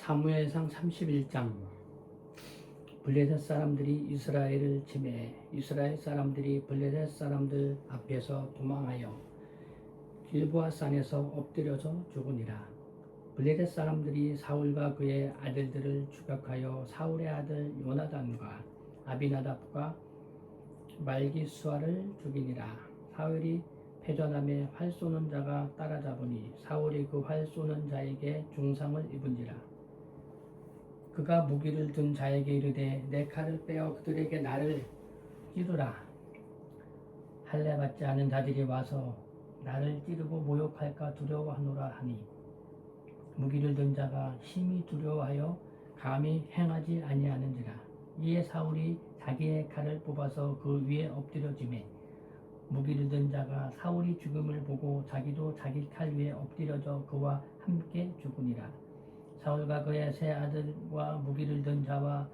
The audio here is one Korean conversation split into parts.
사무엘상 31장. 블레셋 사람들이 이스라엘을 침해 이스라엘 사람들이 블레셋 사람들 앞에서 도망하여 길보아 산에서 엎드려져 죽으니라. 블레셋 사람들이 사울과 그의 아들들을 추격하여 사울의 아들 요나단과 아비나답과 말기수아를 죽이니라. 사울이 패전함에 활 쏘는 자가 따라잡으니 사울이 그 활 쏘는 자에게 중상을 입은지라. 그가 무기를 든 자에게 이르되 내 칼을 빼어 그들에게 나를 찌르라. 할례 받지 않은 자들이 와서 나를 찌르고 모욕할까 두려워하노라 하니 무기를 든 자가 심히 두려워하여 감히 행하지 아니하는지라. 이에 사울이 자기의 칼을 뽑아서 그 위에 엎드려지매 무기를 든 자가 사울이 죽음을 보고 자기도 자기 칼 위에 엎드려져 그와 함께 죽으니라. 사울과 그의 세 아들과 무기를 든 자와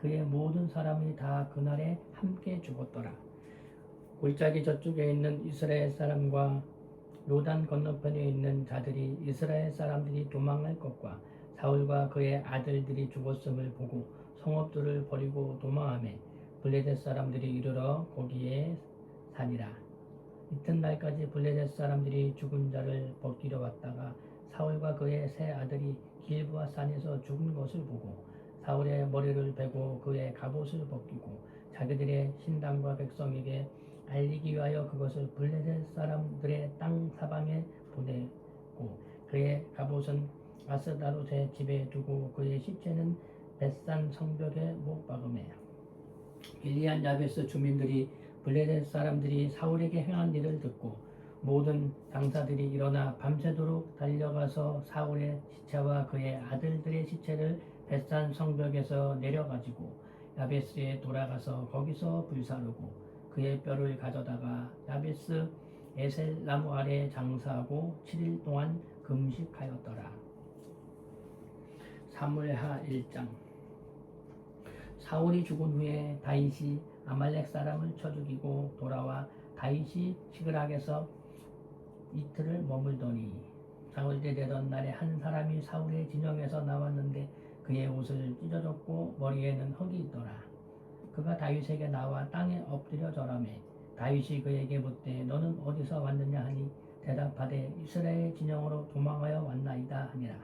그의 모든 사람이 다 그날에 함께 죽었더라. 골짜기 저쪽에 있는 이스라엘 사람과 요단 건너편에 있는 자들이 이스라엘 사람들이 도망할 것과 사울과 그의 아들들이 죽었음을 보고 성읍들을 버리고 도망하매 블레셋 사람들이 이르러 거기에 사니라. 이튿날까지 블레셋 사람들이 죽은 자를 벗기려 왔다가 사울과 그의 세 아들이 길보아 산에서 죽은 것을 보고 사울의 머리를 베고 그의 갑옷을 벗기고 자기들의 신당과 백성에게 알리기 위하여 그것을 블레셋 사람들의 땅 사방에 보내고 그의 갑옷은 아스다롯의 집에 두고 그의 시체는 벳산 성벽에 못 박음해. 길리안 야베스 주민들이 블레셋 사람들이 사울에게 행한 일을 듣고 모든 장사들이 일어나 밤새도록 달려가서 사울의 시체와 그의 아들들의 시체를 벳산 성벽에서 내려가지고 야베스에 돌아가서 거기서 불사르고 그의 뼈를 가져다가 야베스 에셀 나무 아래 장사하고 7일 동안 금식하였더라. 사무엘하 1장. 사울이 죽은 후에 다윗이 아말렉 사람을 쳐 죽이고 돌아와 다윗이 시그락에서 이틀을 머물더니 사울때 되던 날에 한 사람이 사울의 진영에서 나왔는데 그의 옷을 찢어졌고 머리에는 흙이 있더라. 그가 다윗에게 나와 땅에 엎드려 절하매 다윗이 그에게 묻되 너는 어디서 왔느냐 하니 대답하되 이스라엘 진영으로 도망하여 왔나이다 하니라.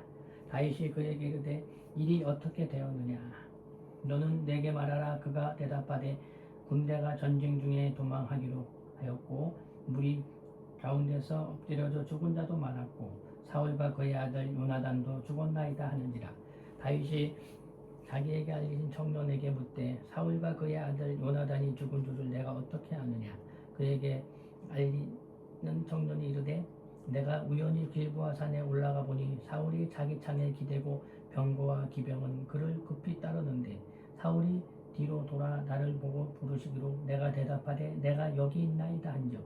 다윗이 그에게 이르되 일이 어떻게 되었느냐 너는 내게 말하라. 그가 대답하되 군대가 전쟁 중에 도망하기로 하였고 무리 가운데서 엎드려져 죽은 자도 많았고 사울과 그의 아들 요나단도 죽었나이다 하는지라. 다윗이 자기에게 알리신 청년에게 묻되 사울과 그의 아들 요나단이 죽은 줄을 내가 어떻게 아느냐. 그에게 알리는 청년이 이르되 내가 우연히 길보아 산에 올라가 보니 사울이 자기 창에 기대고 병거와 기병은 그를 급히 따르는데 사울이 뒤로 돌아 나를 보고 부르시기로 내가 대답하되 내가 여기 있나이다 한즉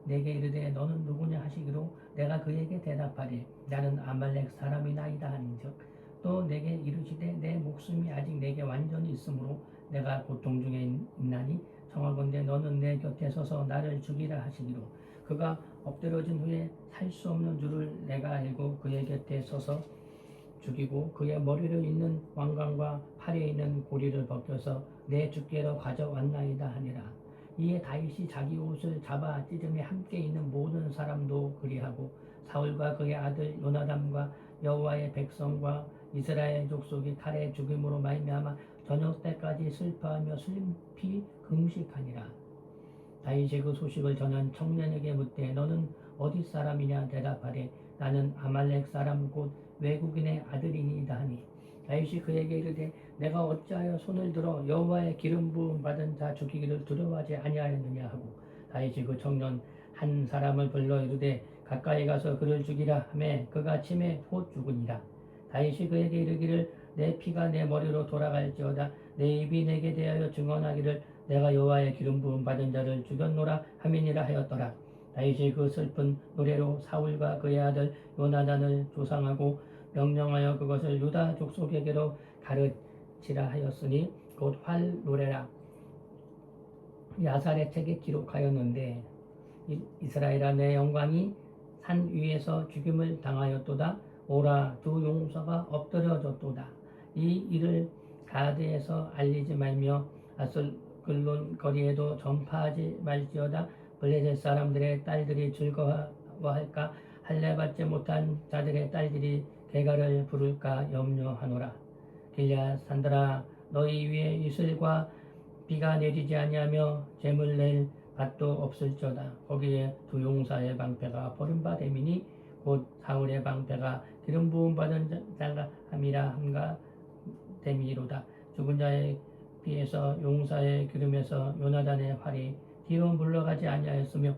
내게 이르되 너는 누구냐 하시기로 내가 그에게 대답하되 나는 아말렉 사람이나이다 한즉 또 내게 이르시되 내 목숨이 아직 내게 완전히 있으므로 내가 고통 중에 있나니 청하건대 너는 내 곁에 서서 나를 죽이라 하시기로 그가 엎드러진 후에 살 수 없는 줄을 내가 알고 그의 곁에 서서 죽이고 그의 머리를 잇는 왕관과 팔에 있는 고리를 벗겨서 내 주께로 가져왔나이다 하니라. 이에 다윗이 자기 옷을 잡아 찢음에 함께 있는 모든 사람도 그리하고 사울과 그의 아들 요나단과 여호와의 백성과 이스라엘 족속이 칼에 죽임으로 말미암아 저녁 때까지 슬퍼하며 슬피 금식하니라. 다윗이 그 소식을 전한 청년에게 묻되 너는 어디 사람이냐 대답하되 나는 아말렉 사람 곧 외국인의 아들이니이다 하니 다윗이 그에게 이르되 내가 어찌하여 손을 들어 여호와의 기름 부음 받은 자 죽이기를 두려워하지 아니하였느냐 하고 다윗이 그 청년 한 사람을 불러 이르되 가까이 가서 그를 죽이라 하매 그가 침에 곧 죽으니라. 다윗이 그에게 이르기를 내 피가 내 머리로 돌아갈지어다 내 입이 내게 대하여 증언하기를 내가 여호와의 기름 부음 받은 자를 죽였노라 함이니라 하였더라. 다윗이 그 슬픈 노래로 사울과 그의 아들 요나단을 조상하고 명령하여 그것을 유다 족속에게로 가르치라 하였으니 곧 활 노래라. 야살의 책에 기록하였는데 이스라엘아 내 영광이 산 위에서 죽임을 당하였도다. 오라 두 용사가 엎드려졌도다. 이 일을 가드에서 알리지 말며 아슬글론 거리에도 전파하지 말지어다. 블레셋 사람들의 딸들이 즐거워할까? 할례 받지 못한 자들의 딸들이 개가를 부를까 염려하노라. 길앗 산들아, 너희 위에 이슬과 비가 내리지 아니하며 재물 낼 밭도 없을지어다. 거기에 두 용사의 방패가 버림받음이니 곧 사울의 방패가 기름 부음 받은 자가 함이라 함과 됨이로다. 죽은 자의 피에서 용사의 기름에서 요나단의 활이 뒤로 물러가지 아니하였으며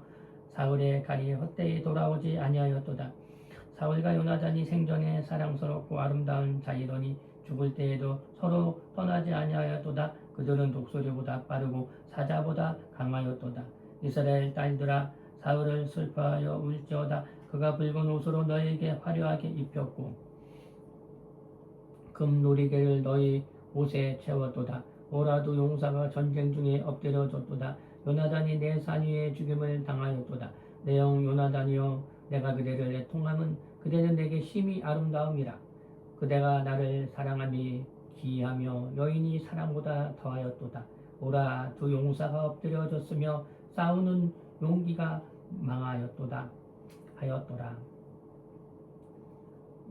사울의 칼이 헛되이 돌아오지 아니하였도다. 사울과 요나단이 생전에 사랑스럽고 아름다운 자이더니 죽을 때에도 서로 떠나지 아니하였도다. 그들은 독수리보다 빠르고 사자보다 강하였도다. 이스라엘 딸들아, 사울을 슬퍼하여 울지어다. 그가 붉은 옷으로 너희에게 화려하게 입혔고 금 놀이개를 너희 옷에 채웠도다. 오라도 용사가 전쟁 중에 엎드려졌도다. 요나단이 내 산 위에 죽임을 당하였도다. 내 영 요나단이여, 내가 그대를 애통함은 그대는 내게 심히 아름다움이라. 그대가 나를 사랑함이 기이하며 여인이 사랑보다 더하였도다. 오라 두 용사가 엎드려졌으며 싸우는 용기가 망하였도다 하였더라.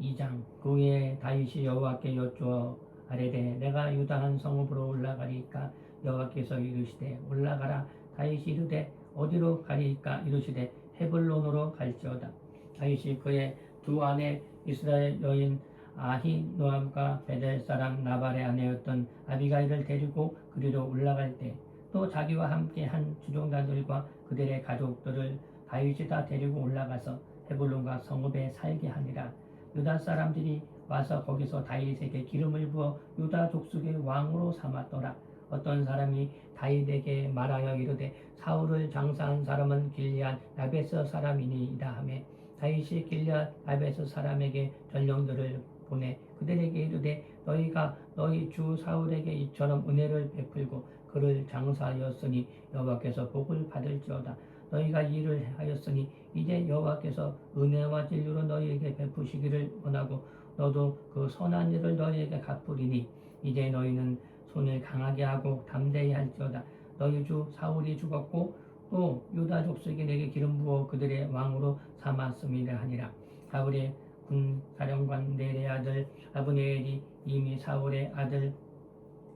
2장. 그 후에 다윗이 여호와께 여쭈어 아뢰되 내가 유다 한 성읍으로 올라가리이까? 여호와께서 이르시되 올라가라. 다윗이 이르되 어디로 가리이까? 이르시되 헤블론으로 갈지어다. 다윗이 그의 두 아내 이스라엘 여인 아히노암과 베델 사람 나발의 아내였던 아비가일을 데리고 그리로 올라갈 때 또 자기와 함께 한 주종자들과 그들의 가족들을 다윗이 다 데리고 올라가서 헤블론과 성읍에 살게 하니라. 유다 사람들이 와서 거기서 다윗에게 기름을 부어 유다 족속의 왕으로 삼았더라. 어떤 사람이 다윗에게 말하여 이르되 사울을 장사한 사람은 길앗 야베스 사람이니이다 하며 다윗이 길앗 야베스 사람에게 전령들을 보내 그들에게 이르되 너희가 너희 주 사울에게 이처럼 은혜를 베풀고 그를 장사하였으니 여호와께서 복을 받을지어다. 너희가 이 일을 하였으니 이제 여호와께서 은혜와 진리로 너희에게 베푸시기를 원하고 너도 그 선한 일을 너희에게 갚으리니 이제 너희는 손을 강하게 하고 담대히 할지어다. 너희 주 사울이 죽었고 또 유다 족속이 내게 기름 부어 그들의 왕으로 삼았음이라 하니라. 사울의 군 사령관 넬의 아들 아브네엘이 이미 사울의 아들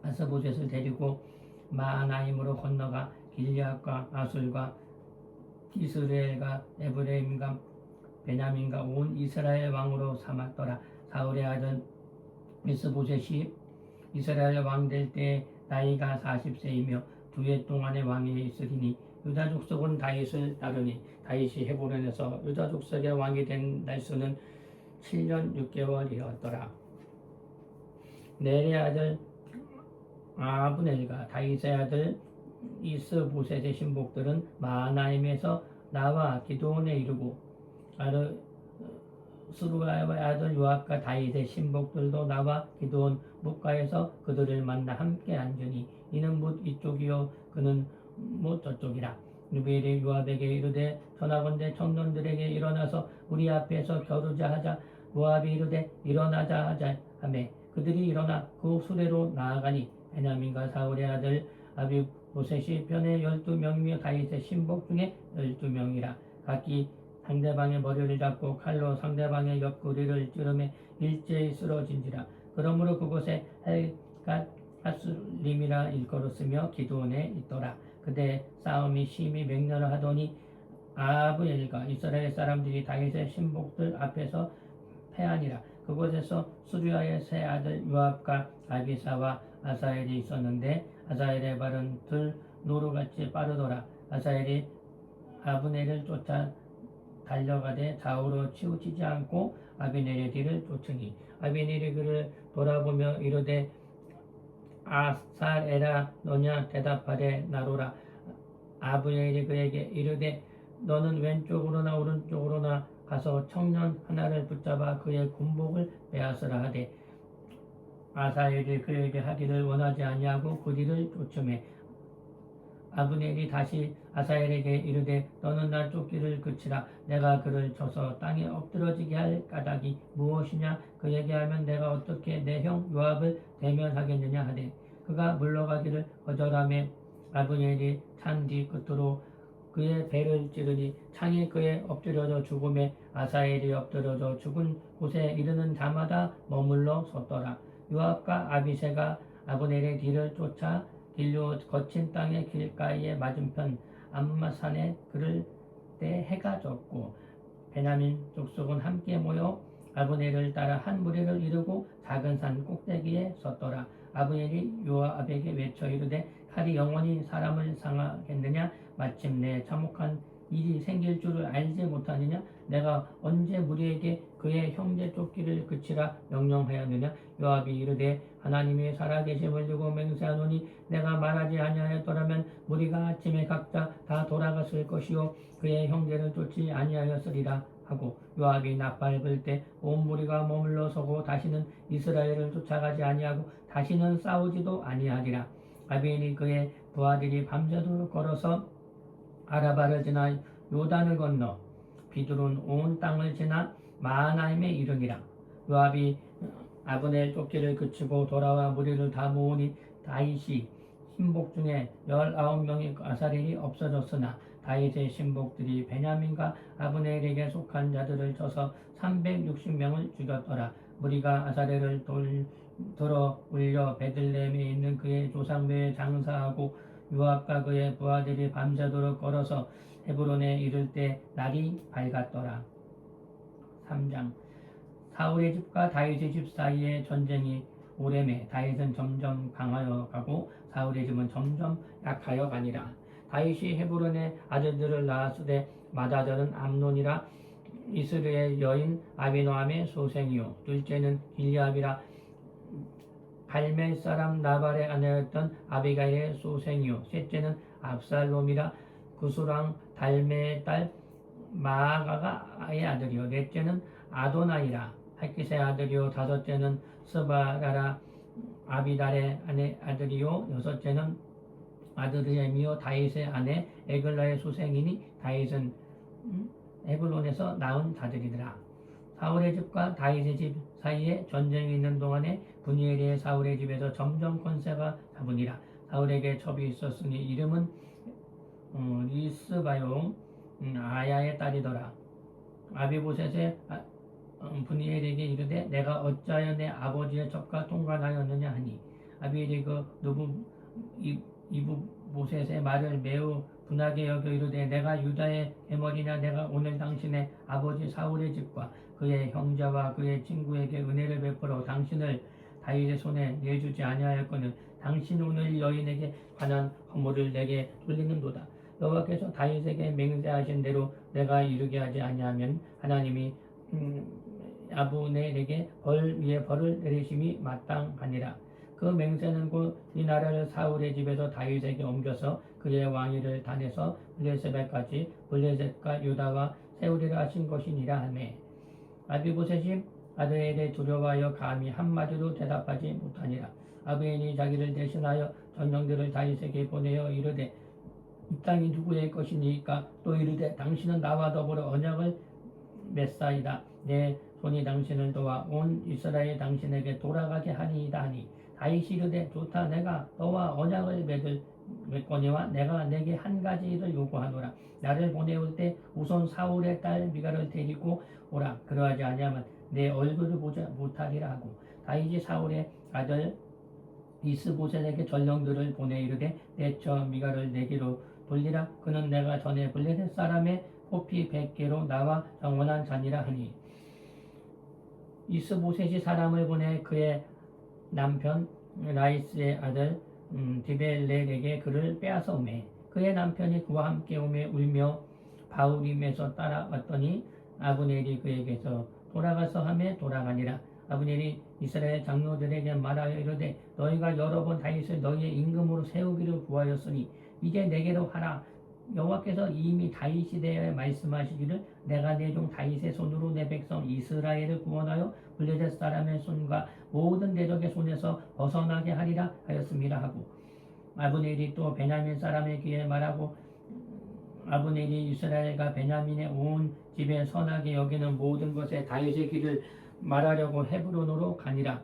아스보셋을 데리고 마하나임으로 건너가 길앗과 아술과 이스라엘과 에브레임과 베냐민과 온 이스라엘 왕으로 삼았더라. 사울의 아들 이스보셋이 이스라엘 왕 될 때 나이가 40세이며 두 해 동안의 왕위에 있으리니 유다 족속은 다윗을 따르니 다윗이 헤브론에서 유다 족속의 왕이 된 날수는 7년 6개월이었더라. 넬의 아들 아브넬과 다윗의 아들 이스보셋의 신복들은 마하나임에서 나와 기드온에 이르고 스루야의 아들 요압과 다윗의 신복들도 나와 기드온 뭇가에서 그들을 만나 함께 앉으니 이는 뭇 이쪽이요 그는 뭇 저쪽이라. 루벨이 요압에게 이르되 전하건대 청년들에게 일어나서 우리 앞에서 겨루자 하자. 요압이 이르되 일어나자 하자 하매 그들이 일어나 그 수레로 나아가니 베냐민과 사울의 아들 아비보셋이 편에 12명이며 다윗의 신복 중에 12명이라. 각기 상대방의 머리를 잡고 칼로 상대방의 옆구리를 찌르매 일제히 쓰러진지라. 그러므로 그곳에 헬갓하슬림이라 일컬었으며 기드온에 있더라. 그때 싸움이 심히 맹렬을 하더니 아브엘과 이스라엘 사람들이 다윗의 신복들 앞에서 패하니라. 그곳에서 수르야의 세 아들 요압과 아비사와 아사엘이 있었는데 아사엘의 발은 들 노루같이 빠르더라. 아사엘이 아브넬을 쫓아 달려가되 좌우로 치우치지 않고 아비넬의 뒤를 쫓으니 아비넬이 그를 돌아보며 이르되 아사엘아 너냐? 대답하되 나로라. 아브넬이 그에게 이르되 너는 왼쪽으로나 오른쪽으로나 가서 청년 하나를 붙잡아 그의 군복을 빼앗으라 하되 아사엘이 그에게 하기를 원하지 아니하고 그 뒤를 쫓으매 아브넬이 다시 아사엘에게 이르되 너는 나 쫓기를 그치라. 내가 그를 쳐서 땅에 엎드러지게 할 까닭이 무엇이냐. 그에게 하면 내가 어떻게 내 형 요압을 대면하겠느냐 하되 그가 물러가기를 거절하며 아브넬이 창 뒤 끝으로 그의 배를 찌르니 창이 그의 엎드려져 죽음에 아사엘이 엎드려져 죽은 곳에 이르는 자마다 머물러 섰더라. 요압과 아비새가 아브넬의 뒤를 쫓아 길로 거친 땅의 길가에 맞은편 암마산에 그를 때 해가 졌고 베냐민 족속은 함께 모여 아브넬을 따라 한 무리를 이루고 작은 산 꼭대기에 섰더라. 아브넬이 요압에게 외쳐 이르되 칼이 영원히 사람을 상하겠느냐. 마침내 참혹한 일이 생길 줄을 알지 못하느냐. 내가 언제 무리에게 그의 형제 쫓기를 그치라 명령하였느냐. 요압이 이르되 하나님이 살아계심을 두고 맹세하노니 내가 말하지 아니하였더라면 무리가 아침에 각자 다 돌아갔을 것이요 그의 형제를 쫓지 아니하였으리라 하고 요압이 나팔을 때 온 무리가 머물러 서고 다시는 이스라엘을 쫓아가지 아니하고 다시는 싸우지도 아니하리라. 아비엘이 그의 부하들이 밤새도록 걸어서 아라바를 지나 요단을 건너 비두른 온 땅을 지나 마하나임에 이르니라. 요압이 아브넬 쫓기를 그치고 돌아와 무리를 다 모으니 다윗이 신복 중에 19명의 아사렐이 없어졌으나 다윗의 신복들이 베냐민과 아브넬에게 속한 자들을 쳐서 360명을 죽였더라. 무리가 아사렐을 들어 올려 베들레헴에 있는 그의 조상묘에 장사하고 요압과 그의 부하들이 밤새도록 걸어서 헤브론에 이를 때 날이 밝았더라. 3장 사울의 집과 다윗의 집 사이에 전쟁이 오래매 다윗은 점점 강하여 가고 사울의 집은 점점 약하여 가니라. 다윗이 헤브론의 아들들을 낳았으되 맏아들은 암논이라 이스라엘 여인 아비노함의 소생이요 둘째는 길리압이라 갈멜 사람 나발의 아내였던 아비가일의 소생이요 셋째는 압살롬이라 구스랑 달메의 딸 마아가의 아들이요 넷째는 아도나이라 할기스의 아들이요 다섯째는 스바라라 아비달의 아들이요 여섯째는 아드르엠이요 다윗의 아내 에글라의 소생이니 다윗은 헤블론에서 낳은 자들이더라. 사울의 집과 다윗의 집 사이에 전쟁이 있는 동안에 분이엘이 사울의 집에서 점점 권세가 잡으니라. 사울에게 첩이 있었으니 이름은 리스바요 아야의 딸이더라. 아비보셋의 분이엘에게 이르되 내가 어찌하여 내 아버지의 첩과 통관하였느냐 하니 아비엘이 그 이브보셋의 말을 매우 분하게 여겨 이르되 내가 유다의 해머리냐. 내가 오늘 당신의 아버지 사울의 집과 그의 형제와 그의 친구에게 은혜를 베풀어 당신을 다윗의 손에 내주지 아니하였거늘 당신 오늘 여인에게 관한 허물을 내게 돌리는도다. 여호와께서 다윗에게 맹세하신 대로 내가 이루게 하지 아니하면 하나님이 아브넬에게 벌 위에 벌을 내리심이 마땅하니라. 그 맹세는 곧 이 나라를 사울의 집에서 다윗에게 옮겨서 그의 왕위를 단에서 블레셋까지 블레셋과 유다와 세우리라 하신 것이니라 하매 아비보셋이 아드엘에 두려워하여 감히 한마디도 대답하지 못하니라. 아브넬이 자기를 대신하여 전령들을 다윗에게 보내어 이르되 이 땅이 누구의 것이니까. 또 이르되 당신은 나와 더불어 언약을 맺사이다. 내 손이 당신을 도와 온 이스라엘 당신에게 돌아가게 하니이다 하니 다윗이 이르되 좋다. 내가 너와 언약을 맺거니와 내가 내게 한 가지 일을 요구하노라. 나를 보내올 때 우선 사울의 딸 미갈을 데리고 오라. 그러하지 아니하면 내 얼굴을 보지 못하리라 하고 다윗이 사울의 아들 이스보셋에게 전령들을 보내 이르되 내 처 미갈을 내게로 돌리라. 그는 내가 전에 블레셋 사람의 호피 100개로 나와 정원한 자니라 하니 이스보셋이 사람을 보내 그의 남편 라이스의 아들 디벨렐에게 그를 빼앗아 오매 그의 남편이 그와 함께 오매 울며 바울임에서 따라왔더니 아브넬이 그에게서 돌아가서 함에 돌아가니라. 아브넬이 이스라엘 장로들에게 말하여 이르되 너희가 여러 번 다윗을 너희의 임금으로 세우기를 구하였으니 이제 내게로 하라. 여호와께서 이미 다윗에 대하여 말씀하시기를 내가 내 종 다윗의 손으로 내 백성 이스라엘을 구원하여 블레셋 사람의 손과 모든 대적의 손에서 벗어나게 하리라 하였습니다 하고 아브넬이 또 베냐민 사람의 귀에 말하고 아브넬이 이스라엘과 베냐민의 온 집에 선하게 여기는 모든 것에 다윗의 길을 말하려고 헤브론으로 가니라.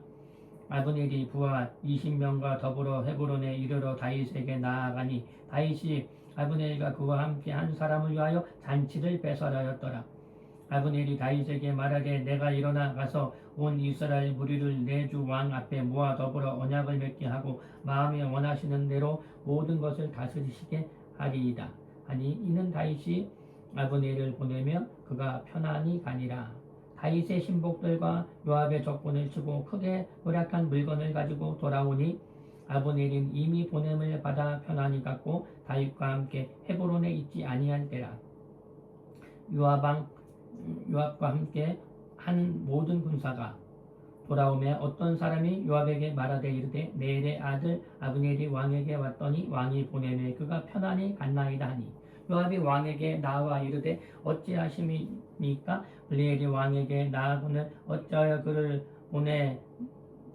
아브넬이 부하 20명과 더불어 헤브론에 이르러 다윗에게 나아가니 다윗이 아브넬과 그와 함께 한 사람을 위하여 잔치를 배설하였더라. 아브넬이 다윗에게 말하되 내가 일어나 가서 온 이스라엘 무리를 내 주 왕 앞에 모아 더불어 언약을 맺게 하고 마음에 원하시는 대로 모든 것을 다스리시게 하리이다. 아니 이는 다윗이 아브넬을 보내며 그가 편안히 가니라. 다윗의 신복들과 요압의 적군을 치고 크게 노력한 물건을 가지고 돌아오니 아브넬은 이미 보냄을 받아 편안히 갔고 다윗과 함께 헤브론에 있지 아니할 때라. 요압과 함께 한 모든 군사가 돌아오매 어떤 사람이 요압에게 말하되 이르되 내일의 아들 아브넬이 왕에게 왔더니 왕이 보내매 그가 편안히 갔나이다 하니 요압이 왕에게 나와 이르되 어찌하심이니까? 블레엘이 왕에게 나아가거늘 어찌하여 그를 보내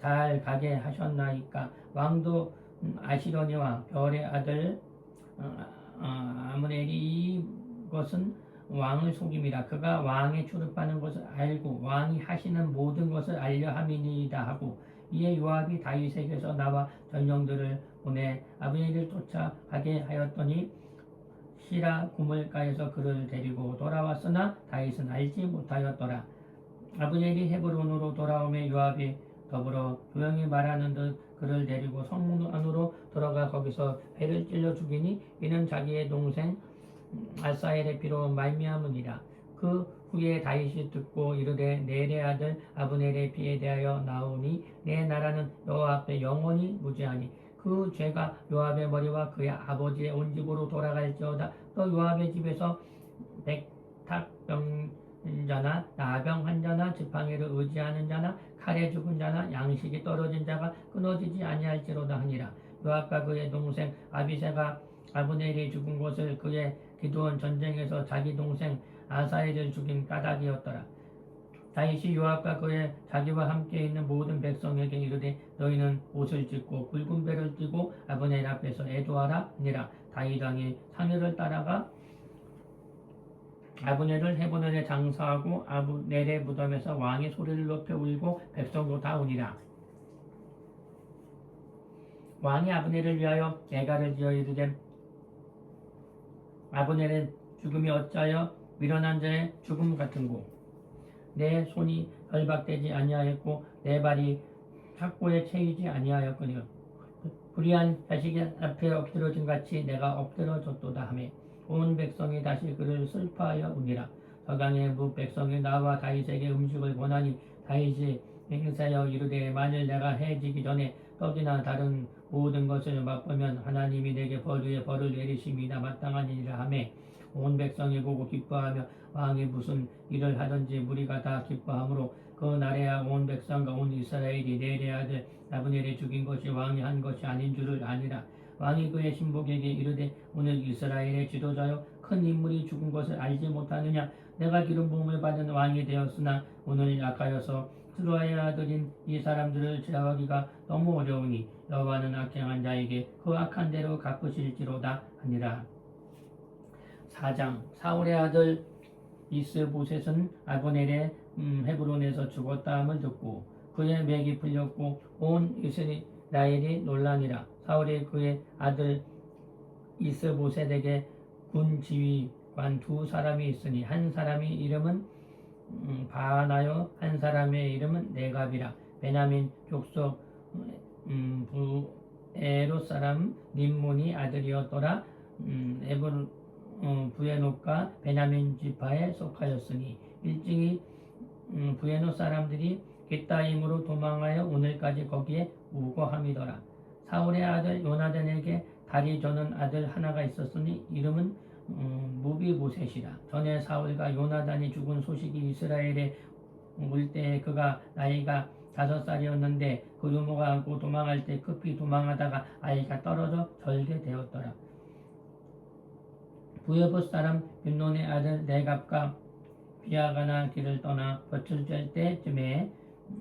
잘 가게 하셨나이까? 왕도 아시려니와 별의 아들 아므넬이 이것은 왕을 속임이라. 그가 왕에 출입하는 것을 알고 왕이 하시는 모든 것을 알려 함이니이다 하고 이에 요압이 다윗에게서 나와 전령들을 보내 아브넬을 쫓아가게 하였더니 시라 구물가에서 그를 데리고 돌아왔으나 다윗은 알지 못하였더라. 아브넬이 헤브론으로 돌아오매 요압이 더불어 조용히 말하는 듯 그를 데리고 성문 안으로 들어가 거기서 배를 찔러 죽이니 이는 자기의 동생 아사엘의 피로 말미암으니라. 그 후에 다윗이 듣고 이르되 넬의 아들 아브넬의 피에 대하여 나오니 내 나라는 여호와 앞에 영원히 무죄하니 그 죄가 요압의 머리와 그의 아버지의 온 집으로 돌아갈지어다. 또 요압의 집에서 백탁병자나 나병 환자나 지팡이를 의지하는 자나 칼에 죽은 자나 양식이 떨어진 자가 끊어지지 아니할지로다 하니라. 요압과 그의 동생 아비새가 아브넬이 죽은 것을 그의 기드온 전쟁에서 자기 동생 아사엘을 죽인 까닭이었더라. 다윗이 요압과 그의 자기와 함께 있는 모든 백성에게 이르되 너희는 옷을 찢고 굵은 배를 띠고 아브넬 앞에서 애도하라 하니라. 다윗 왕이 상류를 따라가 아브넬을 헤브론에 장사하고 아브넬의 무덤에서 왕이 소리를 높여 울고 백성도 다 우니라. 왕이 아브넬을 위하여 애가를 지어 이르되 아브넬의 죽음이 어찌하여 미련한 자의 죽음 같은고 내 손이 결박되지 아니하였고 내 발이 탁고에 채이지 아니하였거니와 불의한 자식이 앞에 엎드러진 같이 내가 엎드러졌도다 하며 온 백성이 다시 그를 슬퍼하여 우니라. 서강의 무 백성이 나와 다윗에게 음식을 권하니 다윗이 행사하여 이르되 만일 내가 해지기 전에 떡이나 다른 모든 것을 맛보면 하나님이 내게 벌 위에 벌을 내리심이나 마땅하니라 하며 온 백성이 보고 기뻐하며 왕이 무슨 일을 하든지 무리가 다 기뻐하므로 그 날에야 온 백성과 온 이스라엘이 넬의 아들 아브넬이 죽인 것이 왕이 한 것이 아닌 줄을 아니라. 왕이 그의 신복에게 이르되 오늘 이스라엘의 지도자여 큰 인물이 죽은 것을 알지 못하느냐? 내가 기름 부음을 받은 왕이 되었으나 오늘 약하여서 스루아의 아들인 이 사람들을 제어하기가 너무 어려우니 여호와는 악행한 자에게 그 악한 대로 갚으실지로다 하니라. 4장 사울의 아들 이스보셋은 아브넬의 헤브론에서 죽었다 함을 듣고 그의 맥이 풀렸고 온 이스라엘이 놀라니라. 사울이 그의 아들 이스보셋에게 군 지휘관 두 사람이 있으니 한 사람이 이름은 바하나요 한 사람의 이름은 네갑이라. 베냐민 족속 부에롯 사람 림몬이 아들이었더라. 부에녹과 베냐민 지파에 속하였으니 일찍이 부에녹 사람들이 깃다임으로 도망하여 오늘까지 거기에 우거함이더라. 사울의 아들 요나단에게 다리 저는 아들 하나가 있었으니 이름은 무비보셋이라. 전에 사울과 요나단이 죽은 소식이 이스라엘에 올 때에 그가 나이가 5살이었는데 그 유모가 안고 도망할 때 급히 도망하다가 아이가 떨어져 절게 되었더라. 부여봇 사람 빈논의 아들 네갑과 비아가나 길을 떠나 볕을 쬐 때쯤에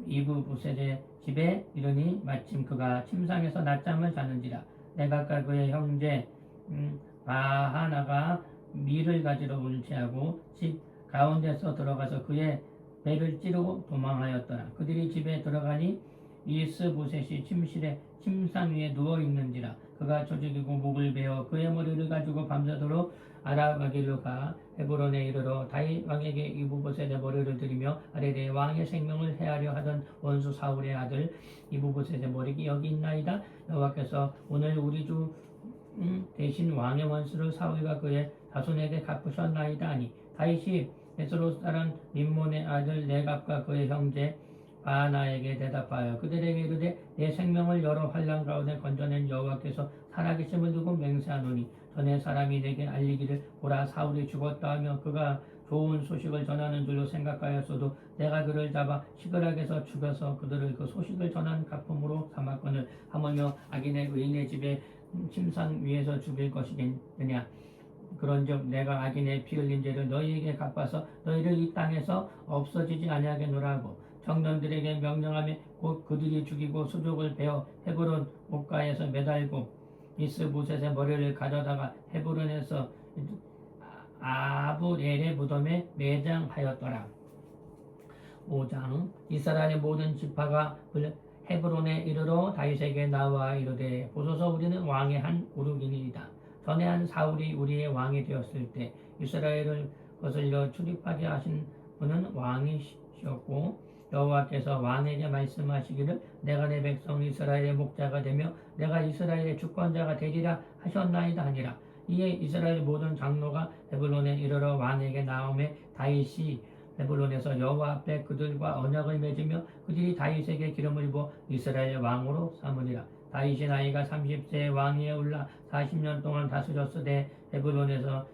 이브보셋의 집에 이르니 마침 그가 침상에서 낮잠을 자는지라. 내각과 그의 형제 바하나가 밀을 가지러 울체하고 집 가운데서 들어가서 그의 배를 찌르고 도망하였더라. 그들이 집에 들어가니 이스보셋이 침실에 침상 위에 누워 있는지라. 그가 조직이고 목을 베어 그의 머리를 가지고 밤새도록 알아가기로 가 헤브론에 이르러 다윗 왕에게 이브보셋의 머리를 들이며 아뢰되 왕의 생명을 해하려 하던 원수 사울의 아들 이브보셋의 머리가 여기 있나이다. 여호와께서 오늘 우리 주 대신 왕의 원수를 사울과 그의 자손에게 갚으셨나이다 하니 다윗이 에스로 사람 림몬의 아들 네갑과 그의 형제 바하나에게 대답하여 그들에게 이르되 내 생명을 여러 환난 가운데 건져낸 여호와께서 살아계심을 두고 맹세하노니 전에 사람이 내게 알리기를 보라 사울이 죽었다 하며 그가 좋은 소식을 전하는 줄로 생각하였어도 내가 그를 잡아 시그락에서 죽여서 그들을 그 소식을 전한 가품으로 삼았거늘 하물며 악인의 의인의 집에 침상 위에서 죽일 것이겠느냐. 그런즉 내가 악인의 피 흘린 죄를 너희에게 갚아서 너희를 이 땅에서 없어지지 아니하겠노라 하고 청년들에게 명령하며 곧 그들이 죽이고 수족을 베어 헤브론 옥가에서 매달고 이스보셋의 머리를 가져다가 헤브론에서 아브엘의 무덤에 매장하였더라. 5장 이스라엘의 모든 지파가 헤브론에 이르러 다윗에게 나와 이르되 보소서 우리는 왕의 한 고르기니이다. 전에 한 사울이 우리의 왕이 되었을 때 이스라엘을 거슬려 출입하게 하신 분은 왕이시었고 여호와께서 왕에게 말씀하시기를 내가 내 백성 이스라엘의 목자가 되며 내가 이스라엘의 주권자가 되리라 하셨나이다 하니라. 이에 이스라엘 모든 장로가 헤브론에 이르러 왕에게 나오매 다윗이 헤브론에서 여호와 앞에 그들과 언약을 맺으며 그들이 다윗에게 기름을 부어 이스라엘 왕으로 삼으니라. 다윗이 나이가 30세에 왕위에 올라 40년 동안 다스렸으되 헤브론에서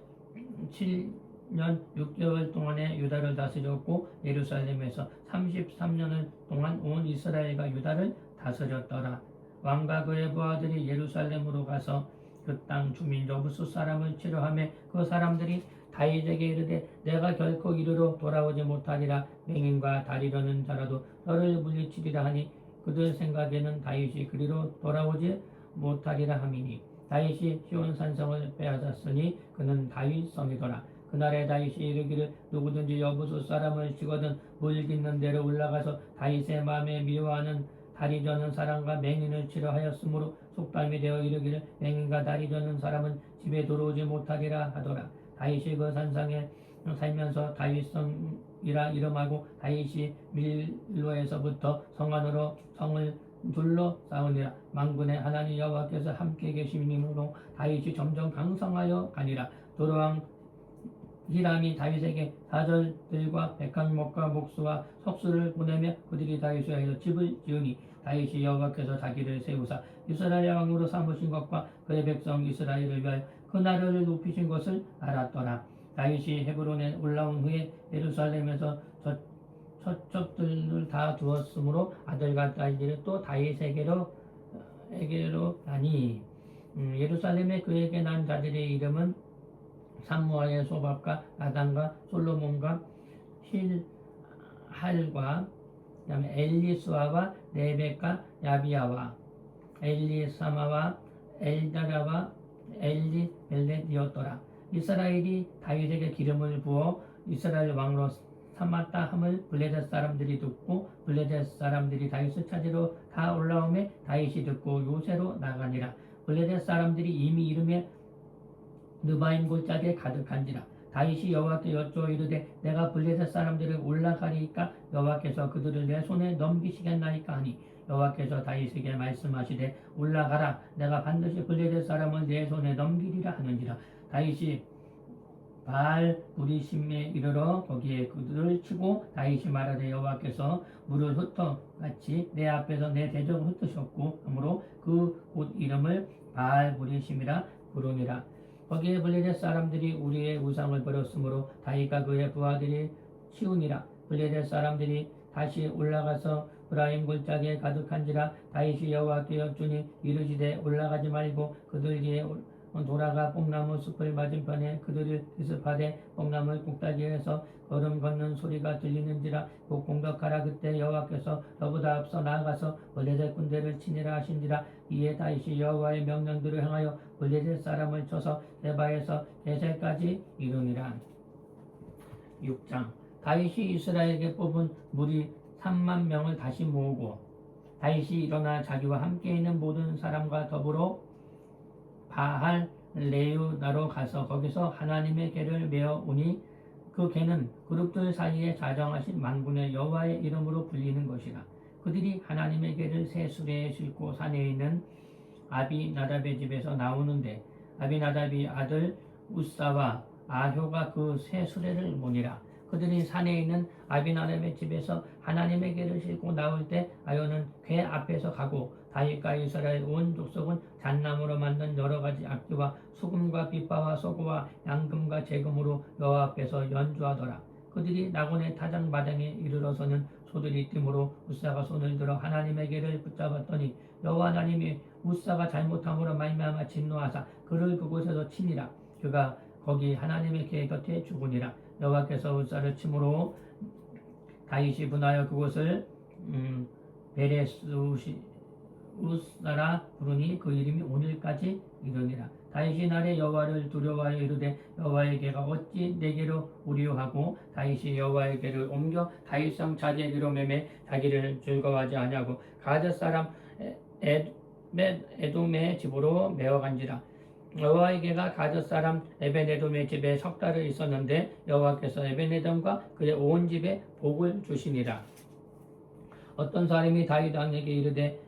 7년 6개월 동안에 유다를 다스렸고 예루살렘에서 33년을 동안 온 이스라엘과 유다를 다스렸더라. 왕과 그의 부하들이 예루살렘으로 가서 그 땅 주민 여부수 사람을 치료하며 그 사람들이 다윗에게 이르되 내가 결코 이르러 돌아오지 못하리라. 맹인과 다리려는 자라도 너를 물리치리라 하니 그들 생각에는 다윗이 그리로 돌아오지 못하리라 함이니 다윗이 시온 산성을 빼앗았으니 그는 다윗 성이더라. 그날에 다윗이 이르기를 누구든지 여부수 사람을 치거든 물 깃는 데로 올라가서 다윗의 마음에 미워하는 다리 저는 사람과 맹인을 치료하였으므로 속담이 되어 이르기를 맹인과 다리 저는 사람은 집에 들어오지 못하리라 하더라. 다윗이 그 산상에 살면서 다윗성이라 이름하고 다윗이 밀로에서부터 성 안으로 성을 둘러 싸우니라. 만군의 하나님 여호와께서 함께 계심이므로 다윗이 점점 강성하여 가니라. 도로왕 히람이 다윗에게 사절들과 백항목과 목수와 석수를 보내며 그들이 다윗을 위하여 집을 지으니 다윗이 여호와께서 자기를 세우사 이스라엘 왕으로 삼으신 것과 그의 백성 이스라엘을 위하여 그 나라를 높이신 것을 알았더라. 다윗이 헤브론에 올라온 후에 예루살렘에서 첩들을 다 두었으므로 아들과 딸들이 또 다윗에게로 가니 예루살렘에 그에게 난 자들의 이름은 삼무아의 소밥과 나단과 솔로몬과 힐할과 그다음에 엘리수아와 네벡과 야비야와 엘리사마와 엘다라와 엘리멜렛이었더라. 이스라엘이 다윗에게 기름을 부어 이스라엘 왕으로 삼았다 함을 블레셋 사람들이 듣고 블레셋 사람들이 다윗을 찾으러 다 올라오매 다윗이 듣고 요새로 나가니라. 블레셋 사람들이 이미 이름에 느바임 골짜기에 가득한지라. 다윗이 여호와께 여쭈어 이르되 내가 블레셋 사람들을 올라가리까 여호와께서 그들을 내 손에 넘기시겠나이까 하니 여호와께서 다윗에게 말씀하시되 올라가라. 내가 반드시 블레셋 사람을 내 손에 넘기리라 하는지라. 다윗이 바알 부리심에 이르러 거기에 그들을 치고 다윗이 말하되 여호와께서 물을 흩어 같이 내 앞에서 내 대적을 흩으셨고 그러므로 그 곳 이름을 바알 부리심이라 부르니라. 거기에 블레셋 사람들이 우리의 우상을 버렸으므로 다윗과 그의 부하들이 치우니라. 블레셋 사람들이 다시 올라가서 브라임 골짜기에 가득한지라. 다윗이 여호와께 여쭈니 이르시되 올라가지 말고 그들 뒤에 돌아가 뽕나무 숲을 맞은편에 그들을 기습하되 뽕나무 꼭다기에서 걸음 걷는 소리가 들리는지라 곧 공격하라. 그때 여호와께서 저보다 앞서 나아가서 블레셋 군대를 치니라 하신지라. 이에 다윗이 여호와의 명령들을 행하여 블레셋 사람을 쳐서 게바에서 게셀까지 이르니라. 6장. 다윗이 이스라엘에게 뽑은 무리 3만 명을 다시 모으고 다윗이 일어나 자기와 함께 있는 모든 사람과 더불어 바할 레우나로 가서 거기서 하나님의 궤를 메어 오니 그 궤는 그룹들 사이에 자정하신 만군의 여호와의 이름으로 불리는 것이라. 그들이 하나님의 궤를 새 수레에 싣고 산에 있는 아비나답의 집에서 나오는데 아비나답이 아들 우사와 아효가 그 새 수레를 모니라. 그들이 산에 있는 아비나답의 집에서 하나님의 궤를 싣고 나올 때 아효는 궤 앞에서 가고 다윗과 이스라엘 온 족속은 잣나무로 만든 여러 가지 악기와 수금과 빗바와 소고와 양금과 재금으로 여호와 앞에서 연주하더라. 그들이 나곤의 타작 마당에 이르러서는 소들이 뛰므로 우사가 손을 들어 하나님의 궤를 붙잡았더니 여호와 하나님이 우사가 잘못함으로 말미암아 진노하사 그를 그곳에서 치니라. 그가 거기 하나님의 궤 곁에 죽으니라. 여호와께서 우사를 침으로 다윗이 분하여 그곳을 베레스우사라 부르니 그 이름이 오늘까지 이르니라. 다윗이 날에 여호와를 두려워하여 이르되 여호와의 궤가 어찌 내게로 오리오하고 다윗이 여호와의 궤를 옮겨 다윗성 자제기로 매매 자기를 즐거워하지 아니하고 가드 사람 에돔의 집으로 메어간지라. 여호와의 궤가 가드 사람 에벤에돔의 집에 석 달을 있었는데 여호와께서 에벤에돔과 그의 온 집에 복을 주시니라. 어떤 사람이 다윗 왕에게 이르되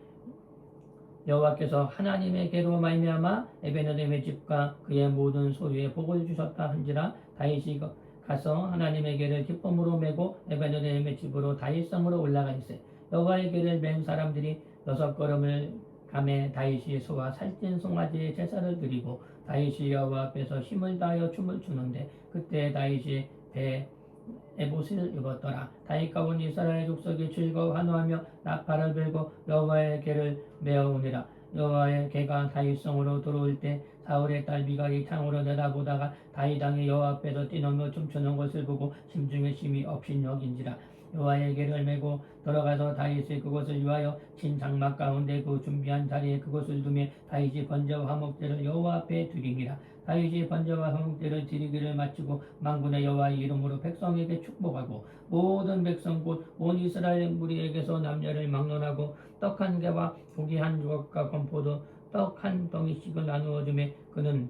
여호와께서 하나님의 궤로 말미암아 에벤에돔의 집과 그의 모든 소유에 복을 주셨다 한지라. 다윗이 가서 하나님의 궤를 기쁨으로 메고 에벤에돔의 집으로 다윗성으로 올라가니세. 여호와의 궤를 맨 사람들이 6걸음을 감에 다윗이 소와 살찐 송아지의 제사를 드리고 다윗이 여호와 앞에서 힘을 다하여 춤을 추는데 그때 다윗이 배 에봇을 입었더라. 다윗과 온 이스라엘 족속이 즐거워 환호하며 나팔을 불고 여호와의 궤를 메어오니라. 여호와의 궤가 다윗성으로 들어올 때 사울의 딸 미갈이 창으로 내다보다가 다윗 왕이 여호와 앞에서 뛰놀며 춤추는 것을 보고 심중에 심히 업신여긴지라. 여호와의 궤를 메고 들어가서 다윗이 그것을 위하여 친 장막 가운데 그 준비한 자리에 그것을 두며 다윗이 번제와 화목제를 여호와 앞에 드리니라. 다윗이 번제와 화목제를 드리기를 마치고 만군의 여호와의 이름으로 백성에게 축복하고 모든 백성 곧 온 이스라엘 무리에게서 남녀를 막론하고 떡 한 개와 고기 한 조각과 건포도 떡 한 덩이씩을 나누어 주매 그는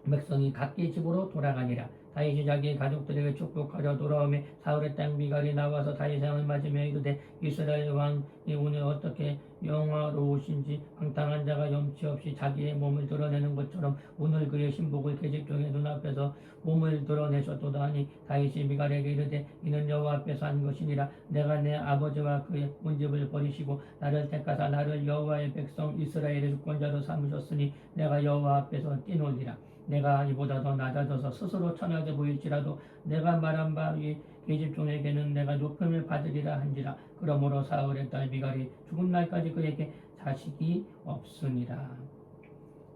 백성이 각기 집으로 돌아가니라. 다윗이 자기 가족들에게 축복하려 돌아오매 사울의 딸 미갈이 나와서 다윗의 왕을 맞으며 이르되 이스라엘 왕이 오늘 어떻게 영화로우신지 방탕한 자가 염치 없이 자기의 몸을 드러내는 것처럼 오늘 그의 신복을 계집종의 눈앞에서 몸을 드러내셨도다 하니 다윗이 미갈에게 이르되 이는 여호와 앞에서 한 것이니라. 내가 내 아버지와 그의 온 집을 버리시고 나를 택하사 나를 여호와의 백성 이스라엘의 주권자로 삼으셨으니 내가 여호와 앞에서 뛰놀리라. 내가 이보다 더 낮아져서 스스로 천하게 보일지라도 내가 말한 바 이 계집종에게는 내가 높임을 받으리라 한지라. 그러므로 사울의 딸 미갈이 죽은 날까지 그에게 자식이 없으니라.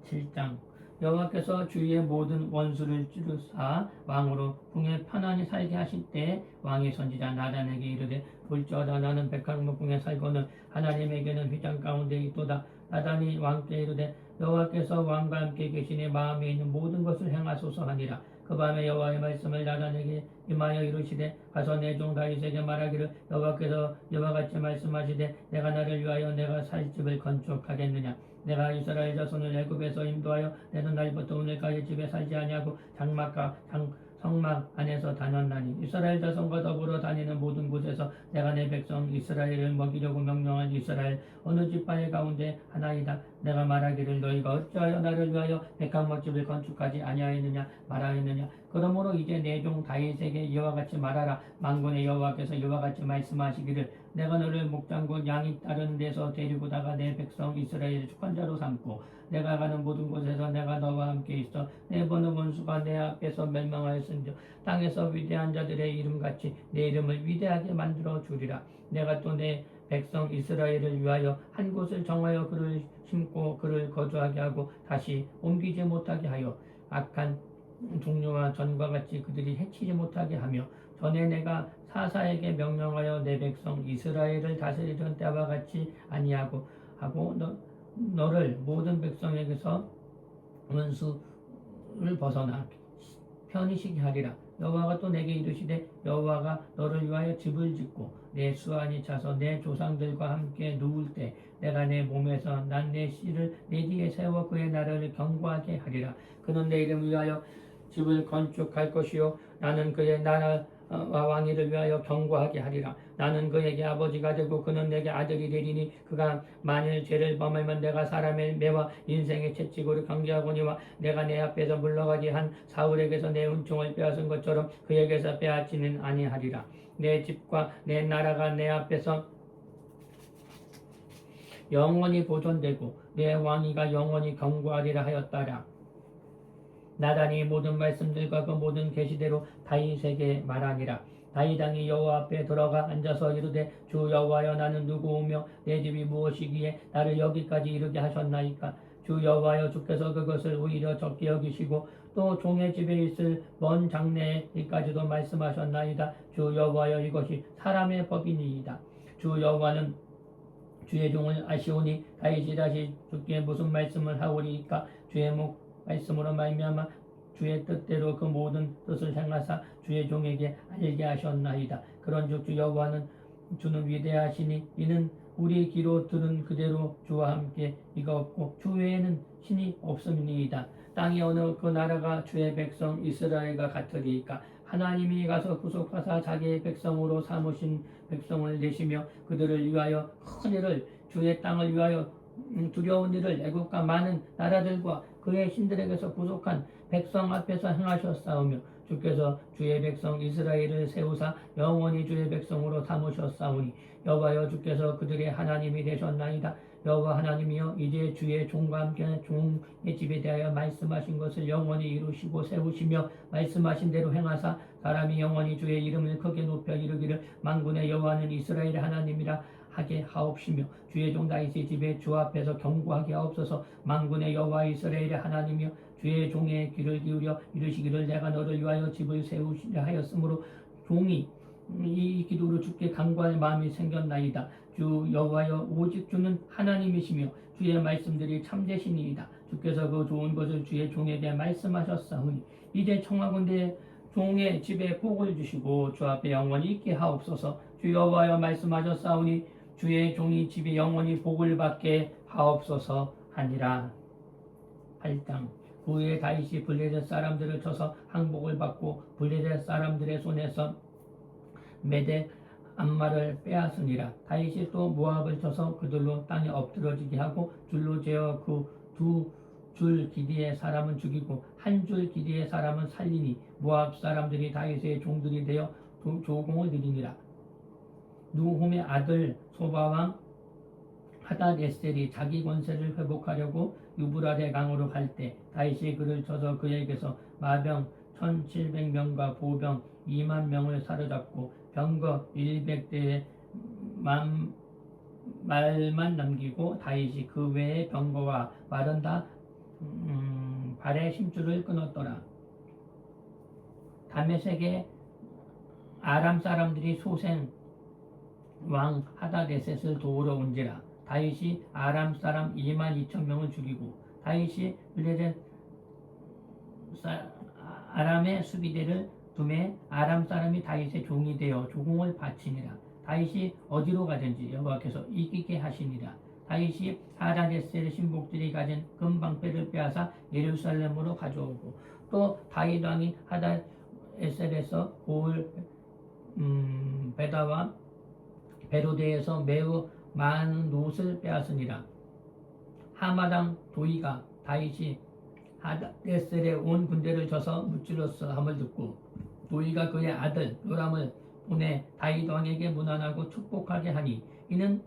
7장. 여호와께서 주위의 모든 원수를 찌르사 왕으로 궁에 편안히 살게 하실 때 왕이 선지자 나단에게 이르되 볼지어다 나는 백향목궁에 살고는 하나님에게는 휘장 가운데 있도다. 나단이 왕께 이르되 여호와께서 왕과 함께 계시니 마음에 있는 모든 것을 행하소서 하니라. 그 밤에 여호와의 말씀을 나단에게 임하여 이르시되 가서 내 종 다윗에게 말하기를 여호와께서 이와 같이 말씀하시되 내가 나를 위하여 내가 살 집을 건축하겠느냐. 내가 이스라엘 자손을 애굽에서 인도하여 내는 날부터 오늘까지 집에 살지 아니하고 장막과 성막 안에서 다녔나니 이스라엘 자손과 더불어 다니는 모든 곳에서 내가 내 백성 이스라엘을 먹이려고 명령한 이스라엘 어느 지파의 가운데 하나이다. 내가 말하기를 너희가 어찌하여 나를 위하여 백향목집을 건축하지 아니하였느냐 말하였느냐. 그러므로 이제 내 종 다윗에게 이와 같이 말하라. 만군의 여호와께서 이와 같이 말씀하시기를 내가 너를 목장과 양이 다른 데서 데리고다가 내 백성 이스라엘의 주권자로 삼고 내가 가는 모든 곳에서 내가 너와 함께 있어 내 보는 원수가 내 앞에서 멸망하였은즉 땅에서 위대한 자들의 이름같이 내 이름을 위대하게 만들어 주리라. 내가 또 내 백성 이스라엘을 위하여 한 곳을 정하여 그를 심고 그를 거주하게 하고 다시 옮기지 못하게 하여 악한 종류와 전과 같이 그들이 해치지 못하게 하며 전에 내가 사사에게 명령하여 내 백성 이스라엘을 다스리던 때와 같이 아니하고 너를 모든 백성에게서 원수를 벗어나 편히 쉬게 하리라. 여호와가 또 내게 이르시되 여호와가 너를 위하여 집을 짓고 내 수완이 차서 내 조상들과 함께 누울 때 내가 내 몸에서 난 내 씨를 내 뒤에 세워 그의 나라를 견고하게 하리라. 그는 내 이름을 위하여 집을 건축할 것이요 나는 그의 나라와 왕위를 위하여 견고하게 하리라. 나는 그에게 아버지가 되고 그는 내게 아들이 되리니 그가 만일 죄를 범하면 내가 사람의 매와 인생의 채찍으로 강제하거니와 내가 내 앞에서 물러가게 한 사울에게서 내 은총을 빼앗은 것처럼 그에게서 빼앗지는 아니하리라. 내 집과 내 나라가 내 앞에서 영원히 보존되고 내 왕위가 영원히 견고하리라 하였다라. 나단이 모든 말씀들과 그 모든 계시대로 다윗에게 말하니라. 다윗 왕이 여호와 앞에 들어가 앉아서 이르되 주 여호와여 나는 누구오며 내 집이 무엇이기에 나를 여기까지 이르게 하셨나이까. 주 여호와여 주께서 그것을 오히려 적게 여기시고 또 종의 집에 있을 먼 장래에 이까지도 말씀하셨나이다. 주 여호와여 이것이 사람의 법이니이다. 주 여호와는 주의 종을 아시오니 다윗이 다시 주께 무슨 말씀을 하오리이까. 주의 말씀으로 말미암아 주의 뜻대로 그 모든 뜻을 행하사 주의 종에게 알게 하셨나이다. 그런즉 주 여호와는 주는 위대하시니 이는 우리 귀로 들은 그대로 주와 함께 이가 없고 주 외에는 신이 없음이니이다. 땅의 어느 그 나라가 주의 백성 이스라엘과 같으리이까. 하나님이 가서 구속하사 자기의 백성으로 삼으신 백성을 내시며 그들을 위하여 큰 일을 주의 땅을 위하여 두려운 일을 애국과 많은 나라들과 그의 신들에게서 구속한 백성 앞에서 행하셨사오며 주께서 주의 백성 이스라엘을 세우사 영원히 주의 백성으로 삼으셨사오니 여호와여 주께서 그들의 하나님이 되셨나이다. 여호와 하나님이여 이제 주의 종과 함께 종의 집에 대하여 말씀하신 것을 영원히 이루시고 세우시며 말씀하신 대로 행하사 사람이 영원히 주의 이름을 크게 높여 이르기를 만군의 여호와는 이스라엘의 하나님이라 하게 하옵시며 주의 종 다윗의 집에 주 앞에서 견고하게 하옵소서. 만군의 여호와 이스라엘의 하나님이여 주의 종의 귀를 기울여 이르시기를 내가 너를 위하여 집을 세우시려 하였으므로 종이 이 기도로 주께 간구할 마음이 생겼나이다. 주 여호와여 오직 주는 하나님이시며 주의 말씀들이 참되시니이다. 주께서 그 좋은 것을 주의 종에게 말씀하셨사오니 이제 청하건대 종의 집에 복을 주시고 주 앞에 영원히 있게 하옵소서. 주 여호와여 말씀하셨사오니 주의 종이 집에 영원히 복을 받게 하옵소서 하니라. 8장 그 후에 다윗이 블레셋 사람들을 쳐서 항복을 받고 블레셋 사람들의 손에서 메대 암말을 빼앗으니라. 다윗이 또 모압을 쳐서 그들로 땅에 엎드러지게 하고 줄로 재어 그 두 줄 기디의 사람은 죽이고 한 줄 기디의 사람은 살리니 모압 사람들이 다윗의 종들이 되어 조공을 드리니라. 누홈의 아들 소바왕 하닷에셀이 자기 권세를 회복하려고 유브라데 강으로 갈 때 다윗이 그를 쳐서 그에게서 마병 1700명과 보병 2만 명을 사로잡고 병거 100대에 말만 남기고 다윗이 그 외의 병거와 말은 다 발의 심줄을 끊었더라. 다메섹에 아람 사람들이 소생 왕 하닷에셋을 도우러 온지라. 다윗이 아람 사람 2만 2천 명을 죽이고 다윗이 블레셋 아람의 수비대를 두매 아람 사람이 다윗의 종이 되어 조공을 바치니라. 다윗이 어디로 가든지 여호와께서 이기게 하시니라. 다윗이 하닷에셀의 신복들이 가진 금방패를 빼앗아 예루살렘으로 가져오고 또 다윗 왕이 하닷에셀에서 고을 베다와 베로데에서 매우 많은 놋을 빼앗으니라. 하마당 도이가 다윗이 하닷에셀에 온 군대를 쳐서 무찔렀어 함을 듣고 도이가 그의 아들 요람을 보내 다윗 왕에게 문안하고 축복하게 하니 이는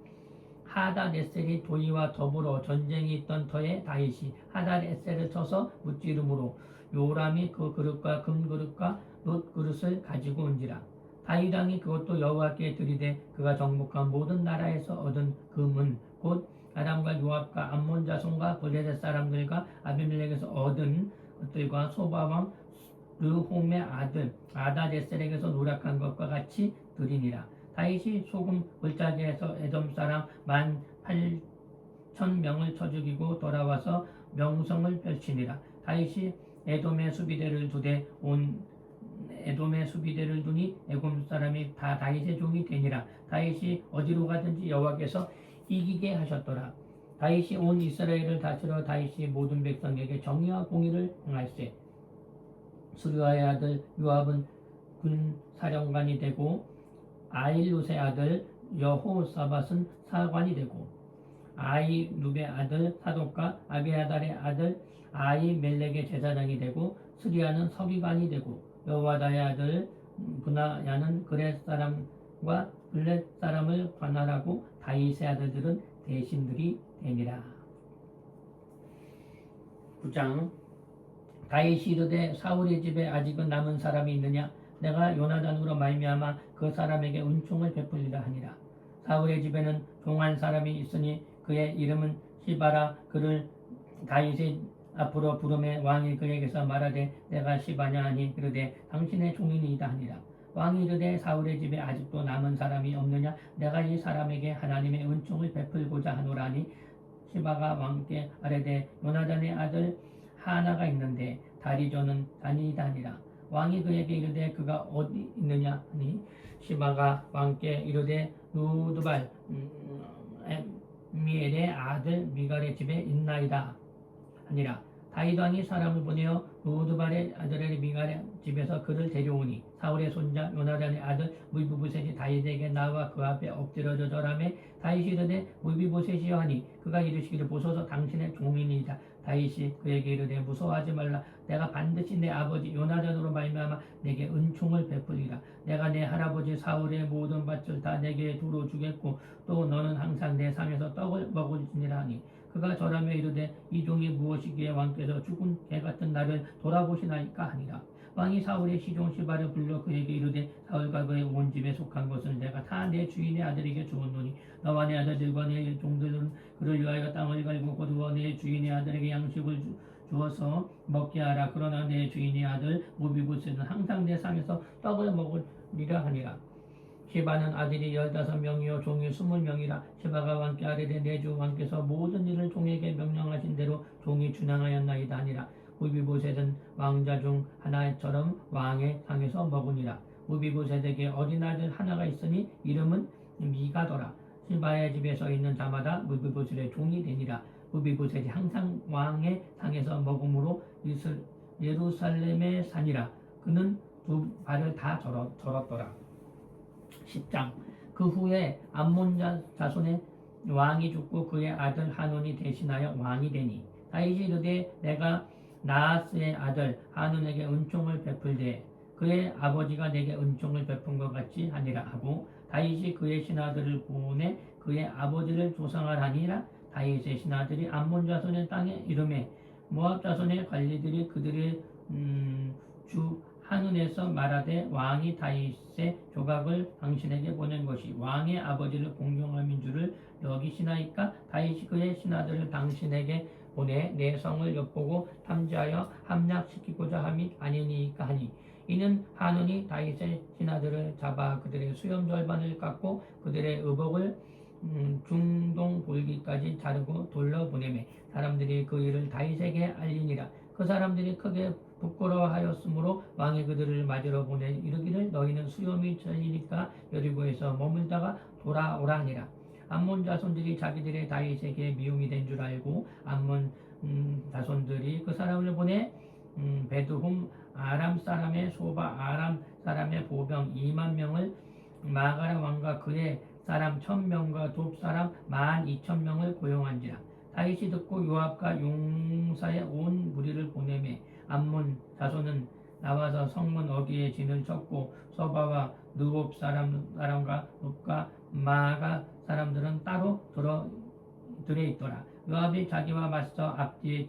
하닷에셀이 도이와 더불어 전쟁이 있던 터에 다윗이 하닷에셀을 쳐서 무찌름으로 요람이 그 그릇과 금그릇과 놋그릇을 가지고 온지라. 다윗 왕이 그것도 여호와께 드리되 그가 정복한 모든 나라에서 얻은 금은 곧 아람과 요압과 암몬 자손과 블레셋 사람들과 아비멜렉에서 얻은 것들과 소바 왕 르홈의 아들 아다데셀에게서 노력한 것과 같이 드리니라. 다윗이 소금 골짜기에서 에돔 사람 18,000명을 쳐 죽이고 돌아와서 명성을 펼치니라. 다윗이 에돔의 수비대를 두니 에돔 사람이 다 다윗의 종이 되니라. 다윗이 어디로 가든지 여호와께서 이기게 하셨더라. 다윗이 온 이스라엘을 다스려 다윗이 모든 백성에게 정의와 공의를 행할세. 수르아의 아들 요압은 군 사령관이 되고 아힐룻의 아들 여호사밧은 사관이 되고 아히룹의 아들 사독과 아비아달의 아들 아히멜렉의 제사장이 되고 스리아는 서기관이 되고 여호와다의 아들 브나야는 그렛 사람과 블렛 사람을 관할하고 다윗의 아들들은 대신들이 되니라. 9장. 다윗이 이르되 사울의 집에 아직은 남은 사람이 있느냐? 내가 요나단으로 말미암아 그 사람에게 은총을 베풀리라 하니라. 사울의 집에는 종한 사람이 있으니 그의 이름은 시바라. 그를 다윗의 앞으로 부르매 왕이 그에게서 말하되 내가 시바냐 하니 그러되 당신의 종이니이다 하니라. 왕이 이르되 사울의 집에 아직도 남은 사람이 없느냐? 내가 이 사람에게 하나님의 은총을 베풀고자 하노라 하니 시바가 왕께 아뢰되 요나단의 아들 하나가 있는데 다리저는 다니이다 하니라. 왕이 그에게 이르되 그가 어디 있느냐 하니 시바가 왕께 이르되 누드발 미엘의 아들 미갈의 집에 있나이다 하니라. 다윗 왕이 사람을 보내어 누드발의 아들의 미갈의 집에서 그를 데려오니 사울의 손자 요나단의 아들 무비보셋이 다윗에게 나와 그 앞에 엎드려져 절하매 다윗이 이르되 무비보셋이여 하니 그가 이르시기를 보소서 당신의 종이니이다. 다윗이 그에게 이르되 무서워하지 말라. 내가 반드시 내 아버지 요나단으로 말미암아 내게 은총을 베풀리라. 내가 내 할아버지 사울의 모든 밭을 다 내게 두루 주겠고 또 너는 항상 내 상에서 떡을 먹을지니라 하니 그가 절하며 이르되 이 종이 무엇이기에 왕께서 죽은 개 같은 나를 돌아보시나이까 하니라. 왕이 사울의 시종 시바를 불러 그에게 이르되 사울과 그의 온 집에 속한 것을 내가 다 내 주인의 아들에게 주었노니 너와 내 아들들과 내 종들은 그를 위하여 땅을 갈고 거두어 내 주인의 아들에게 양식을 주어서 먹게 하라. 그러나 내 주인의 아들 무비보셋은 항상 내 상에서 떡을 먹으리라 하니라. 시바는 아들이 15명이요 종이 20명이라. 시바가 왕께 아뢰되 내 주 왕께서 모든 일을 종에게 명령하신 대로 종이 준행하였나이다 하니라. 무비보셋은 왕자 중 하나처럼 왕의 상에서 먹으니라. 무비보셋에게 어린 아들 하나가 있으니 이름은 미가더라. 시바의 집에서 있는 자마다 무비보셋의 종이 되니라. 무비보셋이 항상 왕의 상에서 먹음으로 예루살렘에 사니라. 그는 두 발을 다 절었더라. 10장. 그 후에 암몬 자손의 왕이 죽고 그의 아들 하논이 대신하여 왕이 되니 다윗이 이르되 내가 나하스의 아들 하논에게 은총을 베풀되 그의 아버지가 내게 은총을 베푼 것 같이 하니라 하고 다윗이 그의 신하들을 보내 그의 아버지를 조상하라니라. 다윗의 신하들이 암몬 자손의 땅에 이름에 모압 자손의 관리들이 그들의 주 하눈에서 말하되 왕이 다윗의 조각을 당신에게 보낸 것이 왕의 아버지를 공경함인 줄을 여기시나이까? 다윗이 그의 신하들을 당신에게 보내 내 성을 엿보고 탐지하여 함락시키고자 함이 아니니까 하니 이는 하눈이 다윗의 신하들을 잡아 그들의 수염 절반을 깎고 그들의 의복을 중동 볼기까지 자르고 돌려보내매 사람들이 그 일을 다윗에게 알리니라. 그 사람들이 크게 부끄러워하였으므로 왕이 그들을 맞으러 보내 이르기를 너희는 수염이 잘리니까 여리고에서 머물다가 돌아오라 하니라. 암몬 자손들이 자기들의 다윗에게 미움이 된 줄 알고 암몬 자손들이 그 사람을 보내 베드훔 아람 사람의 소바 아람 사람의 보병 2만 명을 마가라 왕과 그의 사람 1000명과 돕 사람 12,000명을 고용한지라. 다윗이 듣고 요압과 용사의 온 무리를 보내매 암몬 자손은 나와서 성문 어귀에 진을 쳤고 소바와 느옵 사람과 룹과 마가 사람들은 따로 들에 있더라. 요압이 자기와 맞서 앞뒤에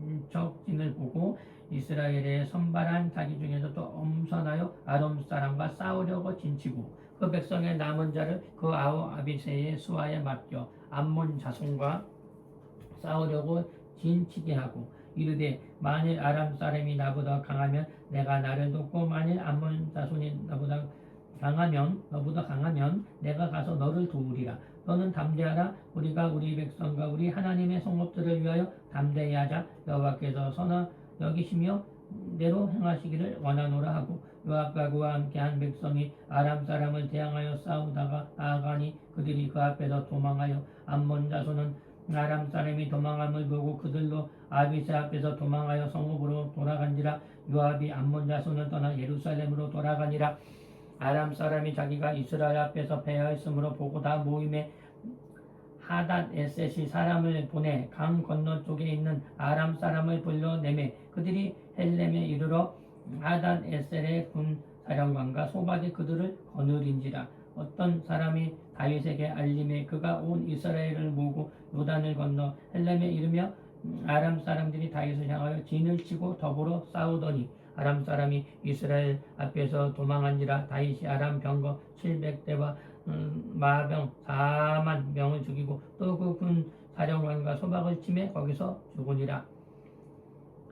진척진을 보고 이스라엘의 선발한 자기 중에서도 엄선하여 아돔 사람과 싸우려고 진치고 그 백성의 남은 자를 그 아우 아비새의 수하에 맡겨 암몬 자손과 싸우려고 진치게 하고 이르되 만일 아람 사람이 나보다 강하면 내가 나를 돕고 만일 암몬 자손이 너보다 강하면 내가 가서 너를 도우리라. 너는 담대하라. 우리가 우리 백성과 우리 하나님의 성읍들을 위하여 담대히 하자. 여호와께서 선하 여기시며 대로 행하시기를 원하노라 하고 요압과 그와 함께한 백성이 아람 사람을 대항하여 싸우다가 나아가니 그들이 그 앞에서 도망하여 암몬 자손은 아람 사람이 도망함을 보고 그들로 아비새 앞에서 도망하여 성읍으로 돌아간지라. 요압이 암몬 자손을 떠나 예루살렘으로 돌아가니라. 아람 사람이 자기가 이스라엘 앞에서 패하였으므로 보고 다 모임에 하닷 에셋이 사람을 보내 강 건너쪽에 있는 아람 사람을 불러내매 그들이 헬렘에 이르러 하닷 에셋의 군 사령관과 소박이 그들을 거느린지라. 어떤 사람이 다윗에게 알림에 그가 온 이스라엘을 모으고 요단을 건너 헬렘에 이르며 아람 사람들이 다윗을 향하여 진을 치고 더불어 싸우더니 아람 사람이 이스라엘 앞에서 도망한지라. 다윗이 아람 병거 700대와 마병 4만 명을 죽이고 또 그 군 사령관과 소박을 치매 거기서 죽으니라.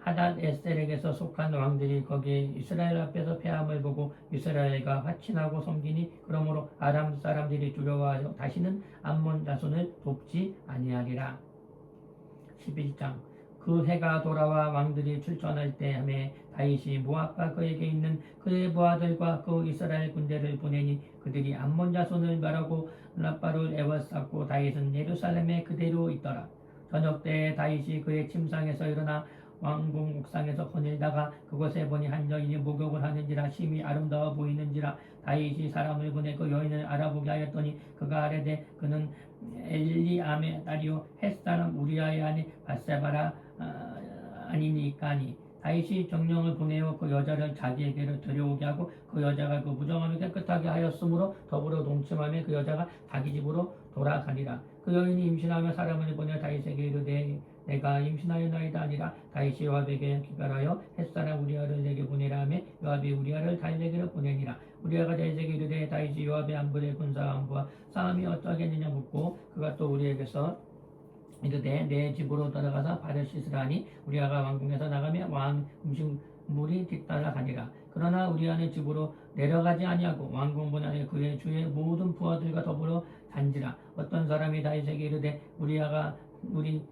하닷 에셀에게서 속한 왕들이 거기에 이스라엘 앞에서 패함을 보고 이스라엘과 화친하고 섬기니 그러므로 아람 사람들이 두려워하여 다시는 암몬 자손을 돕지 아니하리라. 11장. 그 해가 돌아와 왕들이 출전할 때 하매 다윗이 모압과 그에게 있는 그의 부하들과 그 이스라엘 군대를 보내니 그들이 암몬 자손을 멸하고 라빠를 에워쌌고 다윗은 예루살렘에 그대로 있더라. 저녁 때에 다윗이 그의 침상에서 일어나 왕궁 옥상에서 거닐다가 그곳에 보니 한 여인이 목욕을 하는지라 심히 아름다워 보이는지라. 다윗이 사람을 보내 그 여인을 알아보게 하였더니 그가 아뢰되 그는 엘리암의 딸이요 햇사람 우리아의 아내 밧세바라 아니니까 하니 다윗이 정령을 보내어 그 여자를 자기에게로 데려오게 하고 그 여자가 그 무정함을 깨끗하게 하였으므로 더불어 동침하며 그 여자가 자기 집으로 돌아가니라. 그 여인이 임신하며 사람을 보내 다윗에게 이르되 내가 임신하였나이다 아니라. 다윗이 요압에게 기별하여 햇사람 우리아를 내게 보내라 하며 요압이 우리아를 다윗에게로 보내니라. 우리아가 다윗에게 이르되 다윗이 요압의 안부를 군사와 안부와 싸움이 어떠하겠느냐 묻고 그가 또 우리에게서 이르되 내 집으로 들어가서 발을 씻으라 하니 우리아가 왕궁에서 나가며 왕 음식물이 뒤따라 가니라. 그러나 우리아는 집으로 내려가지 아니하고 왕궁 문 안에 그의 주의 모든 부하들과 더불어 잔지라. 어떤 사람이 다윗에게 이르되 우리아가 우리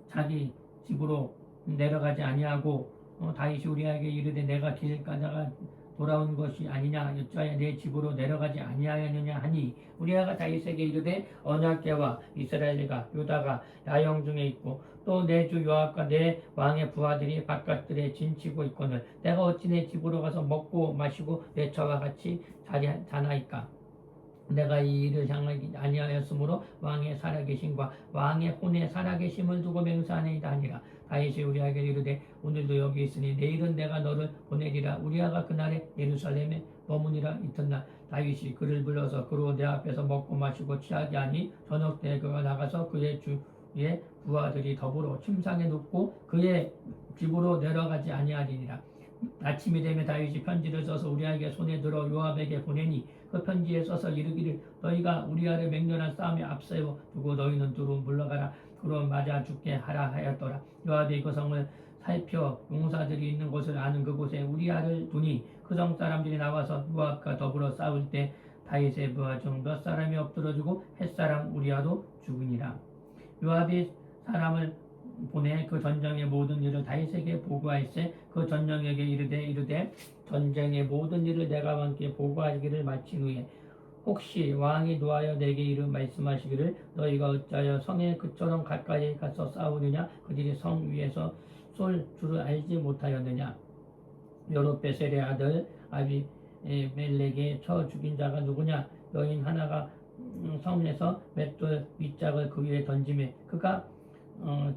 자기 집으로 내려가지 아니하고 다윗이 우리에게 이르되 내가 길 가다가 돌아온 것이 아니냐 여짜야 내 집으로 내려가지 아니하였느냐 하니 우리아가 다윗에게 이르되 언약궤와 이스라엘과 유다가 야영 중에 있고 또 내 주 요압과 내 왕의 부하들이 바깥들에 진치고 있거늘 내가 어찌 내 집으로 가서 먹고 마시고 내 처와 같이 자나이까. 내가 이 일을 향하지 아니하였으므로 왕의 살아계심과 왕의 혼의 살아계심을 두고 맹세하나이다 하니라. 다윗이 우리아에게 이르되 오늘도 여기 있으니 내일은 내가 너를 보내리라. 우리아가 그날에 예루살렘에 머무니라. 이튿날 다윗이 그를 불러서 그로 내 앞에서 먹고 마시고 취하게 하니 저녁 때 그가 나가서 그의 주의 부하들이 더불어 침상에 눕고 그의 집으로 내려가지 아니하리니라. 아침이 되면 다윗이 편지를 써서 우리아에게 손에 들어 요압에게 보내니 그 편지에 써서 이르기를 너희가 우리아를 맹렬한 싸움에 앞세워 두고 너희는 두루 물러가라. 그로 맞아 죽게 하라 하였더라. 요압이 그 성을 살펴 용사들이 있는 곳을 아는 그곳에 우리아를 두니 그 성 사람들이 나와서 요압과 더불어 싸울 때 다윗의 부하 중 몇 사람이 엎드러지고 햇사람 우리아도 죽으니라. 요압이 사람을 보내 그 전쟁의 모든 일을 다윗에게 보고하였으 그 전령에게 이르되 전쟁의 모든 일을 내가 왕께 보고하기를 마친 후에 혹시 왕이 노하여 내게 이르 말씀하시기를 너희가 어찌하여 성에 그처럼 가까이 가서 싸우느냐 그들이 성 위에서 쏠 줄을 알지 못하였느냐. 여룻베셀의 아들 아비멜렉에 쳐 죽인 자가 누구냐. 여인 하나가 성에서 맷돌 밑짝을 그 위에 던지매 그가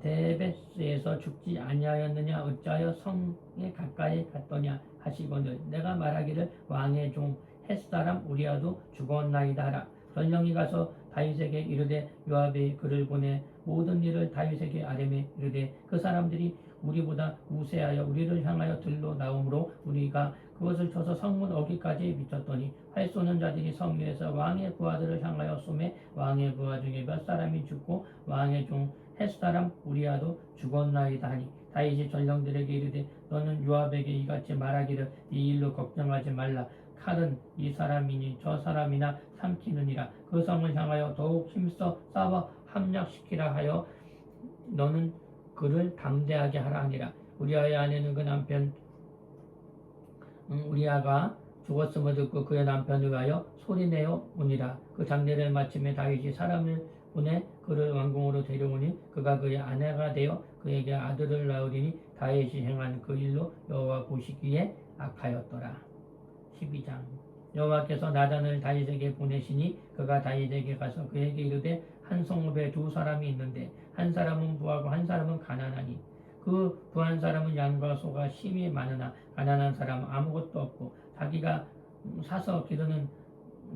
데베스에서 죽지 아니하였느냐. 어찌하여 성에 가까이 갔더냐 하시거늘 내가 말하기를 왕의 종 햇사람 우리아도 죽었나이다 하라. 전령이 가서 다윗에게 이르되 요압이 그를 보내 모든 일을 다윗에게 아뢰매 이르되 그 사람들이 우리보다 우세하여 우리를 향하여 들로 나오므로 우리가 그것을 쳐서 성문 어귀까지 미쳤더니 활 쏘는 자들이 성 위에서 왕의 부하들을 향하여 쏘매 왕의 부하 중에 몇 사람이 죽고 왕의 종 햇사람 우리아도 죽었나이다 하니 다윗이 전령들에게 이르되 너는 요압에게 이같이 말하기를 이 일로 걱정하지 말라. 칼은 이 사람이니 저 사람이나 삼키느니라. 그 성을 향하여 더욱 힘써 싸워 함락시키라 하여 너는 그를 담대하게 하라 하니라. 우리아의 아내는 그 남편 우리아가 죽었음을 듣고 그의 남편을 위하여 소리내어 오니라. 그 장례를 마침에 다윗이 사람을 보내 그를 왕궁으로 데려오니 그가 그의 아내가 되어 그에게 아들을 낳으리니 다윗이 행한 그 일로 여호와 보시기에 악하였더라. 12장. 여호와께서 나단을 다윗에게 보내시니 그가 다윗에게 가서 그에게 이르되 한 성읍에 두 사람이 있는데 한 사람은 부하고 한 사람은 가난하니 그 부한 사람은 양과 소가 심히 많으나 가난한 사람은 아무것도 없고 자기가 사서 기르는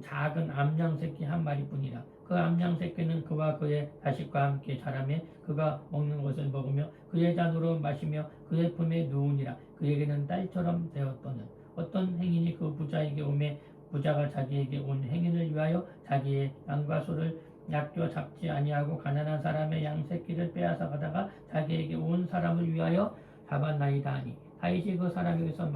작은 암양 새끼 한 마리뿐이라. 그 암양 새끼는 그와 그의 자식과 함께 자라매 그가 먹는 것을 먹으며 그의 잔으로 마시며 그의 품에 누우니라. 그에게는 딸처럼 되었더니 어떤 행인이 그 부자에게 오매 부자가 자기에게 온 행인을 위하여 자기의 양과 소를 낚여 잡지 아니하고 가난한 사람의 양 새끼를 빼앗아 가다가 자기에게 온 사람을 위하여 잡았나이다 하니 다윗이 그 사람에게서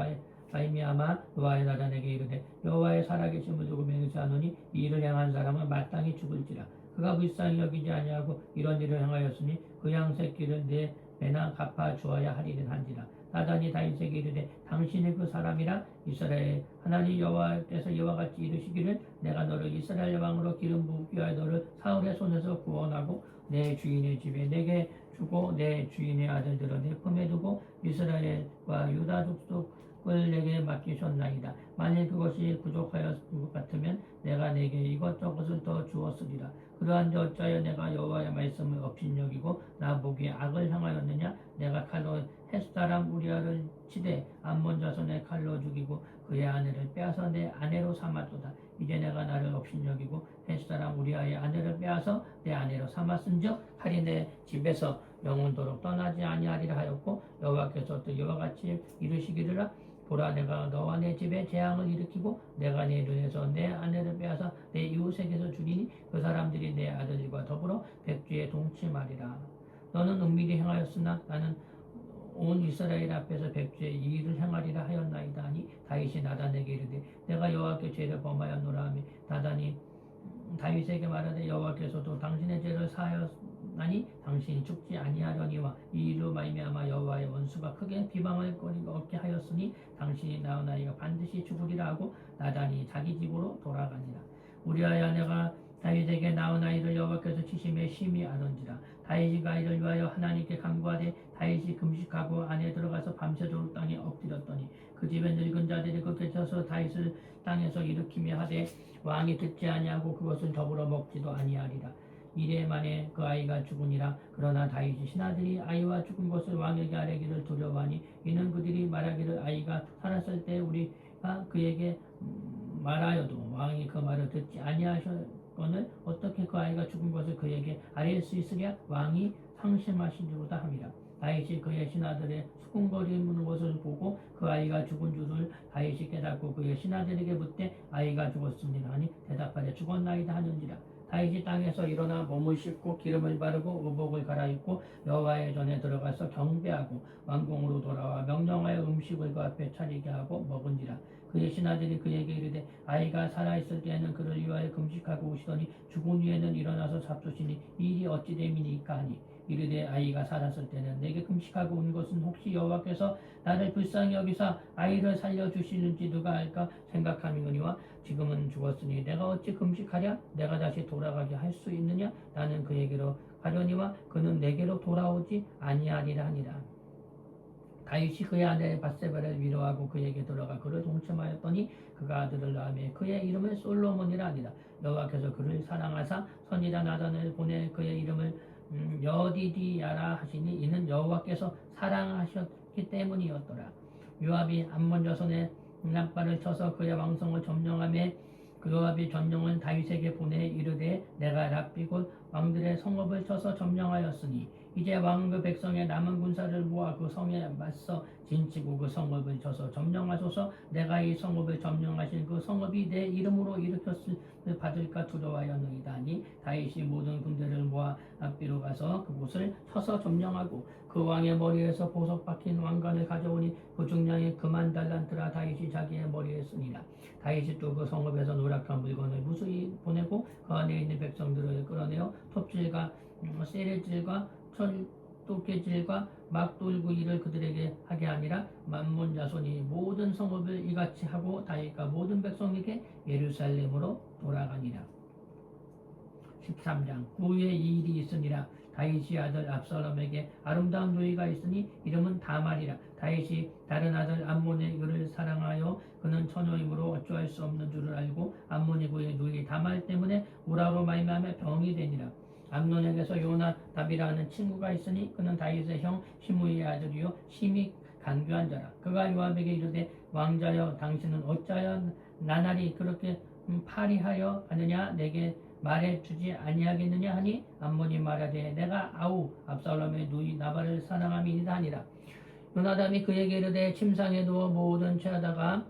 말미암아 여호와의 나단에게 이르되 여호와의 살아계심을 두고 맹세하노니 이 일을 행한 사람은 마땅히 죽을지라. 그가 불쌍히 여기지 아니하고 이런 일을 행하였으니 그 양 새끼를 내 배나 갚아 주어야 하리는 한지라. 나단이 다윗에게 이르되 당신이 그 사람이라. 이스라엘 하나님 여호와께서 이와 같이 이르시기를 내가 너를 이스라엘 왕으로 기름 부기 위하여 너를 사울의 손에서 구원하고 내 주인의 집에 내게 주고 내 주인의 아들들을 내 품에 두고 이스라엘과 유다 족속을 내게 맡기셨나이다. 만일 그것이 부족하였을 것 같으면 내가 내게 이것저것을 더 주었으리라. 그러한데 어찌하여 내가 여호와의 말씀을 업신여기고 나 보기에 악을 향하였느냐. 내가 칼로 햇사람 우리아를 치되 암몬 자손의 칼로 죽이고 그의 아내를 빼앗아 내 아내로 삼았도다. 이제 내가 나를 업신여기고 햇사람 우리아의 아내를 빼앗아 내 아내로 삼았은즉 칼이 내 집에서 영원토록 떠나지 아니하리라 하였고 여호와께서 또 이와 같이 이르시기를 보라 내가 너와 내 집에 재앙을 일으키고 내가 내 눈에서 내 아내를 빼앗아 내 이웃에게서 주리니 그 사람들이 내 아들과 더불어 백주에 동침하리라. 너는 은밀히 행하였으나 나는 온 이스라엘 앞에서 백주에 이 일을 행하리라 하였나이다 하니 다윗이 나단에게 이르되 내가 여호와께 죄를 범하였노라 하며 나단이 다윗에게 말하되 여호와께서도 당신의 죄를 사하였나니 당신이 죽지 아니하려니와 이 일로 말미암아 여호와의 원수가 크게 비방할 거리가 없게 하였으니 당신이 낳은 아이가 반드시 죽으리라 하고 나단이 자기 집으로 돌아가니라. 우리아의 아내가 다윗에게 낳은 아이를 여호와께서 치심에 심히 아는지라. 다윗이 그 아이를 위하여 하나님께 간구하되 다윗이 금식하고 안에 들어가서 밤새도록 땅에 엎드렸더니 그 집에 늙은 자들이 그렇게 쳐서 다윗을 땅에서 일으키며 하되 왕이 듣지 아니하고 그것을 더불어 먹지도 아니하리라. 이래 만에 그 아이가 죽으니라. 그러나 다윗이 신하들이 아이와 죽은 것을 왕에게 아뢰기를 두려워하니 이는 그들이 말하기를 아이가 살았을 때 우리가 그에게 말하여도 왕이 그 말을 듣지 아니하셨거늘 어떻게 그 아이가 죽은 것을 그에게 아뢰일 수 있으랴. 왕이 상심하시리로다 함이라. 다윗이 그의 신하들의 수군거리는 것을 보고 그 아이가 죽은 줄을 다윗이 깨닫고 그의 신하들에게 묻되 아이가 죽었습니다 하니 대답하되 죽었나이다 하는지라. 다윗이 땅에서 일어나 몸을 씻고 기름을 바르고 의복을 갈아입고 여호와의 전에 들어가서 경배하고 왕궁으로 돌아와 명령하여 음식을 그 앞에 차리게 하고 먹은지라. 그의 신하들이 그에게 이르되 아이가 살아있을 때에는 그를 위하여 금식하고 오시더니 죽은 후에는 일어나서 잡수시니 이 일이 어찌 됨이니까 하니 이르되 아이가 살았을 때는 내게 금식하고 온 것은 혹시 여호와께서 나를 불쌍히 여기사 아이를 살려주시는지 누가 알까 생각함이거니와 지금은 죽었으니 내가 어찌 금식하랴. 내가 다시 돌아가게 할 수 있느냐. 나는 그에게로 가려니와 그는 내게로 돌아오지 아니하리라 하니라. 다윗이 그의 아내 밧세바를 위로하고 그에게 들어가 그를 동침하였더니 그가 아들을 낳으며 그의 이름을 솔로몬이라 하니라. 여호와께서 그를 사랑하사 선지자 나단을 보내 그의 이름을 여디디야라 하시니 이는 여호와께서 사랑하셨기 때문이었더라. 요압이 암몬 자손의 낭발을 쳐서 그의 왕성을 점령하며 그 요압이 전령을 다윗에게 보내 이르되 내가 랍비 곧 왕들의 성읍을 쳐서 점령하였으니 이제 왕은 그 백성의 남은 군사를 모아 그 성에 맞서 진치고 그 성읍을 쳐서 점령하소서. 내가 이 성읍을 점령하신 그 성읍이 내 이름으로 일으켰을 받을까 두려워하였느니라. 하니 다윗이 모든 군대를 모아 앞뒤로 가서 그곳을 쳐서 점령하고 그 왕의 머리에서 보석 박힌 왕관을 가져오니 그 중량이 그만 달란트라 다윗이 자기의 머리에 쓰니라. 다윗이 또 그 성읍에서 노력한 물건을 무수히 보내고 그 안에 있는 백성들을 끌어내어 톱질과 세레질과 철도깨질과 막돌구이를 그들에게 하게 하니라. 만몬 자손이 모든 성읍을 이같이 하고 다윗과 모든 백성에게 예루살렘으로 돌아가니라. 13장 후에 이 일이 있으니라. 다윗의 아들 압살롬에게 아름다운 누이가 있으니 이름은 다말이라. 다윗이 다른 아들 암몬의 그를 사랑하여 그는 처녀이므로 어찌할 수 없는 줄을 알고 암몬이 그의 누이 다말 때문에 우라로 말미암아 병이 되니라. 암논에게서 요나답이라는 친구가 있으니 그는 다윗의 형 시므이의 아들이요 심히 간교한 자라. 그가 요압에게 이르되 왕자여 당신은 어찌하여 나날이 그렇게 파리하여 하느냐 내게 말해주지 아니하겠느냐 하니 암몬이 말하되 내가 아우 압살롬의 누이 나발을 사랑함이니라 하니라. 요나답이 그에게 이르되 침상에 누워 모든 채하다가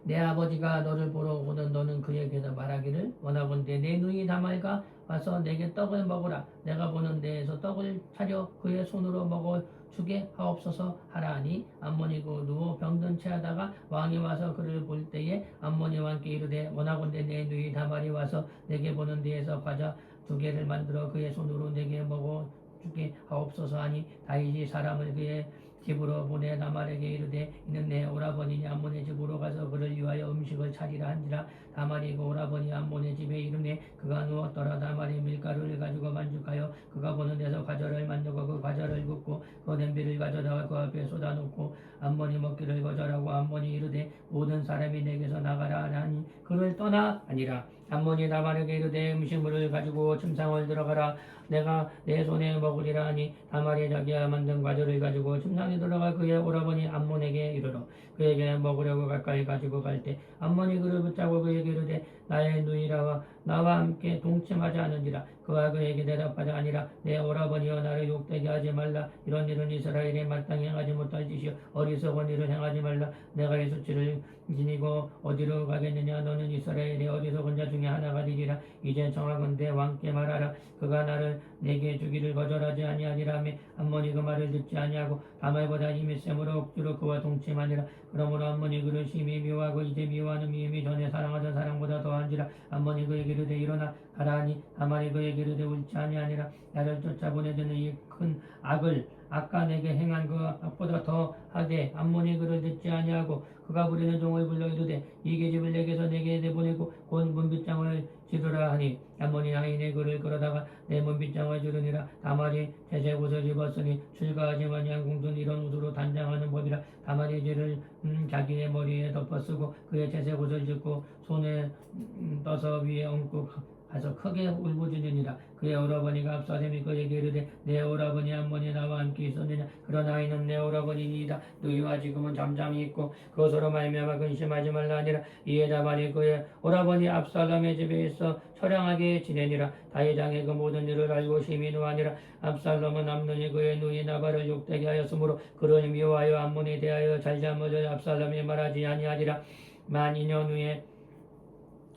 내 아버지가 너를 보러 오거든 너는 그에게서 말하기를 원하건대 내 누이 다말과 와서 내게 떡을 먹으라. 내가 보는 데에서 떡을 차려 그의 손으로 먹어주게 하옵소서 하라 하니 암몬이 누워 병든 채하다가 왕이 와서 그를 볼 때에 암몬이 왕께 이르되 원하건대 내 누이 다말이 와서 내게 보는 데에서 과자 2개를 만들어 그의 손으로 내게 먹어주게 하옵소서 하니 다윗이 사람을 그의 집으로 보내 다말에게 이르되 이는 내 오라버니 암몬의 집으로 가서 그를 위하여 음식을 차리라 한지라. 다말이 그 오라버니 암몬의 집에 이르매 그가 누웠더라. 다말이 밀가루를 가지고 만죽하여 그가 보는 데서 과자를 만들고 그 과자를 굽고 그 냄비를 가져다가 그 앞에 쏟아놓고 암몬이 먹기를 거절하고 암몬이 이르되 모든 사람이 내게서 나가라 하니 그를 떠나 아니라. 암몬이 다말에게 이르되 음식물을 가지고 침상을 들어가라. 내가 내 손에 먹으리라 하니 다말이 자기가 만든 과자를 가지고 침상에 들어가 그의 오라버니 암몬에게 이르러 그에게 먹으려고 가까이 가지고 갈 때 암몬이 그를 붙잡고 그에게 이르되 나의 누이라와 나와 함께 동침하지 않은지라. 그가 그에게 대답하지 아니라 내 오라버니여 나를 욕되게 하지 말라. 이런 일은 이스라엘에 마땅히 행하지 못할 짓이요 어리석은 일을 행하지 말라. 내가 이 수치를 지니고 어디로 가겠느냐. 너는 이스라엘의 어리석은 자 중에 하나가 되리라. 이제 정하건대 왕께 말하라. 그가 나를 내게 주기를 거절하지 아니하니라며 암몬이 그 말을 듣지 아니하고 다말보다 힘이 셈으로 억지로 그와 동침하니라. 그러므로 암몬이 그를 심히 미워하고 이제 미워하는 미움이 전에 사랑하던 사랑보다 더한지라. 암몬이 그에게 이르되 일어나 가라 하니 다말이 그에게 이르되 옳지 아니하니라. 나를 쫓아보내드는 이 큰 악을 아까 내게 행한 그 악보다 더 하되 암몬이 그를 듣지 아니하고 그가 부리는 종을 불러 이르되 이 계집을 내게서 내게 내보내고 곧 문빗장을 지르라 하니 암몬이 하인의 그를 끌어다가 내 문빗장을 지르니라. 다말이 태색 옷을 입었으니 출가하지 아니한 공주는 이런 옷으로 단장하는 법이라. 다말이 이를 자기의 머리에 덮어쓰고 그의 태색 옷을 짚고 손에 떠서 위에 얹고 가서 크게 울부짖으니라. 그의 오라버니가 압살롬이 그에게 이르되 내 오라버니 암몬이 나와 함께 있었느냐. 그러나 이는 내 오라버니이다. 너희와 지금은 잠잠히 있고 그것으로 말미암아 근심하지 말라 하니라. 이에 다말이 그의 오라버니 압살롬의 집에 있어 처량하게 지내니라. 다윗 왕의 그 모든 일을 알고 심히 노하니라. 압살롬은 암논이 그의 누이 나발을 욕되게 하였으므로 그를 미워하여 암몬에 대하여 잘잘못을 압살롬이 말하지 아니하니라. 만 2년 후에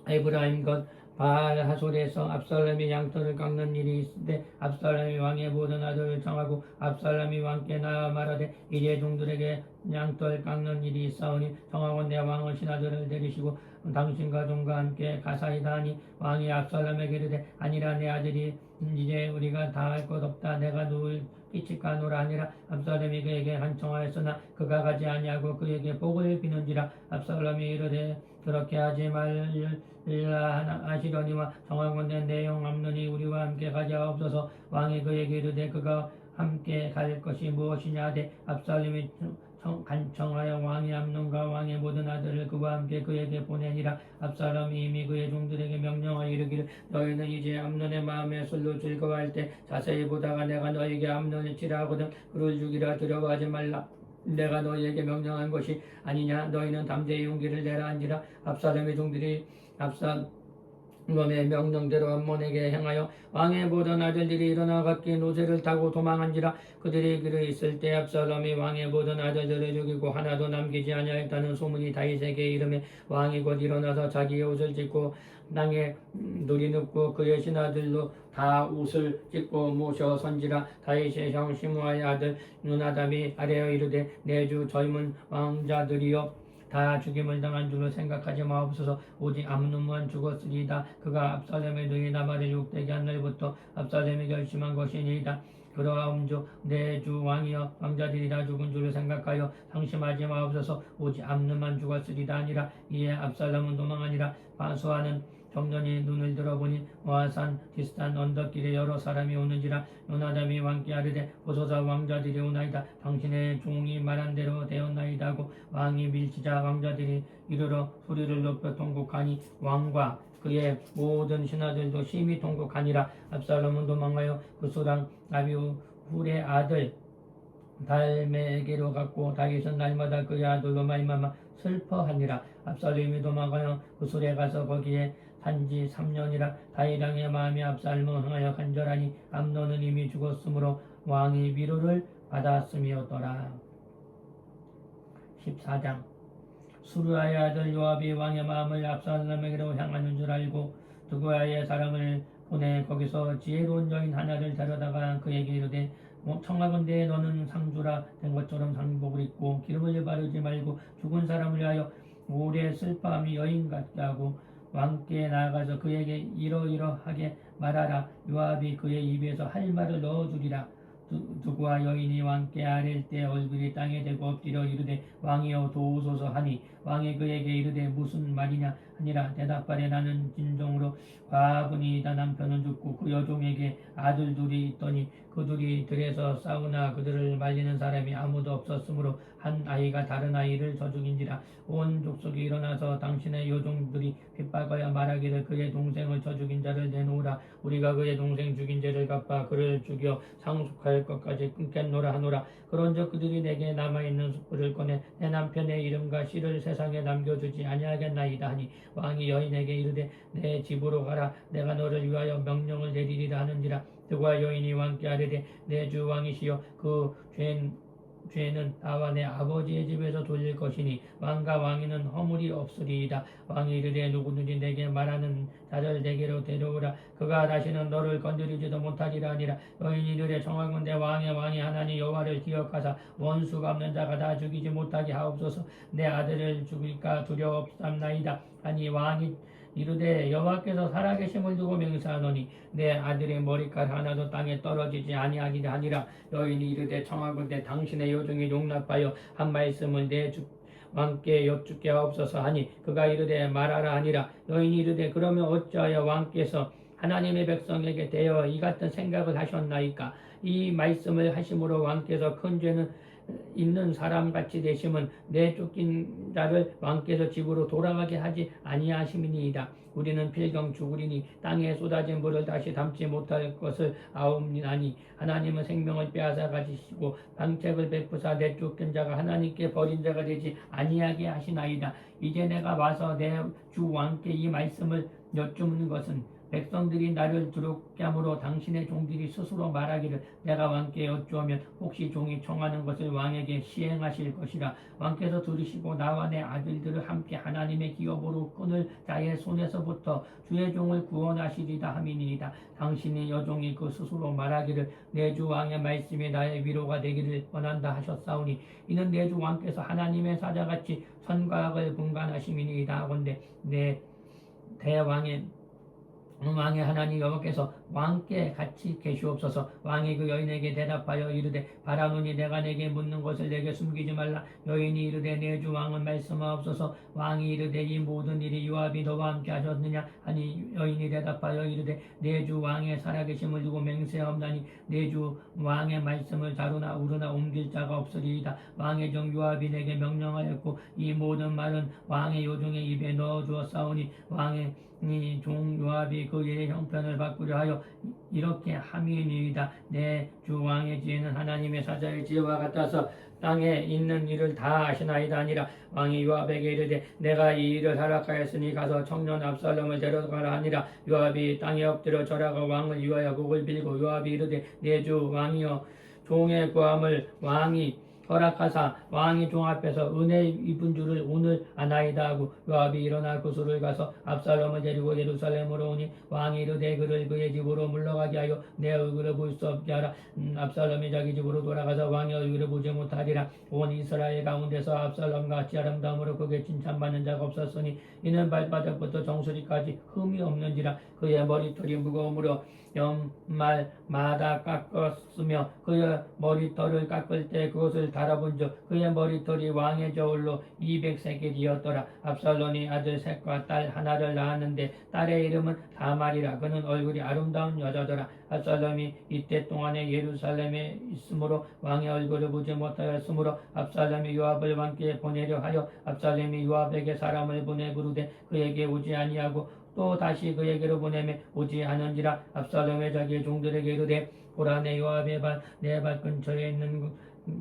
에브라임 것 바알 하솔에서 압살롬이 양털을 깎는 일이 있을때 압살롬이 왕의 모든 아들을 청하고 압살롬이 왕께 나아 말하되 이제 종들에게 양털 깎는 일이 있사오니 청하건대 왕은 신하들을 데리시고 당신과 종과 함께 가사이다 하니 왕이 압살롬에게 이르되 아니라 내 아들이 이제 우리가 다 할 것 없다. 내가 누울 끼치가노라 하니라. 압살롬이 그에게 한청하였으나 그가 가지 아니하고 그에게 복을 비는지라. 압살롬이 이르되 그렇게 하지 말라 하시려니와 청하건대 내 형 암논이 우리와 함께 가자옵소서. 왕이 그에게 이르되 그가 함께 갈 것이 무엇이냐 하되 압살롬이 간청하여 왕이 암논과 왕의 모든 아들을 그와 함께 그에게 보내니라. 압살롬이 이미 그의 종들에게 명령하여 이르기를 너희는 이제 암논의 마음에 술로 즐거워할 때 자세히 보다가 내가 너희에게 암논을 치라 하거든 그를 죽이라 두려워하지 말라. 내가 너희에게 명령한 것이 아니냐. 너희는 담대히 용기를 내라 한지라. 압살롬의 종들이 놈의 명령대로 암몬에게 행하여 왕의 모든 아들들이 일어나 각기 노새를 타고 도망한지라. 그들이 길에 있을 때 압살롬이 왕의 모든 아들들을 죽이고 하나도 남기지 아니하였다는 소문이 다윗에게 이르매 왕이 곧 일어나서 자기의 옷을 찢고 땅에 누리 눕고 그의 신하들도 다 옷을 찢고 모셔 선지라. 다윗의 형 시므아의 아들 요나답이 아뢰어 이르되 내 주 젊은 왕자들이여 다 죽임을 당한 줄로 생각하지 마옵소서. 오직 암논만 죽었으리이다. 그가 압살롬의 눈이 나발을 욕되게 한 날부터 압살롬이 결심한 것이니이다. 그러하온즉 내 주 왕이여 왕자들이 다 죽은 줄을 생각하여 상심하지 마옵소서. 오직 암논만 죽었으리다 아니라. 이에 압살롬은 도망하니라. 바수아는 점점이 눈을 들어보니 모아산 디스탄 언덕길에 여러 사람이 오는지라. 요나답이 왕께 아뢰되 보소서 왕자들이 오나이다. 당신의 종이 말한 대로 되었나이다 하고 왕이 밀치자 왕자들이 이르러 소리를 높여 통곡하니 왕과 그의 모든 신하들도 심히 통곡하니라. 압살롬은 도망하여 구스랑 아비후의 아들 달메에게로 갔고 다윗은 날마다 그의 아들로 말미암아 슬퍼하니라. 압살롬이 도망하여 구술에 가서 거기에 산지 3년이라. 다윗 왕의 마음이 압살롬을 향하여 간절하니 암논은 이미 죽었으므로 왕이 위로를 받았음이었더라. 14장. 수르아의 아들 요압이 왕의 마음을 압살롬에게로 향하는 줄 알고 두고아의 사람을 보내 거기서 지혜로운 여인 하나를 데려다가 그에게 이르되 청하건대 너는 상주라 된 것처럼 상복을 입고 기름을 바르지 말고 죽은 사람을 위하여 오래 슬퍼함이 여인 같게 하고 왕께 나아가서 그에게 이러이러하게 말하라. 요압이 그의 입에서 할 말을 넣어주리라. 두고와 여인이 왕께 아랠 때 얼굴이 땅에 대고 엎드려 이르되 왕이여 도우소서 하니 왕이 그에게 이르되 무슨 말이냐 하니라. 대답하되 나는 진정으로 과부니이다. 남편은 죽고 그 여종에게 아들 둘이 있더니 그 둘이 들에서 싸우나 그들을 말리는 사람이 아무도 없었으므로 한 아이가 다른 아이를 저죽인지라. 온 족속이 일어나서 당신의 여종들이 핍박하여 말하기를 그의 동생을 저죽인 자를 내놓으라. 우리가 그의 동생 죽인 죄를 갚아 그를 죽여 상속할 것까지 끊겠노라 하노라. 그런즉 그들이 내게 남아있는 숯불을 꺼내 내 남편의 이름과 씨를 세상에 남겨주지 아니하겠나이다 하니 왕이 여인에게 이르되 내 집으로 가라. 내가 너를 위하여 명령을 내리리라 하는지라. 그와 여인이 왕께 아뢰되 내 주 왕이시여 그 죄는 나와 내 아버지의 집에서 돌릴 것이니 왕과 왕위는 허물이 없으리이다. 왕이 이르되 누구든지 내게 말하는 자를 내게로 데려오라. 그가 다시는 너를 건드리지도 못하리라 하니라. 여인이 이르되 청하건대 왕의 왕이 하나님 여호와를 기억하사 원수가 없는 자가 다 죽이지 못하게 하옵소서. 내 아들을 죽일까 두려워삼나이다 하니 왕이 이르되 여호와께서 살아계심을 두고 맹세하노니 내 아들의 머리칼 하나도 땅에 떨어지지 아니하리라 하니라. 여인이 이르되 청하건대 당신의 여종이 용납하여 한 말씀을 내 주 왕께 여쭙게 하옵소서 하니 그가 이르되 말하라 하니라. 여인이 이르되 그러면 어찌하여 왕께서 하나님의 백성에게 대하여 이 같은 생각을 하셨나이까. 이 말씀을 하심으로 왕께서 큰 죄는 있는 사람같이 되심은 내 쫓긴 자를 왕께서 집으로 돌아가게 하지 아니하심이니이다. 우리는 필경 죽으리니 땅에 쏟아진 물을 다시 담지 못할 것을 아옵나니 하나님은 생명을 빼앗아 가지시고 방책을 베푸사 내 쫓긴 자가 하나님께 버린 자가 되지 아니하게 하시나이다. 이제 내가 와서 내 주 왕께 이 말씀을 여쭙는 것은 백성들이 나를 두렵게 함으로 당신의 종들이 스스로 말하기를 내가 왕께 여쭈으면 혹시 종이 청하는 것을 왕에게 시행하실 것이라. 왕께서 들으시고 나와 내 아들들을 함께 하나님의 기업으로 끊을 자의 손에서부터 주의 종을 구원하시리다 함이니이다. 당신이 여종이 그 스스로 말하기를 내 주 왕의 말씀이 나의 위로가 되기를 원한다 하셨사오니 이는 내 주 왕께서 하나님의 사자같이 선과 악을 분간하심이니이다 하건대 내 대왕의 하나님 여호와께서 왕께 같이 계시옵소서. 왕이 그 여인에게 대답하여 이르되 바라노니 내가 내게 묻는 것을 내게 숨기지 말라. 여인이 이르되 내 주 왕은 말씀하옵소서. 왕이 이르되 이 모든 일이 요압이 너와 함께 하셨느냐 하니 여인이 대답하여 이르되 내 주 왕의 살아계심을 두고 맹세하옵나니 내 주 왕의 말씀을 자루나 우르나 옮길 자가 없으리이다. 왕의 종 요압이 내게 명령하였고 이 모든 말은 왕의 요종의 입에 넣어 주었사오니 왕의 이 종 요압이 그 일의 형편을 바꾸려 하여 이렇게 함이니이다. 내 주 왕의 지혜는 하나님의 사자의 지혜와 같아서 땅에 있는 일을 다 아시나이다 하니라. 왕이 요압에게 이르되 내가 이 일을 허락하였으니 가서 청년 압살롬을 데려가라 하니라. 요압이 땅에 엎드려 절하고 왕을 위하여 복을 빌고 요압이 이르되 내 주 왕이여 종의 구함을 왕이 허락하사 왕이 종 앞에서 은혜 입은 줄을 오늘 아나이다 하고 요압이 일어나 구술을 가서 압살롬을 데리고 예루살렘으로 오니 왕이 이르되 그를 그의 집으로 물러가게 하여 내 얼굴을 볼 수 없게 하라. 압살롬이 자기 집으로 돌아가서 왕의 얼굴을 보지 못하리라. 온 이스라엘 가운데서 압살롬 같이 아름다움으로 그게 칭찬받는 자가 없었으니 이는 발바닥부터 정수리까지 흠이 없는지라. 그의 머리털이 무거움으로 연말마다 깎았으며 그의 머리털을 깎을 때 그것을 달아본즉 그의 머리털이 왕의 저울로 200세겔이었더라. 압살롬이 아들 셋과 딸 하나를 낳았는데 딸의 이름은 다말이라. 그는 얼굴이 아름다운 여자더라. 압살롬이 이때 동안에 예루살렘에 있으므로 왕의 얼굴을 보지 못하였으므로 압살롬이 요압을 왕께 보내려 하여 압살롬이 요압에게 사람을 보내 부르되 그에게 오지 아니하고 또 다시 그에게로 보내매 오지 않은지라. 압살롬의 자기 종들에게 이르되 보라 내 요압의 내 발 근처에 있는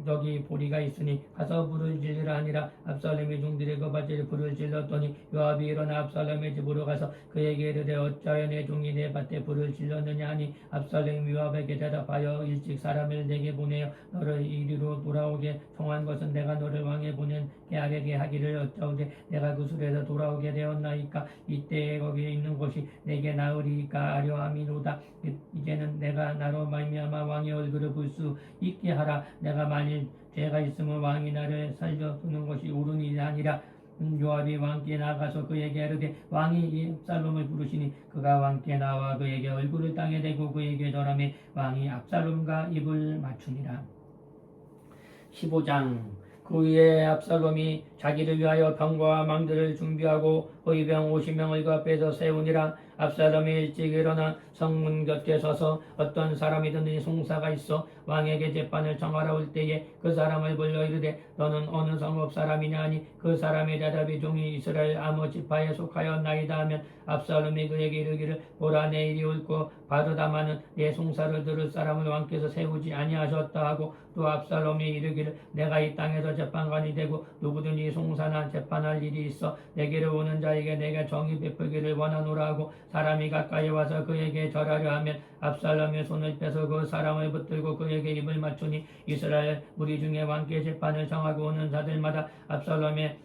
저기 보리가 있으니 가서 불을 질리라 하니라. 압살롬의 종들이 그 밭에 불을 질렀더니 요압이 일어나 압살롬의 집으로 가서 그에게 이르되 어찌하여 내 종이 내 밭에 불을 질렀느냐 하니 압살롬이 요압에게 대답하여 일찍 사람을 내게 보내어 너를 이리로 돌아오게 청한 것은 내가 너를 왕에 보내게 하기를 어찌하오되 내가 그 술에서 돌아오게 되었나이까. 이때에 거기에 있는 곳이 내게 나으리까 하려 함이로다. 이제는 내가 나로 말미암아 왕의 얼굴을 볼 수 있게 하라. 내가 만일 죄가 있으면 왕이 나를 살려두는 것이 옳으니 아니라. 요압이 왕께 나가서 그에게 이르되 왕이 압살롬을 부르시니 그가 왕께 나와 그에게 얼굴을 땅에 대고 그에게 절하매 왕이 압살롬과 입을 맞추니라. 15장. 그 후에 압살롬이 자기를 위하여 병거와 망들을 준비하고 의병 50명을 그 앞에서 세우니라. 압살롬이 일찍 일어나 성문 곁에 서서 어떤 사람이 듣는 송사가 있어 왕에게 재판을 청하러 올 때에 그 사람을 불러 이르되 너는 어느 성읍 사람이냐 하니 그 사람의 대답이 종이 이스라엘 아무 지파에 속하였나이다 하면 압살롬이 그에게 이르기를 보라 내일이 옳고 바르다마는 내 송사를 들을 사람을 왕께서 세우지 아니하셨다 하고 또 압살롬이 이르기를 내가 이 땅에서 재판관이 되고 누구든지 송사나 재판할 일이 있어 내게로 오는 자에게 내가 정의 베풀기를 원하노라 하고 사람이 가까이 와서 그에게 절하려 하면 압살롬의 손을 빼서 그 사람을 붙들고 그에게 입을 맞추니 이스라엘 무리 중에 왕께 재판을 정하고 오는 자들마다 압살롬의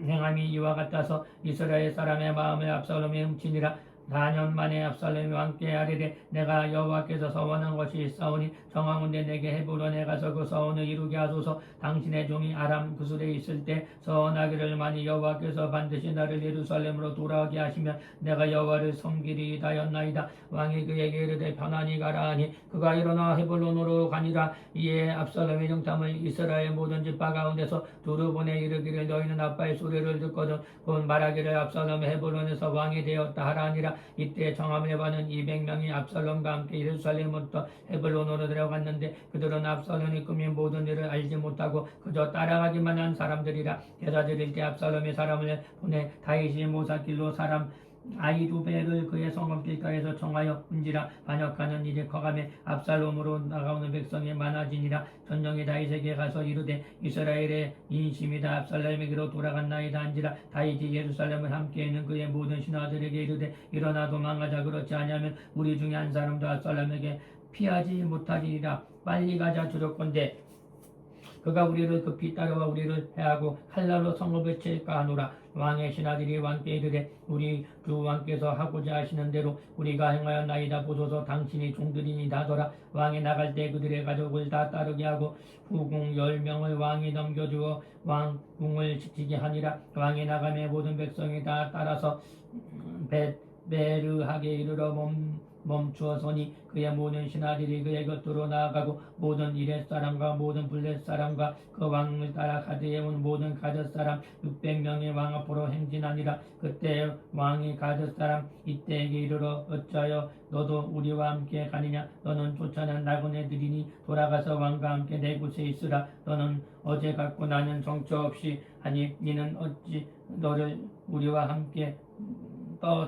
행함이 이와 같아서 이스라엘 사람의 마음을 압살롬에 훔치니라. 4년 만에 압살롬이 왕께 아뢰되 내가 여호와께서 서원한 것이 있사오니 정하온대 내게 헤브론에 가서 그 서원을 이루게 하소서. 당신의 종이 아람 구술에 있을 때 서원하기를 만이 여호와께서 반드시 나를 예루살렘으로 돌아오게 하시면 내가 여호와를 섬기리이다 하였나이다. 왕이 그에게 이르되 편안히 가라 하니 그가 일어나 헤브론으로 가니라. 이에 압살롬의 정탐을 이스라엘 모든 지파 가운데서 두루 보내 이르기를 너희는 아빠의 소리를 듣거든 곧 말하기를 압살롬이 헤브론에서 왕이 되었다 하라 하니라. 이때 정함을 받은 200명이 압살롬과 함께 예루살렘부터 헤브론으로 들어갔는데 그들은 압살롬이 꾸민 모든 일을 알지 못하고 그저 따라가기만 한 사람들이라. 제사 드릴 때 압살롬이 사람을 보내 다윗이 모사길로 사람 아히두벨을 그의 성읍 길가에서 청하여 은지라. 반역하는 일이 커가매 압살롬으로 나가오는 백성이 많아지니라. 전령이 다윗에게 가서 이르되 이스라엘의 인심이다 압살롬에게로 돌아갔나이다 한지라. 다윗이 예루살렘을 함께 있는 그의 모든 신하들에게 이르되 일어나 도망가자. 그렇지 아니하면 우리 중에 한 사람도 압살롬에게 피하지 못하리라. 빨리 가자. 주력건대 그가 우리를 급히 따라와 우리를 해하고 칼날로 성읍을 칠까 하노라. 왕의 신하들이 왕께 이르되 우리 주 왕께서 하고자 하시는 대로 우리가 행하였나이다. 보소서 당신이 종들이니 하더라. 왕이 나갈 때 그들의 가족을 다 따르게 하고 후궁 10명을 왕이 넘겨주어 왕궁을 지키게 하니라. 왕이 나가매 모든 백성이 다 따라서 베르하게 이르러 멈추어서니 그의 모든 신하들이 그의 곁으로 나아가고 모든 이렛 사람과 모든 블렛 사람과 그 왕을 따라 가드에 온 모든 가드 사람 600명이 왕 앞으로 행진하니라. 그때 왕이 가드 사람 이때에게 이르러 어찌하여 너도 우리와 함께 가느냐. 너는 쫓아낸 나그네들이니 돌아가서 왕과 함께 내 곳에 있으라. 너는 어제 갖고 나는 정처 없이 하니 니는 어찌 너를 우리와 함께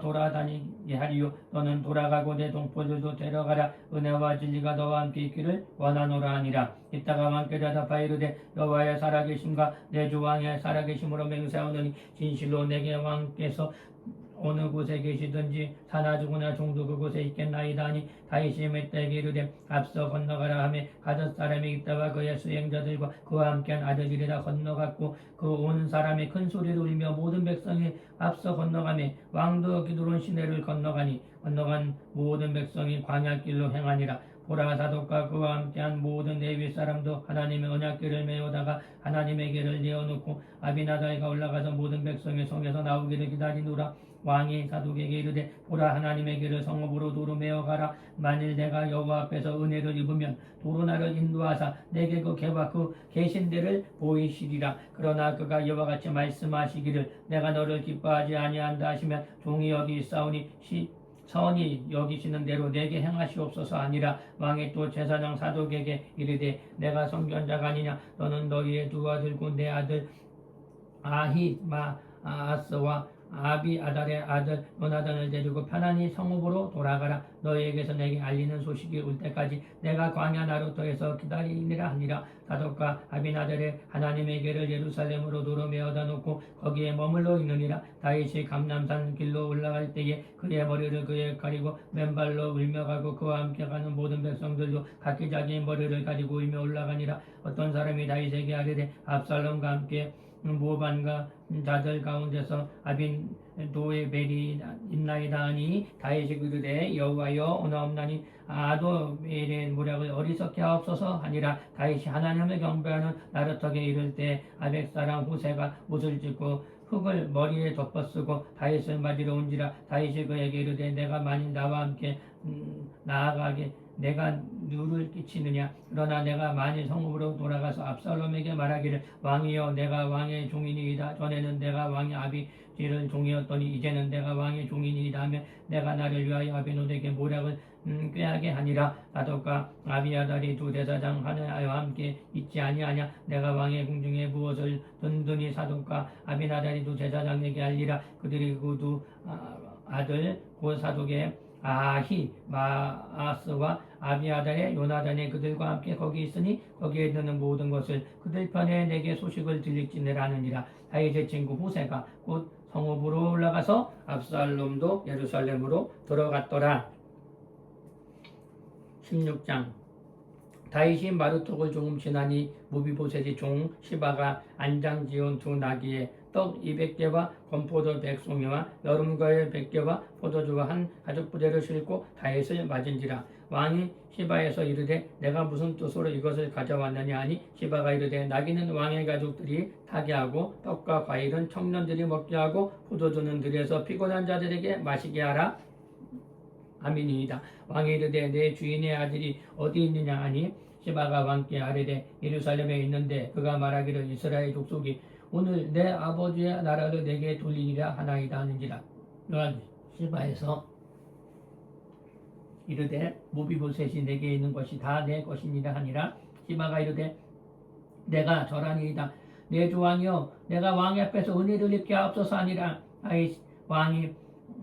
돌아다니게 하리요. 너는 돌아가고 내 동포들도 데려가라. 은혜와 진리가 너와 함께 있기를 원하노라 하니라. 이따가 왕께 대답하여 이르되 여호와의 살아계심과 내 주 왕의 살아계심으로 맹세하오노니 진실로 내게 왕께서 어느 곳에 계시든지 사나 죽으나 종도 그곳에 있겠나이다 하니 다윗이 멧돼에게 이르되 앞서 건너가라 하며 가룟 사람이 있다가 그의 수행자들과 그와 함께한 아들들이라 건너갔고 그 온 사람이 큰 소리로 울며 모든 백성이 앞서 건너가며 왕도 기드론 시내를 건너간 모든 백성이 광야길로 행하니라. 보라 사독과 그와 함께한 모든 레위 사람도 하나님의 언약궤를 메우다가 하나님의 궤를 내어놓고 아비나다이가 올라가서 모든 백성의 성에서 나오기를 기다리노라. 왕이 사독에게 이르되 보라 하나님의 궤를 성읍으로 도로 메어가라. 만일 내가 여호와 앞에서 은혜를 입으면 도로 나를 인도하사 내게 그 궤와 그 계신 데를 보이시리라. 그러나 그가 이와 같이 말씀하시기를 내가 너를 기뻐하지 아니한다 하시면 종이 여기 있사오니 선이 여기시는 대로 내게 행하시옵소서 아니라. 왕이 또 제사장 사독에게 이르되 내가 선견자가 아니냐. 너는 너희의 두 아들고 내 아들 아히마아스와 아비아달의 아들 요나단을 데리고 편안히 성읍으로 돌아가라. 너희에게서 내게 알리는 소식이 올 때까지 내가 광야 나루터에서 기다리니라 하니라. 사독과 아비나달의 하나님의 궤를 예루살렘으로 도로 메어다 놓고 거기에 머물러 있느니라. 다윗이 감람산 길로 올라갈 때에 그의 머리를 그에 가리고 맨발로 울며 가고 그와 함께 가는 모든 백성들도 각기 자기의 머리를 가리고 울며 올라가니라. 어떤 사람이 다윗에게 아뢰되 압살롬과 함께 모반과 자들 가운데서 아빈도에벨이 있나이다 하니 다윗이 이르되 여호와여 오나 없나니 아도벨의 모략을 어리석게 하옵소서 하니라. 다윗이 하나님을 경배하는 나루터에 이를 때 아벡 사람 후세가 옷을 찢고 흙을 머리에 덮어쓰고 다윗을 맞으러 온지라. 다윗이 그에게 이르되 내가 만일 나와 함께 나아가게 내가 누를 끼치느냐. 그러나 내가 만일 성읍으로 돌아가서 압살롬에게 말하기를 왕이여 내가 왕의 종이니이다. 전에는 내가 왕의 아비지를 종이었더니 이제는 내가 왕의 종이니이다 하며 내가 나를 위하여 아비노에게 모략을 꾀하게 하니라. 사독과 아비아달이 두 대사장 하나와 함께 있지 아니하냐. 내가 왕의 궁중에 무엇을 든든히 사독과 아비나달이 두 제사장에게 알리라. 그들이 그 두 아들 곧 사독의 아히마아스와 아비아달의 요나단의 그들과 함께 거기 있으니 거기에 드는 모든 것을 그들 편에 내게 소식을 들릴지니라 하느니라. 다윗의 친구 후세가 곧 성읍으로 올라가서 압살롬도 예루살렘으로 들어갔더라. 16장. 다윗이 마루톡을 조금 지나니 무비보셋의 종 시바가 안장 지은 두 나귀에 떡 200개와 건포도 100송이와 여름과일 100개와 포도주와 한 가죽 부대를 싣고 다윗을 맞은지라. 왕이 시바에서 이르되 내가 무슨 뜻으로 이것을 가져왔느냐 하니 시바가 이르되 나귀는 왕의 가족들이 타게 하고 떡과 과일은 청년들이 먹게 하고 포도주는 들에서 피곤한 자들에게 마시게 하라 아미니이다. 왕이 이르되 내 주인의 아들이 어디 있느냐 하니 시바가 왕께 아뢰되 예루살렘에 있는데 그가 말하기를 이스라엘 족속이 오늘 내 아버지의 나라를 내게 돌리리라 하나이다 하는지라. 시바에서 이르되 무비보셋이 내게 있는 것이 다 내 것이니라 하니라. 시바가 이르되 내가 절하니이다. 내 주 왕이여 내가 왕 앞에서 은혜를 입게 하옵소서 하니라. 다윗 왕이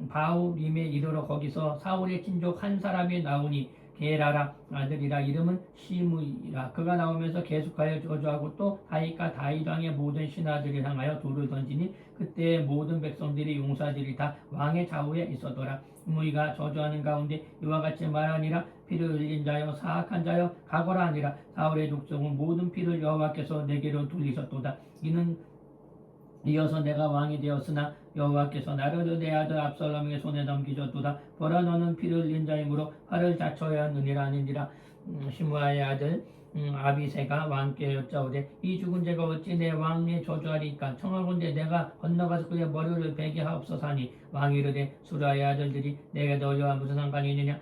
바후림에 이르러 거기서 사울의 친족 한 사람이 나오니 게라라 아들이라. 이름은 시므이라. 그가 나오면서 계속하여 저주하고 또 다윗과 다윗 왕의 모든 신하들을 향하여 돌을 던지니 그때 모든 백성들이 용사들이 다 왕의 좌우에 있었더라. 시므이가 저주하는 가운데 이와 같이 말하니라. 피를 흘린 자여 사악한 자여 가거라 하니라. 사울의 족속은 모든 피를 여호와께서 내게로 돌리셨도다. 이는 이어서 내가 왕이 되었으나 여호와께서 나를 내 아들 압살롬의 손에 넘기셨도다. 보라 너는 피를 흘린 자이므로 화를 자초해야 하느니라 하니라. 시므아의 아들 아비새가 왕께 여짜오되 이 죽은 자가 어찌 내 왕에 저주하리까. 청하건대 내가 건너가서 그의 머리를 베게 하옵소서 하니 왕이 이르되 수라의 아들들이 내게 너희와 무슨 상관이 있느냐.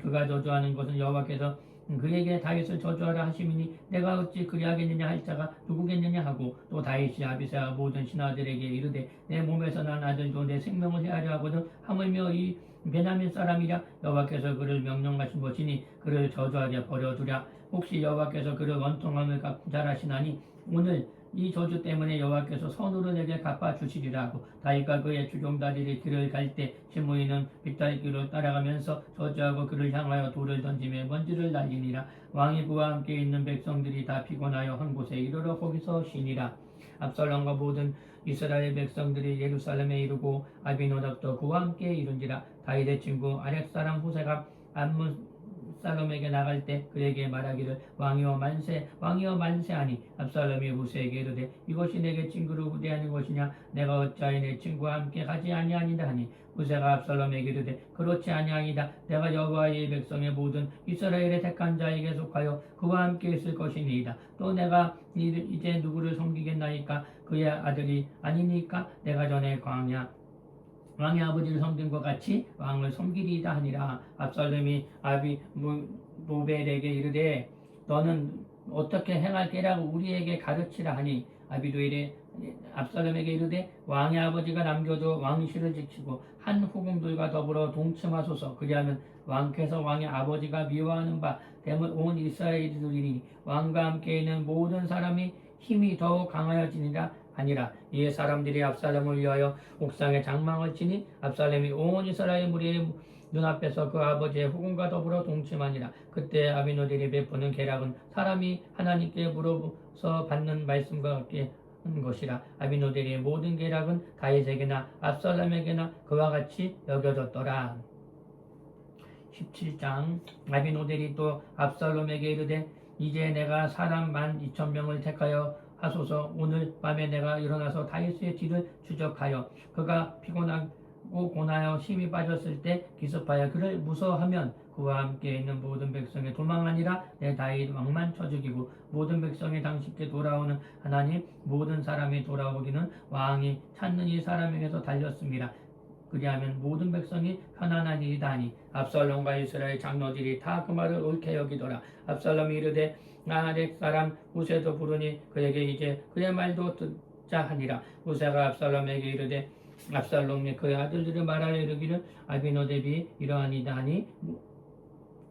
그가 저주하는 것은 여호와께서 그에게 다윗을 저주하라 하심이니 내가 어찌 그리하겠느냐 할 자가 누구겠느냐 하고 또 다윗이 아비새와 모든 신하들에게 이르되 내 몸에서 난 아들도 내 생명을 헤아려 하거든 하물며 이 베냐민 사람이랴. 여호와께서 그를 명령하신 것이니 그를 저주하게 버려두랴. 혹시 여호와께서 그를 원통함을 잘하시나니 오늘 이 저주 때문에 여호와께서 선으로 내게 갚아주시리라 하고 다윗과 그의 주종다리를 길을 갈 때 시므이는 빗다리길로 따라가면서 저주하고 그를 향하여 돌을 던지며 먼지를 날리니라. 왕이 그와 함께 있는 백성들이 다 피곤하여 한 곳에 이르러 거기서 쉬니라. 압살롬과 모든 이스라엘 백성들이 예루살렘에 이르고 아비노답도 그와 함께 이른지라. 다윗의 친구 아렉 사람 후세가 압살롬에게 나갈 때 그에게 말하기를 왕이여 만세 하니 압살롬이 후세에게 이르되 이것이 내게 친구를 우대하는 것이냐 내가 어찌하여 내 친구와 함께 가지 아니하니라 하니 후세가 압살롬에게 이르되 그렇지 아니하니이다 내가 여호와의 백성의 모든 이스라엘의 택한 자에게 속하여 그와 함께 있을 것이니이다 또 내가 이제 누구를 섬기겠나이까 그의 아들이 아니니까 내가 전에 왕의 아버지를 섬긴 것 같이 왕을 섬기리이다 하니라. 압살롬이 아비노벨에게 이르되 너는 어떻게 행할게라고 우리에게 가르치라 하니 아비노엘이 압살롬에게 이르되 왕의 아버지가 남겨도 왕실을 지키고 한 후궁들과 더불어 동침하소서. 그리하면 왕께서 왕의 아버지가 미워하는 바 되면 온 이스라엘이니 왕과 함께 있는 모든 사람이 힘이 더욱 강하여지니라 아니라. 이에 사람들이 압살롬을 위하여 옥상에 장막을 치니 압살롬이 온 이스라엘 무리의 눈앞에서 그 아버지의 후궁과 더불어 동침하니라. 그때 아비노델이 베푸는 계략은 사람이 하나님께 물어서 받는 말씀과 같게 한 것이라. 아비노델의 모든 계략은 다윗에게나 압살롬에게나 그와 같이 여겨졌더라. 17장. 아비노델이 또 압살롬에게 이르되 이제 내가 사람 12,000명을 택하여 하소서. 오늘 밤에 내가 일어나서 다윗의 뒤를 추적하여 그가 피곤하고 고나여 힘이 빠졌을 때 기습하여 그를 무서워하면 그와 함께 있는 모든 백성이 도망하니라. 내 다윗 왕만 쳐 죽이고 모든 백성이 당신께 돌아오는 하나님 모든 사람이 돌아오기는 왕이 찾는 이 사람에게서 달렸습니다. 그리하면 모든 백성이 편안하니이다 하니 압살롬과 이스라엘 장로들이 다 그 말을 옳게 여기더라. 압살롬이 이르되 아렉 사람 후세도 부르니 그에게 이제 그의 말도 듣자 하니라. 후세가 압살롬에게 이르되 압살롬이 그의 아들들을 말하여 이르기를 아비노답이 이러하니이다 하니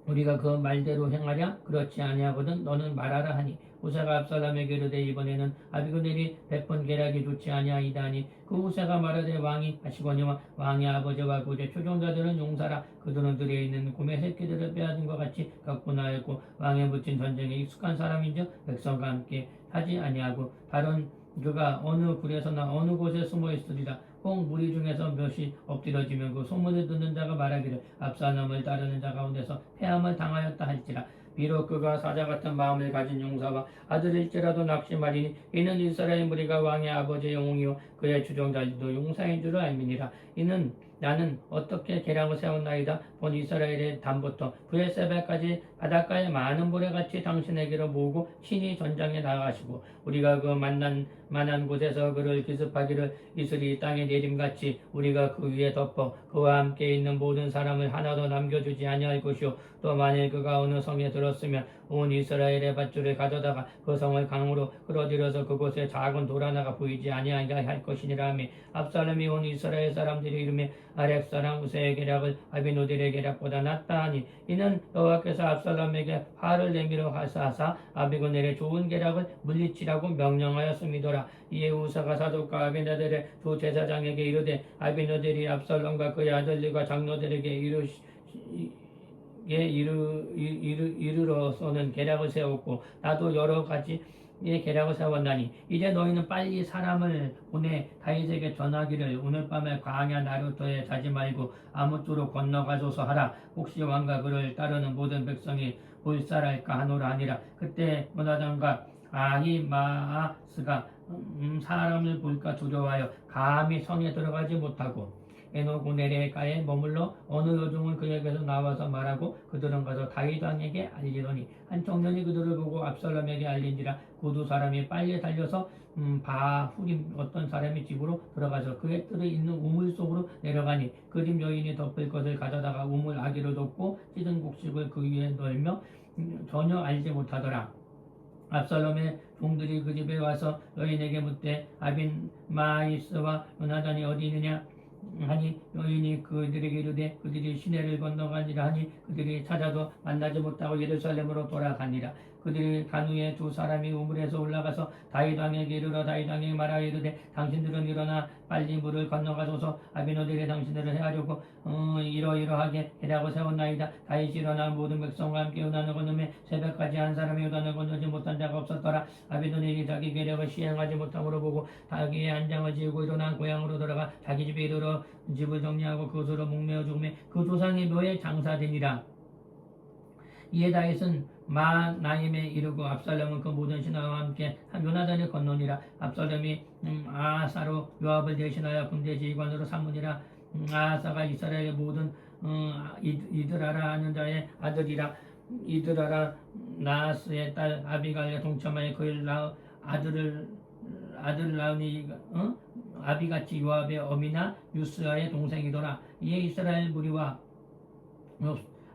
우리가 그 말대로 행하랴 그렇지 아니하거든 너는 말하라 하니 후세가 압살롬에게 이르되 이번에는 아비노답이 베푼 계략이 좋지 아니하이다 하니 그 후세가 말하되 왕이 하시거니와 왕의 아버지와 그의 초종자들은 용사라. 그들은 들에 있는 곰의 새끼들을 빼앗은 것 같이 갖고 나였고 왕에 붙인 전쟁에 익숙한 사람인즉 백성과 함께 하지 아니하고 다른 그가 어느 굴에서나 어느 곳에 숨어 있으리라. 혹 무리 중에서 몇이 엎드려지면 그 소문을 듣는 자가 말하기를 압살롬을 따르는 자 가운데서 패함을 당하였다 할지라. 비록 그가 사자 같은 마음을 가진 용사와 아들일지라도 낙심하리니 이는 이스라엘 무리가 왕의 아버지의 영웅이요 그의 주종자들도 용사인 줄 알미니라. 이는 나는 어떻게 계략을 세웠나이다. 본 이스라엘의 담부터 브엘세바까지 바닷가의 많은 모래같이 당신에게로 모으고 친히 전장에 나가시고 우리가 그 만난 곳에서 그를 기습하기를 이슬이 땅에 내림같이 우리가 그 위에 덮어 그와 함께 있는 모든 사람을 하나도 남겨주지 아니할 것이요 또 만일 그가 어느 성에 들었으면 온 이스라엘의 밧줄을 가져다가 그 성을 강으로 끌어들여서 그곳에 작은 돌 하나가 보이지 아니하게 할 것이니라 하며 압살롬이 온 이스라엘 사람들이 이르며 아렉 사람 후세의 계략을 아비노델의 계략보다 낫다 하니 이는 여호와께서 압살롬에게 화를 내밀어 하사 아비노델의 좋은 계략을 물리치라고 명령하였음이더라. 이에 후사가 사독과 아비나델의 두 제사장에게 이르되 아비노델이 압살롬과 그의 아들들과 장로들에게 이르러서는 계략을 세웠고 나도 여러 가지 계략을 세웠나니 이제 너희는 빨리 사람을 보내 다윗에게 전하기를 오늘 밤에 광야 나루터에 자지 말고 아무쪼록 건너가소서 하라. 혹시 왕과 그를 따르는 모든 백성이 불살할까 하노라 하니라. 그때 문하장과 아히마아스가 사람을 볼까 두려워하여 감히 성에 들어가지 못하고 에노고네레가에 머물러 어느 여종은 그에게서 나와서 말하고 그들은 가서 다윗 왕에게 알리더니 한 청년이 그들을 보고 압살롬에게 알린지라. 그 두 사람이 빨리 달려서 바후림 어떤 사람의 집으로 들어가서 그의 뜰에 있는 우물 속으로 내려가니 그 집 여인이 덮을 것을 가져다가 우물 아기를 덮고 찢은 곡식을 그 위에 널며 전혀 알지 못하더라. 압살롬의 종들이 그 집에 와서 여인에게 묻되 아빈마이스와 요나단이 어디 있느냐 하니 여인이 그들에게 이르되 그들이 시내를 건너가니라 하니 그들이 찾아도 만나지 못하고 예루살렘으로 돌아가니라. 그들이 간 후에 두 사람이 우물에서 올라가서 다윗 왕에게 이르러 다윗 왕에게 말하여 이르되 당신들은 일어나 빨리 물을 건너가소서. 아비노들이 당신들을 해하려고 이러이러하게 해라고 세웠나이다. 다윗이 일어나 모든 백성과 함께 요단을 건너매 새벽까지 한 사람이 요단을 건너지 못한 자가 없었더라. 아비노들이 자기 계략을 시행하지 못함으로 보고 자기의 안장을 지우고 일어나 고향으로 돌아가 자기 집에 이르러 집을 정리하고 그것으로 목매어 죽음에 그 조상의 묘에 장사되니라. 이에 다윗은 마나임에 이르고 압살롬은 그 모든 신하와 함께 요나단을 건너니라. 압살롬이 아사로 요압을 대신하여 군대 지휘관으로 삼으니라. 아사가 이스라엘의 모든 이드라라 하는 자의 아들이라. 이드라라 나하스의 딸 아비갈과 동참하여 그의 아들을 낳으니 아비같이 요압의 어미나 유스아의 동생이더라. 이에 이스라엘 무리와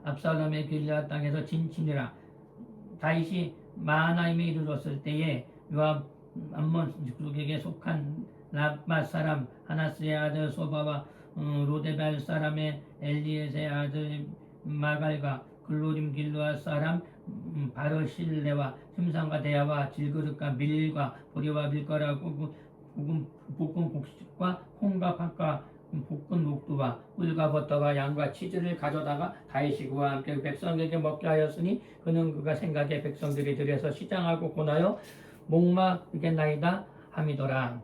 압살롬의 길앗 땅에서 진친이라. 다윗이 마하나임에 이르렀을 때에 요압 암몬 족속에게 속한 라맛 사람 하나스의 아들 소바와 로데발 사람의 엘리에스의 아들 마갈과 글로림 길르앗 사람 바르실레와 심상과 대야와 질그릇과 밀과 보리와 밀가라 볶은 곡식과 콩과 팥과 볶은 녹두와 꿀과 버터와 양과 치즈를 가져다가 다윗이 그와 함께 백성에게 먹게 하였으니 그가 생각에 백성들이 들여서 시장하고 고나여 목마르겠나이다 함이더라.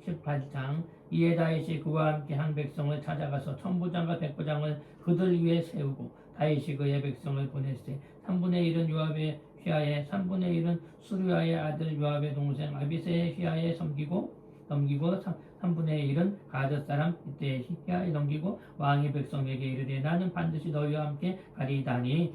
18장. 이에 다윗이 그와 함께 한 백성을 찾아가서 천부장과 백부장을 그들 위에 세우고 다윗이 그의 백성을 보냈으되 3분의 1은 요압의 휘하에 3분의 1은 수르야의 아들 요압의 동생 아비새의 휘하에 넘기고 3분의 1은 가드 사람 이때의 휘하에 넘기고 왕이 백성에게 이르되 나는 반드시 너희와 함께 가리이다니.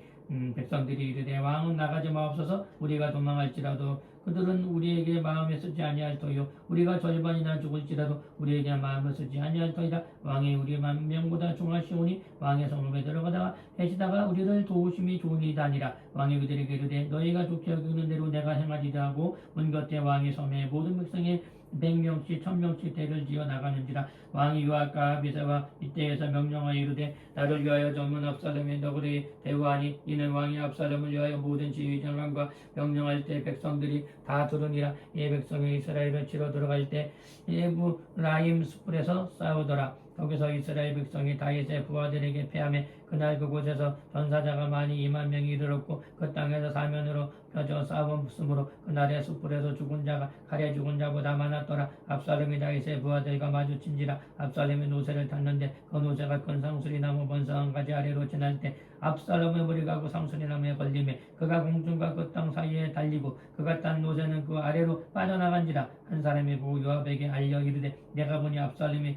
백성들이 이르되 왕은 나가지 마옵소서. 우리가 도망할지라도 그들은 우리에게 마음에 쓰지 아니할 터요. 우리가 절반이나 죽을지라도 우리에게 마음을 쓰지 아니할 터이다. 왕이 우리 만명보다 종하시오니 왕의 성읍에 들어가다가 해시다가 우리를 도우심이 좋으니다니라. 왕이 그들에게 이르되 너희가 좋게 여기는 대로 내가 행하리라 하고 문 곁에 왕의 섬에 모든 백성의 100명씩 1000명씩 대를 지어 나가는지라. 왕이 요압과 아비새와 이때에서 명령하여 이르되 나를 위하여 전문 압살롬의 너그리 대우하니 이는 왕이 압살롬을 위하여 모든 지휘장관과 명령할 때 백성들이 다 들으니라. 이 백성이 이스라엘을 치러 들어갈 때 에브라임 숲에서 싸우더라. 거기서 이스라엘 백성이 다윗의 부하들에게 패하매 그날 그곳에서 전사자가 많이 2만 명이 이르렀고 그 땅에서 사면으로 펴져 싸움으로 그날의 숯불에서 죽은 자가 칼에 죽은 자보다 많았더라. 압살롬이 다윗의 부하들과 마주친지라. 압살롬이 노새를 탔는데 그 노새가 큰 상수리나무 번성한 가지 아래로 지날 때 압살롬의 머리가 그 상수리나무에 걸리매 그가 공중과 그 땅 사이에 달리고 그가 딴 노새는 그 아래로 빠져나간지라. 한 사람이 보고 요압에게 알려 이르되 내가 보니 압살롬이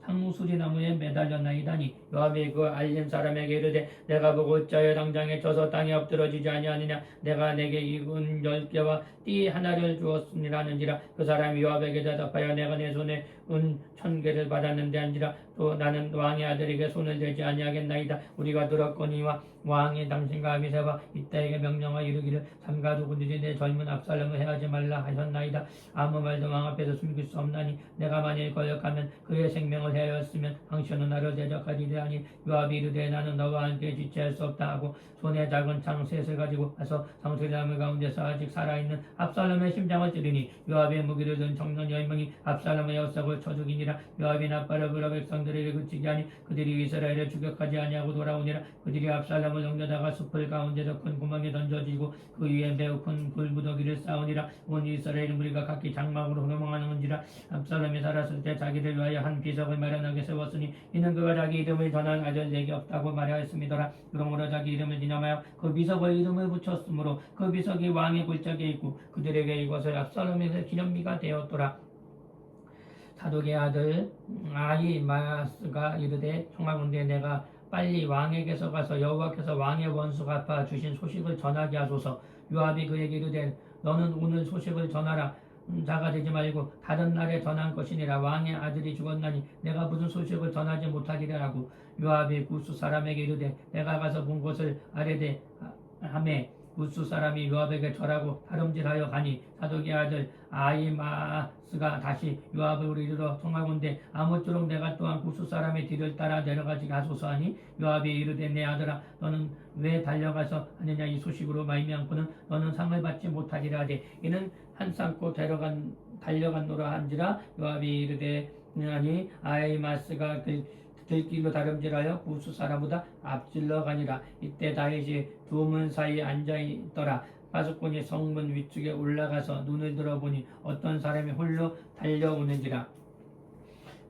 상수리나무에 매달렸나이다니. 요압이 그 알린 사람에게 이르되 내가 보고 어찌하여 당장에 져서 땅에 엎드러지지 아니하느냐. 내가 내게 이군 10개와 띠 하나를 주었으니라는지라. 그 사람이 요압에게 대답하여 내가 내 손에 은 1000개를 받았는데 한지라. 또 나는 왕의 아들에게 손을 대지 아니하겠나이다. 우리가 들었거니와 왕이 당신과 아비새와 이때에게 명령하여 이르기를 삼가 누구든지 내 젊은 압살롬을 해하지 말라 하셨나이다. 아무 말도 왕 앞에서 숨길 수 없나니 내가 만일 거역하면 그의 생명을 해하였으면 당신은 나를 대적하리라 하니 요압이 이르되 나는 너와 함께 지체할 수 없다 하고 손에 작은 창 셋을 가지고 가서 상수리나무 가운데서 아직 살아있는 압살롬의 심장을 찌르니 요압의 무기를 든 청년 10명이 압살롬의 엿석을 쳐 죽이니라. 요압이 나팔을 불어 백성들에게 그치게 하니 그들이 이스라엘을 추격하지 아니하고 돌아오니라. 그들이 압살롬을 넘겨다가 숲을 가운데서 큰 구멍에 던져지고 그 위에 매우 큰 불무더기를 쌓으니라. 온 이스라엘 무리가 각기 장막으로 도망하는지라. 압살롬이 살았을 때 자기를 위하여 한 비석을 마련하게 세웠으니 이는 그가 자기 이름을 전한 아들에게 없다고 말하였음이더라. 그러므로 자기 이름을 기념하여 그 비석을 이름을 붙였으므로 그 비석이 왕의 골짜기에 있고 그들에게 이것을 압살롬의 기념비가 되었더라. 사독의 아들 아히마스가 이르되 청하건대 내가 빨리 왕에게서 가서 여호와께서 왕의 원수 갚아 주신 소식을 전하게 하소서. 요압이 그에게 이르되 너는 오늘 소식을 전하라. 자가 되지 말고 다른 날에 전한 것이니라. 왕의 아들이 죽었나니 내가 무슨 소식을 전하지 못하리라 하고 요압이 구스 사람에게 이르되 내가 가서 본 것을 아뢰되 하매 부스 사람이 요압에게 절하고 다름질하여 가니 사독의 아들 아히마스가 다시 요압을 이르러 청하건대 아무쪼록 내가 또한 부스 사람의 뒤를 따라 내려가지 가소서 하니 요압이 이르되 내 아들아 너는 왜 달려가서 하느냐 이 소식으로 말미암고는 너는 상을 받지 못하리라 하되 이는 한쌍코 달려간노라 한지라 요압이 이르되 아니 아히마스가 들길로 다름질하여 부스 사람보다 앞질러 가니라. 이때 다윗이 두 문 사이에 앉아 있더라. 파수꾼이 성문 위쪽에 올라가서 눈을 들어보니 어떤 사람이 홀로 달려오는지라.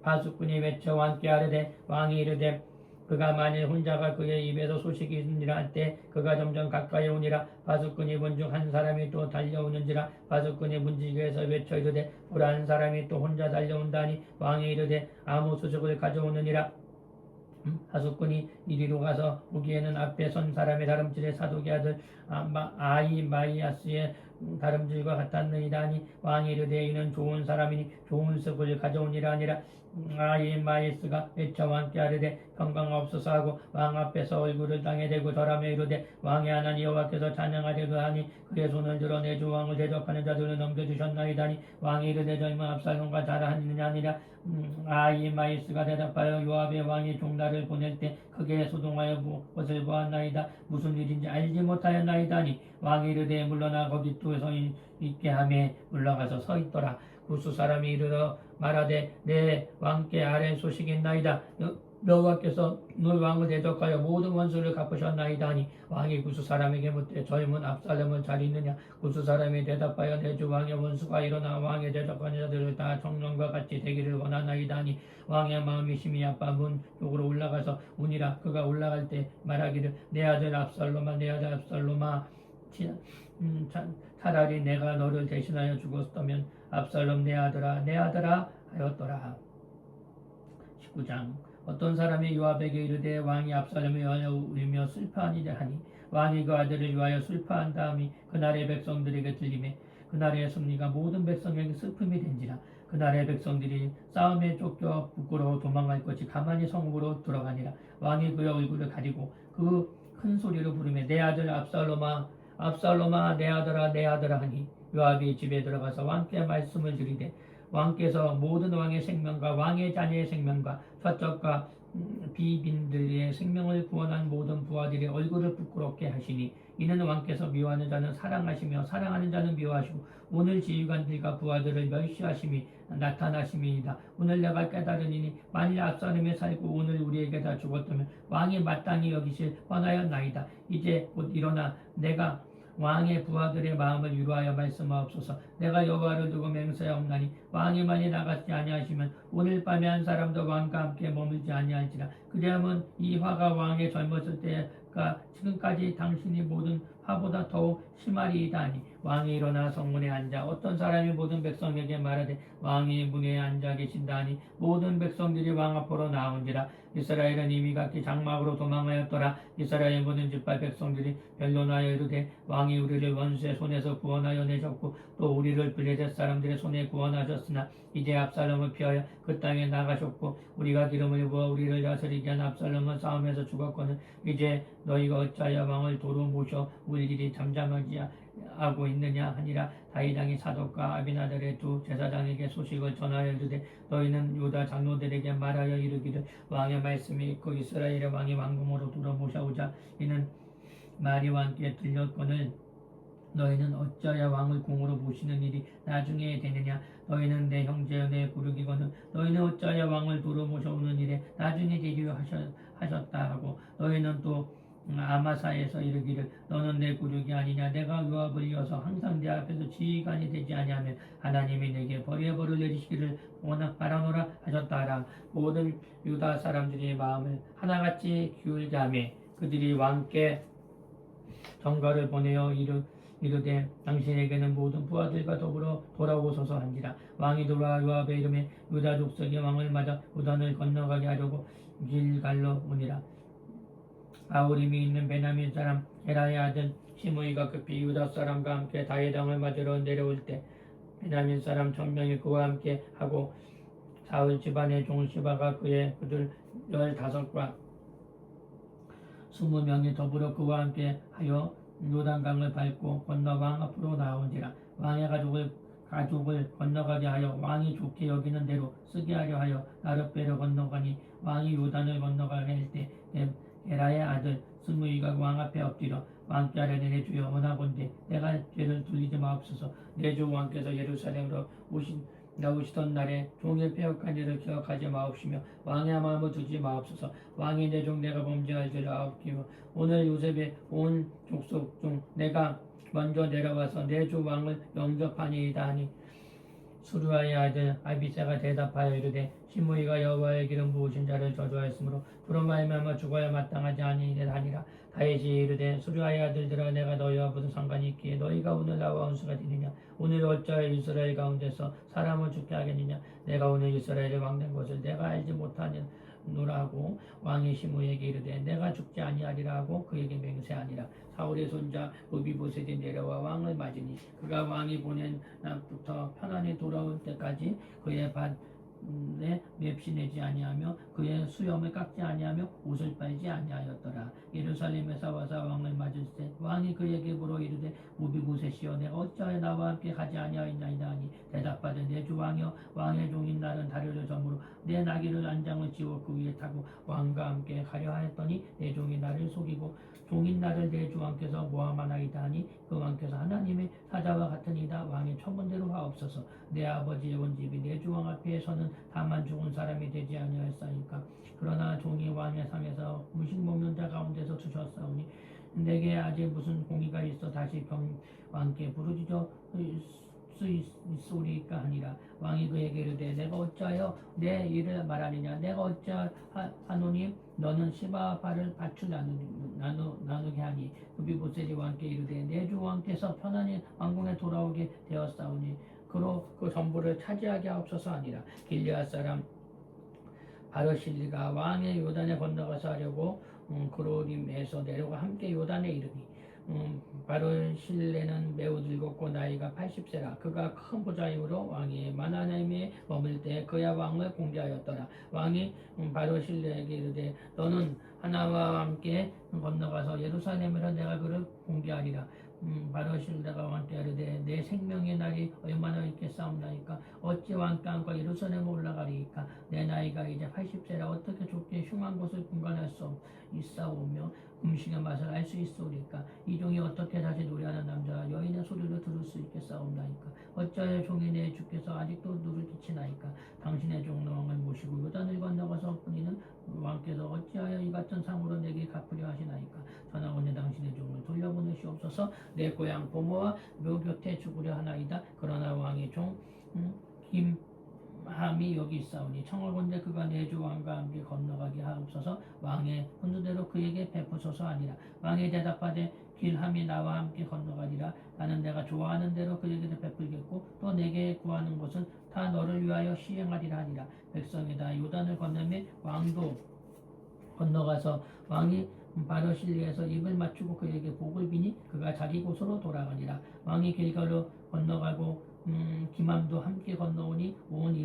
파수꾼이 외쳐 왕께 아뢰되 왕이 이르되 그가 만일 혼자가 그의 입에서 소식이 있느니라 할 때 그가 점점 가까이 오니라. 파수꾼이 본 중 한 사람이 또 달려오는지라. 파수꾼이 문지기에서 외쳐 이르되 보라 한 사람이 또 혼자 달려온다니 왕이 이르되 아무 수족을 가져오느니라. 파수꾼이 이리로 가서 보기에는 앞에 선 사람의 다름질에 사독의 아들 아히마이아스의 다름질과 같았느니라 하니 왕이 이르되 이는 좋은 사람이니 좋은 습을 가져오니라 하니라. 아히마이스가 외쳐 왕께 아뢰되 평강하옵소서 하고 왕 앞에서 얼굴을 땅에 대고 절하며 이르되 왕의 하나님 여호와께서 찬양하리라 하니 그의 손을 들어 내 주 왕을 대적하는 자들을 넘겨주셨나이다 하니 왕이 이르되 젊은 압살롬과 잘하느냐 하니라. 아히마이스가 대답하여 요압의 왕이 종다를 보낼 때 크게 소동하여 것을 보았나이다. 무슨 일인지 알지 못하였나이다 하니 왕이 이르되 물러나 거기 또 서 있게 하며 물러가서 서 있더라. 구스 사람이 이르러 말하되 내 왕께 아뢰 소식이 있나이다. 여호와께서 너희 왕을 대적하여 모든 원수를 갚으셨나이다 하니 왕이 구스 사람에게 묻되 젊은 압살롬은 잘 있느냐. 구스 사람이 대답하여 내 주 왕의 원수가 일어나 왕의 대적하는 자들을 다 청년과 같이 되기를 원하나이다 하니 왕의 마음이 심히 아파 문 쪽으로 올라가서 우니라. 그가 올라갈 때 말하기를 내 아들 압살롬아 내 아들 압살롬아 차라리 내가 너를 대신하여 죽었다면 압살롬 내 아들아 하였더라. 19장 어떤 사람이 요압에게 이르되 왕이 압살롬을 위하여 울며 슬퍼하니라 하니 왕이 그 아들을 위하여 슬퍼한 다음이 그날의 백성들에게 들리매 그날의 승리가 모든 백성에게 슬픔이 된지라. 그날의 백성들이 싸움에 쫓겨 부끄러워 도망갈 것이 가만히 성읍으로 들어가니라. 왕이 그의 얼굴을 가리고 그 큰 소리로 부르며 내 아들 압살롬아 내 아들아 하니 요압이 집에 들어가서 왕께 말씀을 드리되 왕께서 모든 왕의 생명과 왕의 자녀의 생명과 좌적과 비빈들의 생명을 구원한 모든 부하들의 얼굴을 부끄럽게 하시니 이는 왕께서 미워하는 자는 사랑하시며 사랑하는 자는 미워하시고 오늘 지휘관들과 부하들을 멸시하심이 나타나심이니이다. 오늘 내가 깨달으니 만일 압살롬이 살고 오늘 우리에게 다 죽었다면 왕이 마땅히 여기실 뻔하였나이다. 이제 곧 일어나 내가 왕의 부하들의 마음을 위로하여 말씀하옵소서. 내가 여호와를 두고 맹세하옵나니 왕이 만일 나가지 아니하시면 오늘 밤에 한 사람도 왕과 함께 머물지 아니할지라. 그리하면 이 화가 왕의 젊었을 때가 지금까지 당신이 모든 화보다 더욱 심하리이다 하니 왕이 일어나 성문에 앉아 어떤 사람이 모든 백성에게 말하되 왕이 문에 앉아 계신다 하니 모든 백성들이 왕 앞으로 나온지라. 이스라엘은 이미 각기 장막으로 도망하였더라. 이스라엘 모든 지파 백성들이 변론하여 이르되 왕이 우리를 원수의 손에서 구원하여 내셨고 또 우리를 블레셋 사람들의 손에 구원하셨으나 이제 압살롬을 피하여 그 땅에 나가셨고 우리가 기름을 부어 우리를 다스리게 한 압살롬은 싸움에서 죽었거늘 이제 너희가 어찌하여 왕을 도로 모셔 우리 일이 잠잠하지 하고 있느냐 하니라. 다윗 왕이 사독과 아비나달의 두 제사장에게 소식을 전하여 이르되 너희는 유다 장로들에게 말하여 이르기를 왕의 말씀이 있고 이스라엘의 왕이 왕궁으로 들어 모셔오자 이는 말이 왕께 들렸거늘 너희는 어찌하여 왕을 궁으로 모시는 일이 나중에 되느냐. 너희는 내 형제여 내 구르기거늘 너희는 어찌하여 왕을 도로 모셔오는 일에 나중에 되리려 하셨다 하고 너희는 또 아마사에서 이르기를 너는 내 구력이 아니냐. 내가 요압을 이어서 항상 내 앞에서 지휘관이 되지 아니하면 하나님이 내게 벌의 벌을 내리시기를 바라노라 하셨다 하라. 모든 유다 사람들의 마음을 하나같이 기울게 하며 그들이 왕께 전가를 보내어 이르되 당신에게는 모든 부하들과 더불어 돌아오소서 한지라. 왕이 돌아와 요압의 이름에 유다 족속의 왕을 맞아 요단을 건너가게 하려고 길갈로 오니라. 아우림이 있는 베냐민 사람 에라의 아들 시므이가 급히 유다 사람과 함께 다윗 왕을 맞으러 내려올 때 베냐민 사람 1000명이 그와 함께 하고 사울 집안의 종 시바가 그들 15과 20명이 더불어 그와 함께 하여 요단강을 밟고 건너 왕 앞으로 나온지라. 왕의 가족을 건너가게 하여 왕이 좋게 여기는 대로 쓰게 하려 하여 나룻배로 건너가니 왕이 요단을 건너가게 할 때 에라의 아들 스무이가 왕 앞에 엎드려 왕께 아뢰되 내 주여 원하건대 내가 죄를 돌리지 마옵소서. 내 주 왕께서 예루살렘으로 나오시던 날에 종의 패역한 일을 기억하지 마옵시며 왕의 마음을 두지 마옵소서. 왕이 내 종 내가 범죄할 죄를 아옵기며 오늘 요셉의 온 족속 중 내가 먼저 내려와서 내 주 왕을 영접하니이다 하니 수루아의 아들 아비새가 대답하여 이르되 시므이가 여호와의 기름 부으신 자를 저주하였으므로 그로 말미암아 죽어야 마땅하지 아니하니라. 다윗이 이르되 수루아의 아들들아 내가 너희와 무슨 상관이 있기에 너희가 오늘 나와 원수가 되느냐. 오늘 어찌하여 이스라엘 가운데서 사람을 죽게 하겠느냐. 내가 오늘 이스라엘의 왕된 것을 내가 알지 못하노라 하고 왕이 시므이에게 이르되 내가 죽지 아니하리라 하고 그에게 맹세하니라. 사울의 손자 무비보셋이 내려와 왕을 맞으니 그가 왕이 보낸 날부터 편안히 돌아올 때까지 그의 밭에 맵시 내지 아니하며 그의 수염을 깎지 아니하며 옷을 빨지 아니하였더라. 예루살렘에서 와서 왕을 맞을 때 왕이 그에게 물어 이르되 무비보셋이여 내가 어찌하여 나와 함께 가지 아니하였나이다 하니 대답하되 내 주 왕이여 왕의 종인 나는 다리를 저물어 내 나귀를 안장을 지워 그 위에 타고 왕과 함께 가려 하였더니 내 종이 나를 속이고 종인 나를 내 주 왕께서 모함하나이다 하니 그 왕께서 하나님의 사자와 같으니이다. 왕의 청문대로 하옵소서. 내 아버지의 온 집이 내 주 왕 앞에서는 다만 죽은 사람이 되지 아니하였사니까. 그러나 종이 왕의 상에서 음식 먹는 자 가운데서 주셨사오니 내게 아직 무슨 공의가 있어 다시 왕께 부르짖어 수 있으리까 하니라. 왕이 그에게 이르되 내가 어찌하여 내 일을 말하느냐. 내가 어찌하노니 너는 시바와 발을 밭을 나누게 하니 무비보셋이 왕께 이르되 내 주 왕께서 편안히 왕궁에 돌아오게 되었사오니 그로 그 전부를 차지하게 하옵소서 하니라. 길르앗 사람 바르실리가 왕의 요단에 건너가서 하려고 그로림에서 내려가 함께 요단에 이르니 바르실레는 매우 늙었고 나이가 80세라. 그가 큰 부자이므로 왕이 마나나임에 머물 때 그야 왕을 공개하였더라. 왕이 바르실레에게 이르되 너는 하나와 함께 건너가서 예루살렘으로 내가 그를 공개하리라. 바르실레가 왕께 이르되 내 생명의 날이 얼마나 있겠사옵나이까. 어찌 왕께 안고 예루살렘에 올라가리이까. 내 나이가 이제 80세라. 어떻게 좁게 흉한 곳을 분간할 수 있사오며 음식의 맛을 알 수 있으리까. 이 종이 어떻게 다시 노래하는 남자와 여인의 소리를 들을 수 있겠사옵나이까. 어찌하여 종이 내 주께서 아직도 누를 끼치나이까. 당신의 종 왕을 모시고 요단을 건너가서 뿐이는 왕께서 어찌하여 이 같은 상으로 내게 갚으려 하시나이까. 전하오니 당신의 종을 돌려보내시옵소서. 내 고향 부모와 묘 곁에 죽으려 하나이다. 그러나 왕의 종 함이 여기 있사오니 청하건대 그가 내 주 왕과 함께 건너가게 하옵소서. 왕의 훈수대로 그에게 베푸소서 하니라. 왕이 대답하되 길함이 나와 함께 건너가리라. 나는 내가 좋아하는 대로 그에게도 베풀겠고 또 내게 구하는 것은 다 너를 위하여 시행하리라 하니라. 백성이 다 요단을 건너매 왕도 건너가서 왕이 바르실리에서 입을 맞추고 그에게 복을 비니 그가 자기 곳으로 돌아가니라. 왕이 길가로 건너가고 기맘도 함께 건너오니 온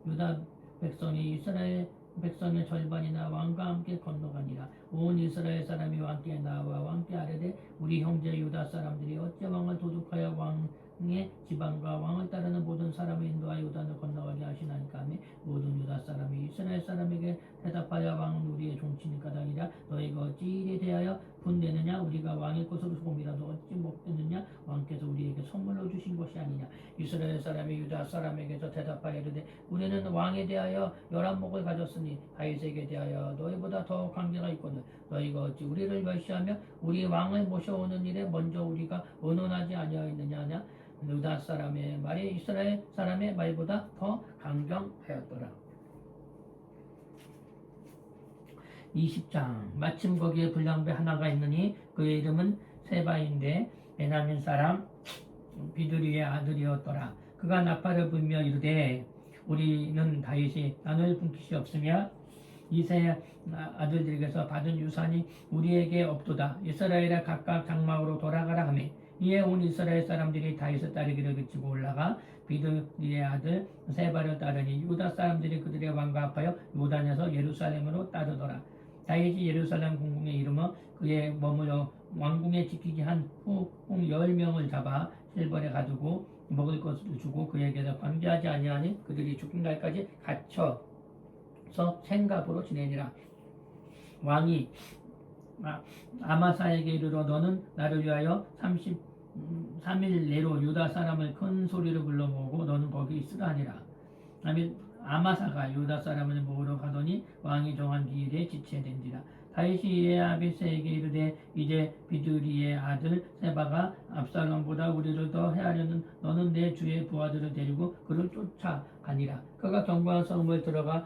유다 백성이 이스라엘 백성의 절반이나 왕과 함께 건너가니라. 온 이스라엘 사람이 왕께 나와 왕께 아뢰되 우리 형제 유다 사람들이 어찌 왕을 도둑하여 왕의 지방과 왕을 따르는 모든 사람을 인도하여 요단을 건너가게 하시나이까 하며 모든 유다 사람이 이스라엘 사람에게 대답하여 왕은 우리의 종치니까다니라. 너희가 어찌 이에 대하여 분내느냐. 우리가 왕의 것으로 소금이라도 어찌 먹겠느냐. 왕께서 우리에게 선물로 주신 것이 아니냐. 이스라엘 사람이 유다 사람에게서 대답하여 이르되 우리는 왕에 대하여 11목을 가졌으니 다윗에게 대하여 너희보다 더 관계가 있거늘 너희가 어찌 우리를 멸시하며 우리 왕을 모셔오는 일에 먼저 우리가 의논하지 아니하였느냐. 유다 사람의 말이 이스라엘 사람의 말보다 더 강경하였더라. 20장. 마침 거기에 불량배 하나가 있느니 그의 이름은 세바인데 베냐민 사람 비두리의 아들이었더라. 그가 나팔을 불며 이르되 우리는 다윗이 나눌 분깃이 없으며 이세 아들들에게서 받은 유산이 우리에게 없도다. 이스라엘에 각각 장막으로 돌아가라 하며 이에 온 이스라엘 사람들이 다윗을 따르기를 그치고 올라가 비두리의 아들 세바를 따르니 유다 사람들이 그들의 왕과 합하여 요단에서 예루살렘으로 따르더라. 다윗이 예루살렘 공궁에 이르며 그의 머물러 왕궁에 지키게 한 후궁 10명을 잡아 실벌에 가두고 먹을 것을 주고 그에게서 관계하지 아니하니 그들이 죽은 날까지 갇혀서 생갑으로 지내니라. 왕이 아마사에게 이르러 너는 나를 위하여 33일 내로 유다 사람을 큰 소리로 불러 모으고 너는 거기 있으라 하니라. 아마사가 유다 사람을 모으러 가더니 왕이 정한 기일에 지체된지라. 다윗이 이에 아비새에게 이르되 이제 비두리의 아들 세바가 압살롬보다 우리를 더 해하려는 너는 내 주의 부하들을 데리고 그를 쫓아가니라. 그가 견고한 성을 들어가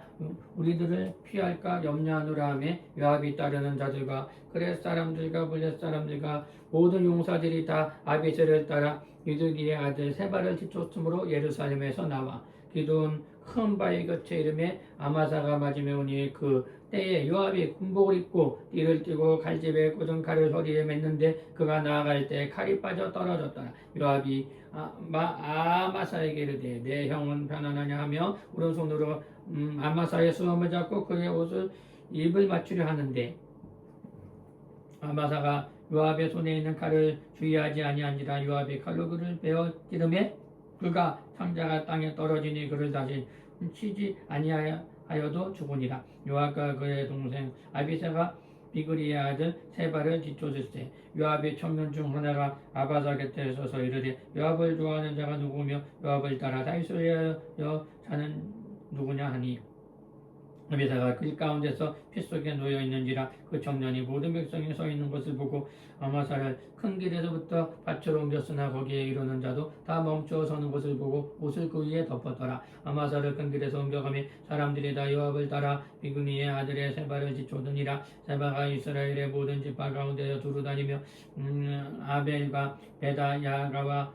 우리들을 피할까 염려하노라 하며 요압이 따르는 자들과 그렛 사람들과 블렛 사람들과 모든 용사들이 다 아비새를 따라 비두리의 아들 세바를 뒤쫓음으로 예루살렘에서 나와 기드온 큰 바위 곁에 이름에 아마사가 맞으며 오니 그 때에 요압이 군복을 입고 띠를 띠고 칼집에 꽂은 칼을 허리에 맸는데 그가 나아갈 때 칼이 빠져 떨어졌더라. 요압이 아마사에게 이르되 내 형은 편안하냐 하며 오른손으로 아마사의 수염을 잡고 그의 옷을 입을 맞추려 하는데 아마사가 요압의 손에 있는 칼을 주의하지 아니한지라. 요압이 칼로 그를 베어 찌르매 그가 상자가 땅에 떨어지니 그를 다시 치지 아니하여도 죽으니라. 요압과 그의 동생 아비새가 비그리의 아들 세바를 뒤쫓을세. 요압의 청년 중 하나가 아바사 곁에 서서 이르되 요압을 좋아하는 자가 누구며 요압을 따라 다윗을 위하여 자는 누구냐 하니 아비새가 길 가운데서 피 속에 놓여 있는지라. 그 청년이 모든 백성이 서 있는 것을 보고 아마사를 큰 길에서부터 밭으로 옮겼으나 거기에 이르는 자도 다 멈추어 서는 것을 보고 옷을 그 위에 덮었더라. 아마사를 큰 길에서 옮겨가며 사람들이 다 요압을 따라 비그니의 아들의 세바를 지쫓으니라. 세바가 이스라엘의 모든 지파 가운데서 두루 다니며 아벨과 베다 야가와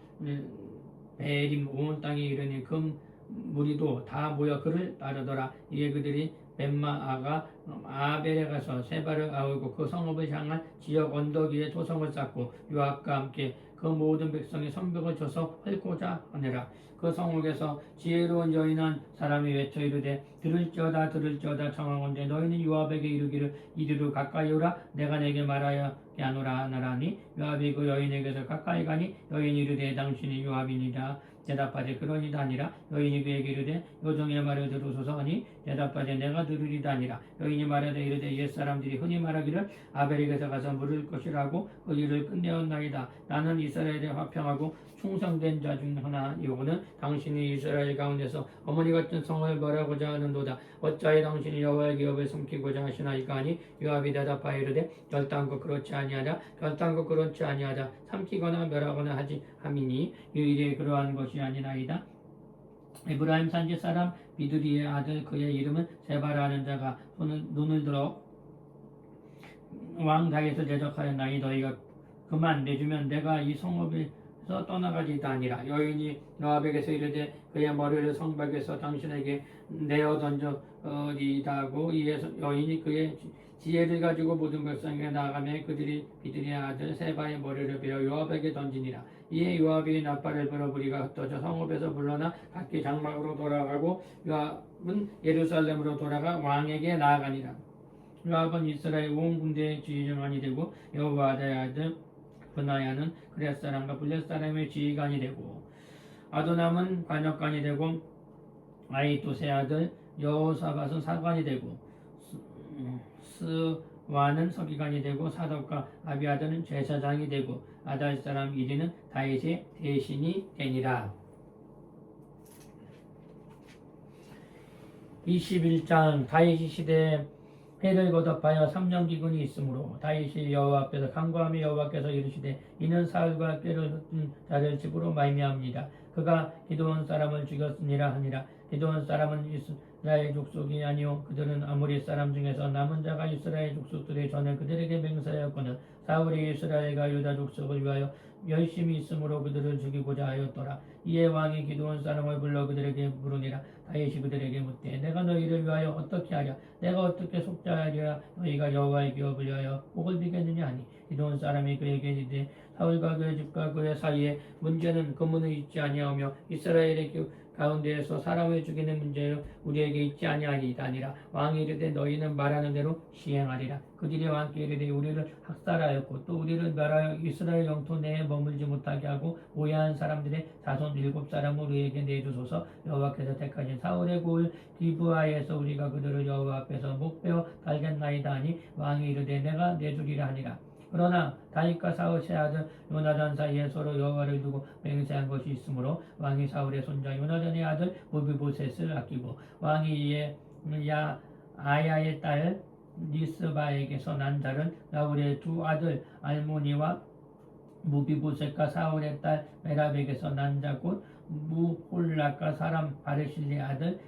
베림 온 땅에 이르니 그 무리도 다 모여 그를 따르더라. 이에 그들이 벤마아가 아벨에 가서 세바를 아우고 그 성읍을 향한 지역 언덕 위에 토성을 쌓고 요압과 함께 그 모든 백성이 성벽을 쳐서 헐고자 하느라. 그 성읍에서 지혜로운 여인 한 사람이 외쳐 이르되 들을지어다 청하건대 너희는 요압에게 이르기를 이리로 가까이 오라 내가 내게 말하여 하노라 하나라니. 요압이 그 여인에게서 가까이 가니 여인이 이르되 당신이 요압이니라 대답하되 그러니다 아니라. 여인이 그에게 이르되 요정의 말을 들으소서 하니 대답하되 내가 들으리다 아니라. 여인이 말하되 이르되 옛사람들이 흔히 말하기를 아벨에게서 가서 물을 것이라고 그 일을 끝내었나이다. 나는 이스라엘에 화평하고 충성된 자 중 하나이오거든 당신이 이스라엘 가운데서 어머니 같은 성을 벌하고자 하는도다. 어찌하여 당신이 여호와의 기업을 숨기고자 하시나이까 하니 요압이 대답하여 이르되 결단코 그렇지 아니하다. 삼키거나 멸하거나 하지 함이니 이 일이 그러한 것이 아니나이다. 에브라임 산지 사람 비두리의 아들 그의 이름은 세바라 하는 자가 눈을 들어 왕 다윗을 대적하였나니 너희가 그만 내주면 내가 이 성읍에서 떠나가리다 아니라. 여인이 요압에게서 이르되 그의 머리를 성벽에서 당신에게 내어 던져리다고. 이에 여인이 그의 지혜를 가지고 모든 백성에게 나아가며 그들이 비두리의 아들 세바의 머리를 베어 요압에게 던지니라. 이에 요압이 나팔을 불어 무리가 흩어져 성읍에서 물러나 각기 장막으로 돌아가고 요압은 예루살렘으로 돌아가 왕에게 나아가니라. 요압은 이스라엘 온 군대의 지휘관이 되고 여호와의 아들 브나야는 그렛 사람과 블렛 사람의 지휘관이 되고 아도남은 관역관이 되고 아히토스의 아들 여호사밧은 사관이 되고 스와는 서기관이 되고 사독과 아비아드는 제사장이 되고 아달 사람 이리는 다윗의 대신이 되니라. 21장 다윗이 시대에 해를 거듭하여 3년 기근이 있으므로 다윗이 여호와 앞에서 간구하며 여호와께서 이르시되 이는 사울과 꾀를 흩은 자를 집으로 말미암니라. 그가 기드온 사람을 죽였으니라 하니라. 기드온 사람은 이스라엘 족속이 아니요 그들은 아모리 사람 중에서 남은 자가 이스라엘 족속들의 전에 그들에게 맹세하였거늘 사울이 이스라엘과 유다 족속을 위하여 열심히 있으므로 그들을 죽이고자 하였더라. 이에 왕이 기드온 사람을 불러 그들에게 물으니라. 다윗이 그들에게 묻되 내가 너희를 위하여 어떻게 하랴? 내가 어떻게 속죄하랴? 너희가 여호와의 기업을 위하여 복을 비겠느냐 하니 기드온 사람이 그에게 이르되 사울과 그의 집과 그의 사이에 문제는 그 문은 있지 아니하며 이스라엘의 가운데에서 사람을 죽이는 문제로 우리에게 있지 아니하리이다 아니라 왕이 이르되 너희는 말하는 대로 시행하리라. 그들이 왕께 이르되 우리를 학살하였고 또 우리를 멸하여 이스라엘 영토 내에 머물지 못하게 하고 오해한 사람들의 자손 7사람을 우리에게 내주소서. 여호와께서 택하신 사울의 고을 기브아에서 우리가 그들을 여호와 앞에서 목베어 달겠나이다 하니 왕이 이르되 내가 내주리라 하니라. 그러나 다윗과 사울의 아들 요나단 사이에 서로 여호와를 두고 맹세한 것이 있으므로 왕이 사울의 손자 요나단의 아들 무비보셋을 아끼고 왕이 이에 아야의 딸 리스바에게서 난 자를 나울의 두 아들 알모니와 무비보셋과 사울의 딸 메랍에게서 난 자 곧 무홀락과 사람 바르실리의 아들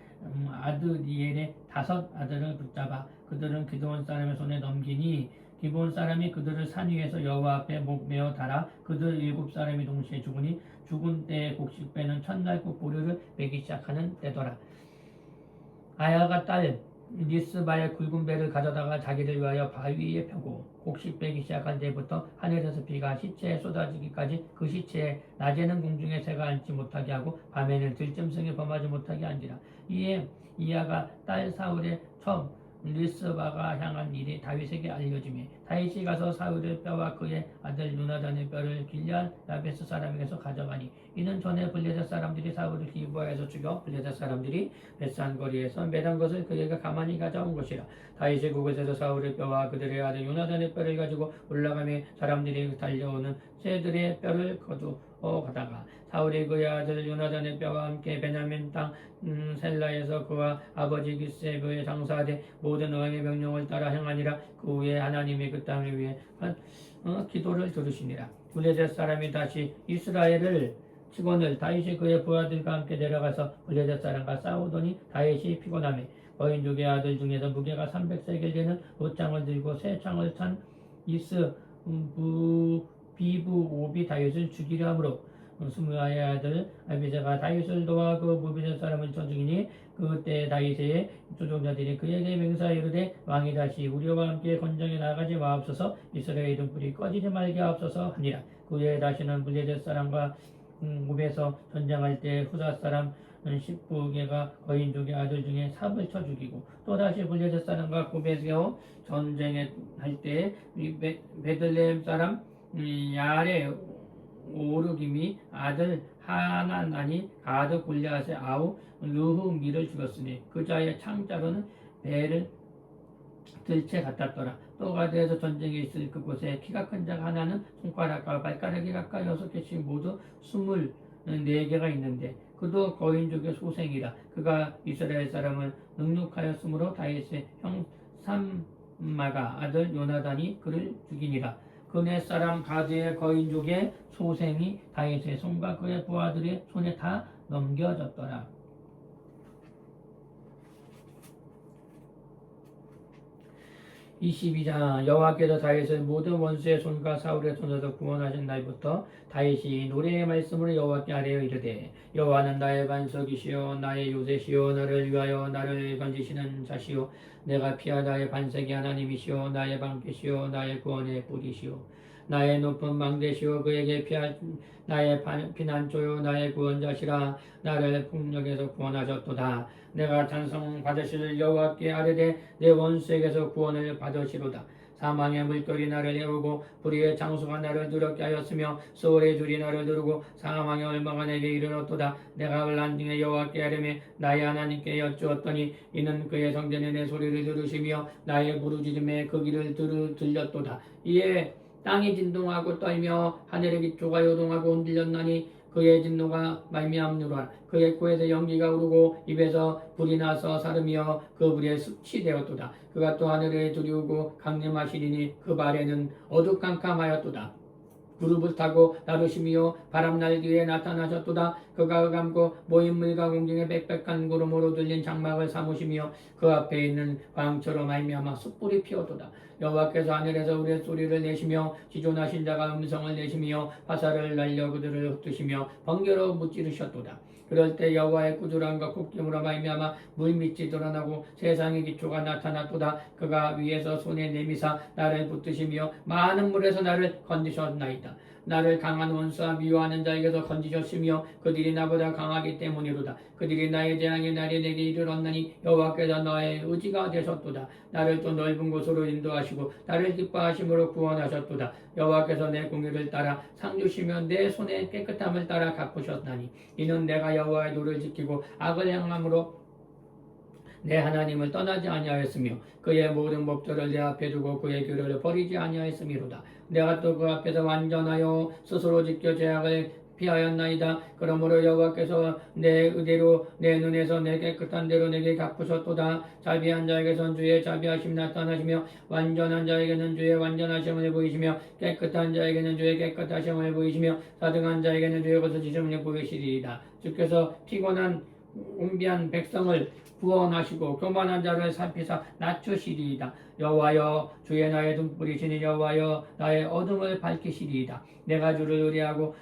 아드리엘의 5 아들을 붙잡아 그들은 기드온 사람의 손에 넘기니 기브온 사람이 그들을 산 위에서 여호와 앞에 목매어 달아 그들 7사람이 동시에 죽으니 죽은 때에 곡식배는 첫날 꼭 보류를 매기 시작하는 때더라. 아야가 딸 리스바의 굵은 배를 가져다가 자기를 위하여 바위에 펴고 곡식 빼기 시작한 때부터 하늘에서 비가 시체에 쏟아지기까지 그 시체에 낮에는 공중에 새가 앉지 못하게 하고 밤에는 들짐승이 범하지 못하게 한지라. 이에 이야가 딸 사울의 첩 리스바가 향한 일이 다윗에게 알려지매 다윗이 가서 사울의 뼈와 그의 아들 요나단의 뼈를 길앗 야베스 사람에게서 가져가니 이는 전에 블레셋 사람들이 사울을 기브아에서 죽여 블레셋 사람들이 베산 거리에서 매단 것을 그에게 가만히 가져온 것이라. 다윗이 그곳에서 사울의 뼈와 그들의 아들 요나단의 뼈를 가지고 올라가며 사람들이 달려오는 새들의 뼈를 거두어 가다가 사울이 그의 아들 요나단의 뼈와 함께 베냐민 땅 셀라에서 그와 아버지 기스의 장사하되 모든 왕의 명령을 따라 행하니라. 그 후에 하나님이 그 땅을 위해 기도를 들으시니라. 블레셋 사람이 다시 이스라엘을 치고는 다윗이 그의 부하들과 함께 내려가서 블레셋 사람과 싸우더니 다윗이 피곤하며 거인족의 아들 중에서 무게가 300세겔 되는 롯장을 들고 새 창을 찬 이스 비브옵이 다윗을 죽이려 하므로 스무아의 아들 아비새가 다윗을 도와 그 무비셋 사람을 쳐 죽이니 그때 다윗의 조종자들이 그에게 맹세하여 이르되 왕이 다시 우리와 함께 건정에 나가지 마옵소서. 이스라엘 등불이 꺼지지 말게 하옵소서 하니라. 그 후에 다시는 블레셋 사람과 옵에서 전쟁할 때 후사 사람 10부개가 거인족의 아들 중에 삽을 쳐 죽이고 또다시 블레셋 사람과 곱에서 전쟁할 때 베들레헴 사람 야레 오르김이 아들 하나나니 가드 골리앗의 아우 르후미를 죽였으니 그 자의 창자로는 배를 들채 같았더라. 또 가드에서 전쟁이 있을 그곳에 키가 큰 자가 하나는 손가락과 발가락이 각각 6개씩 모두 24개가 있는데 그도 거인족의 소생이라. 그가 이스라엘 사람을 능욕하였으므로 다윗의 형 삼마가 아들 요나단이 그를 죽이니라. 그네 사람 가드의 거인족의 소생이 다윗의 손과 그의 부하들의 손에 다 넘겨졌더라. 22장 여호와께서 다윗을 모든 원수의 손과 사울의 손에서 구원하신 날부터 다윗이 노래의 말씀으로 여호와께 아뢰어 이르되 여호와는 나의 반석이시요 나의 요새시요 나를 위하여 나를 건지시는 자시요 내가 피하다의 반석이 하나님이시요 나의 방패시요 나의 구원의 뿌리시요 나의 높은 망대시요 그에게 나의 피난처요 나의 구원자시라. 나를 폭력에서 구원하셨도다. 내가 찬송 받으실 여호와께 아뢰되 내 원수에게서 구원을 받으시로다. 사망의 물결이 나를 애우고 불의의 장수가 나를 두렵게 하였으며 소울의 줄이 나를 두르고 사망의 얼마가 내게 이르렀도다. 내가 난중에 여호와께 아뢰며 나의 하나님께 여쭈었더니 이는 그의 성전에 내 소리를 들으시며 나의 부르짖음에 그 길을 들렸도다. 이에 땅이 진동하고 떨며 하늘의 기초가 요동하고 흔들렸나니 그의 진노가 말미암노라. 그의 코에서 연기가 오르고 입에서 불이 나서 사르며 그 불에 습치 되었도다. 그가 또 하늘에 두리우고 강림하시리니 그 발에는 어두캄캄하였도다. 구름을 타고 나르시며 바람 날기에 나타나셨도다. 그가 감고 모인 물과 공중에 빽빽한 구름으로 들린 장막을 삼으시며 그 앞에 있는 광처럼 말미암아 숯불이 피었도다. 여호와께서 하늘에서 우리의 소리를 내시며 지존하신 자가 음성을 내시며 화살을 날려 그들을 흩으시며 번개로 무찌르셨도다. 그럴 때 여호와의 꾸준함과 굽김으로 말미암아 물밑이 드러나고 세상의 기초가 나타났도다. 그가 위에서 손에 내미사 나를 붙드시며 많은 물에서 나를 건지셨나이다. 나를 강한 원수와 미워하는 자에게서 건지셨으며 그들이 나보다 강하기 때문이로다. 그들이 나의 재앙의 날에 내게 이르렀나니 여호와께서 나의 의지가 되셨도다. 나를 또 넓은 곳으로 인도하시고 나를 기뻐하심으로 구원하셨도다. 여호와께서 내 공의를 따라 상 주시며 내 손의 깨끗함을 따라 갚으셨나니 이는 내가 여호와의 도를 지키고 악을 행함으로 내 하나님을 떠나지 아니하였으며 그의 모든 목적을 내 앞에 두고 그의 규례를 버리지 아니하였음이로다. 내가 또 그 앞에서 완전하여 스스로 지켜 죄악을 피하였나이다. 그러므로 여호와께서 내 의대로 내 눈에서 내 깨끗한 대로 내게 갚으셨도다. 자비한 자에게선 주의 자비하심이 나타나시며 완전한 자에게는 주의 완전하심을 보이시며 깨끗한 자에게는 주의 깨끗하심을 보이시며 사등한 자에게는 주의 거스지심을 보이시리이다. 주께서 피곤한 운비한 백성을 구원하시고 교만한 자를 살피사 낮추시리이다. 여호와여 주의 나의 등불이시니 여호와여 나의 어둠을 밝히시리이다. 내가 주를 의뢰하고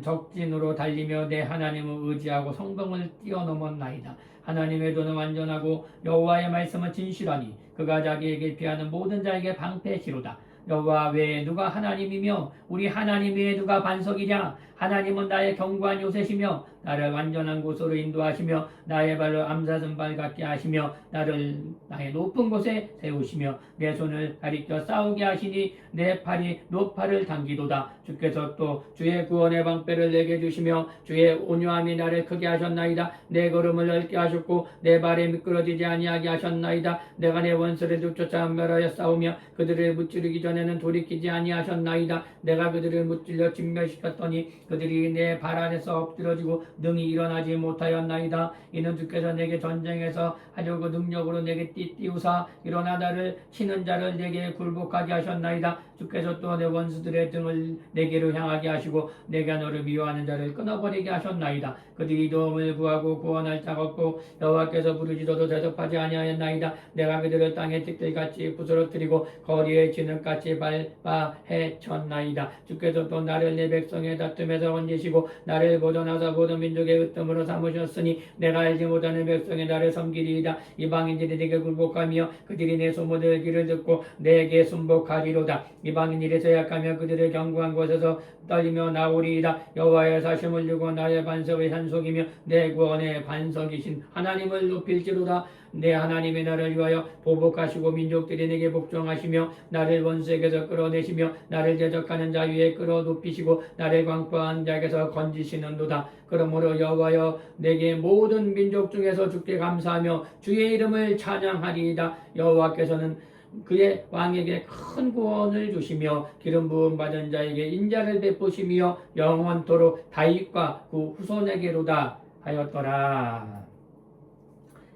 적진으로 달리며 내 하나님을 의지하고 성경을 뛰어넘었나이다. 하나님의 도는 완전하고 여호와의 말씀은 진실하니 그가 자기에게 피하는 모든 자에게 방패시로다. 여호와 외에 누가 하나님이며 우리 하나님 외에 누가 반석이냐? 하나님은 나의 견고한 요새시며 나를 완전한 곳으로 인도하시며 나의 발로 암사슴발 같게 하시며 나를 나의 높은 곳에 세우시며 내 손을 가리켜 싸우게 하시니 내 팔이 노팔을 당기도다. 주께서 또 주의 구원의 방패를 내게 주시며 주의 온유함이 나를 크게 하셨나이다. 내 걸음을 넓게 하셨고 내 발에 미끄러지지 아니하게 하셨나이다. 내가 내 원수를 쫓아 멸하여 싸우며 그들을 무찌르기 전에는 돌이키지 아니하셨나이다. 내가 그들을 무찔러 진멸시켰더니 그들이 내 발 아래서 엎드러지고 능히 일어나지 못하였나이다. 이는 주께서 내게 전쟁에서 하려고 능력으로 내게 띠띠우사 일어나 나를 치는 자를 내게 굴복하게 하셨나이다. 주께서 또 내 원수들의 등을 내게로 향하게 하시고 내가 너를 미워하는 자를 끊어버리게 하셨나이다. 그들이 도움을 구하고 구원할 자가 없고 여호와께서 부르짖어도 대답하지 아니하였나이다. 내가 그들을 땅의 띠들같이 부스러뜨리고 거리에 진흙같이 밟아 해쳤나이다. 주께서 또 나를 내 백성의 다툼에서 건지시고 나를 보존하사 모든 민족의 으뜸으로 삼으셨으니 내가 알지 못하는 백성이 나를 섬기리이다. 이방인들이 내게 굴복하며 그들이 내 소문을 귀를 듣고 내게 순복하리로다. 이방인들이 제약하며 그들의 견고한 곳에서 떨리며 나오리이다. 여호와의 사심을 두고 나의 반석의 산속이며 내 구원의 반석이신 하나님을 높일지로다. 내 하나님의 나를 위하여 보복하시고 민족들이 내게 복종하시며 나를 원수에게서 끌어내시며 나를 대적하는 자 위에 끌어높이시고 나를 광포한 자에게서 건지시는도다. 그러므로 여호와여 내게 모든 민족 중에서 주께 감사하며 주의 이름을 찬양하리이다. 여호와께서는 그의 왕에게 큰 구원을 주시며 기름 부음 받은 자에게 인자를 베푸시며 영원토록 다윗과 그 후손에게로다 하였더라.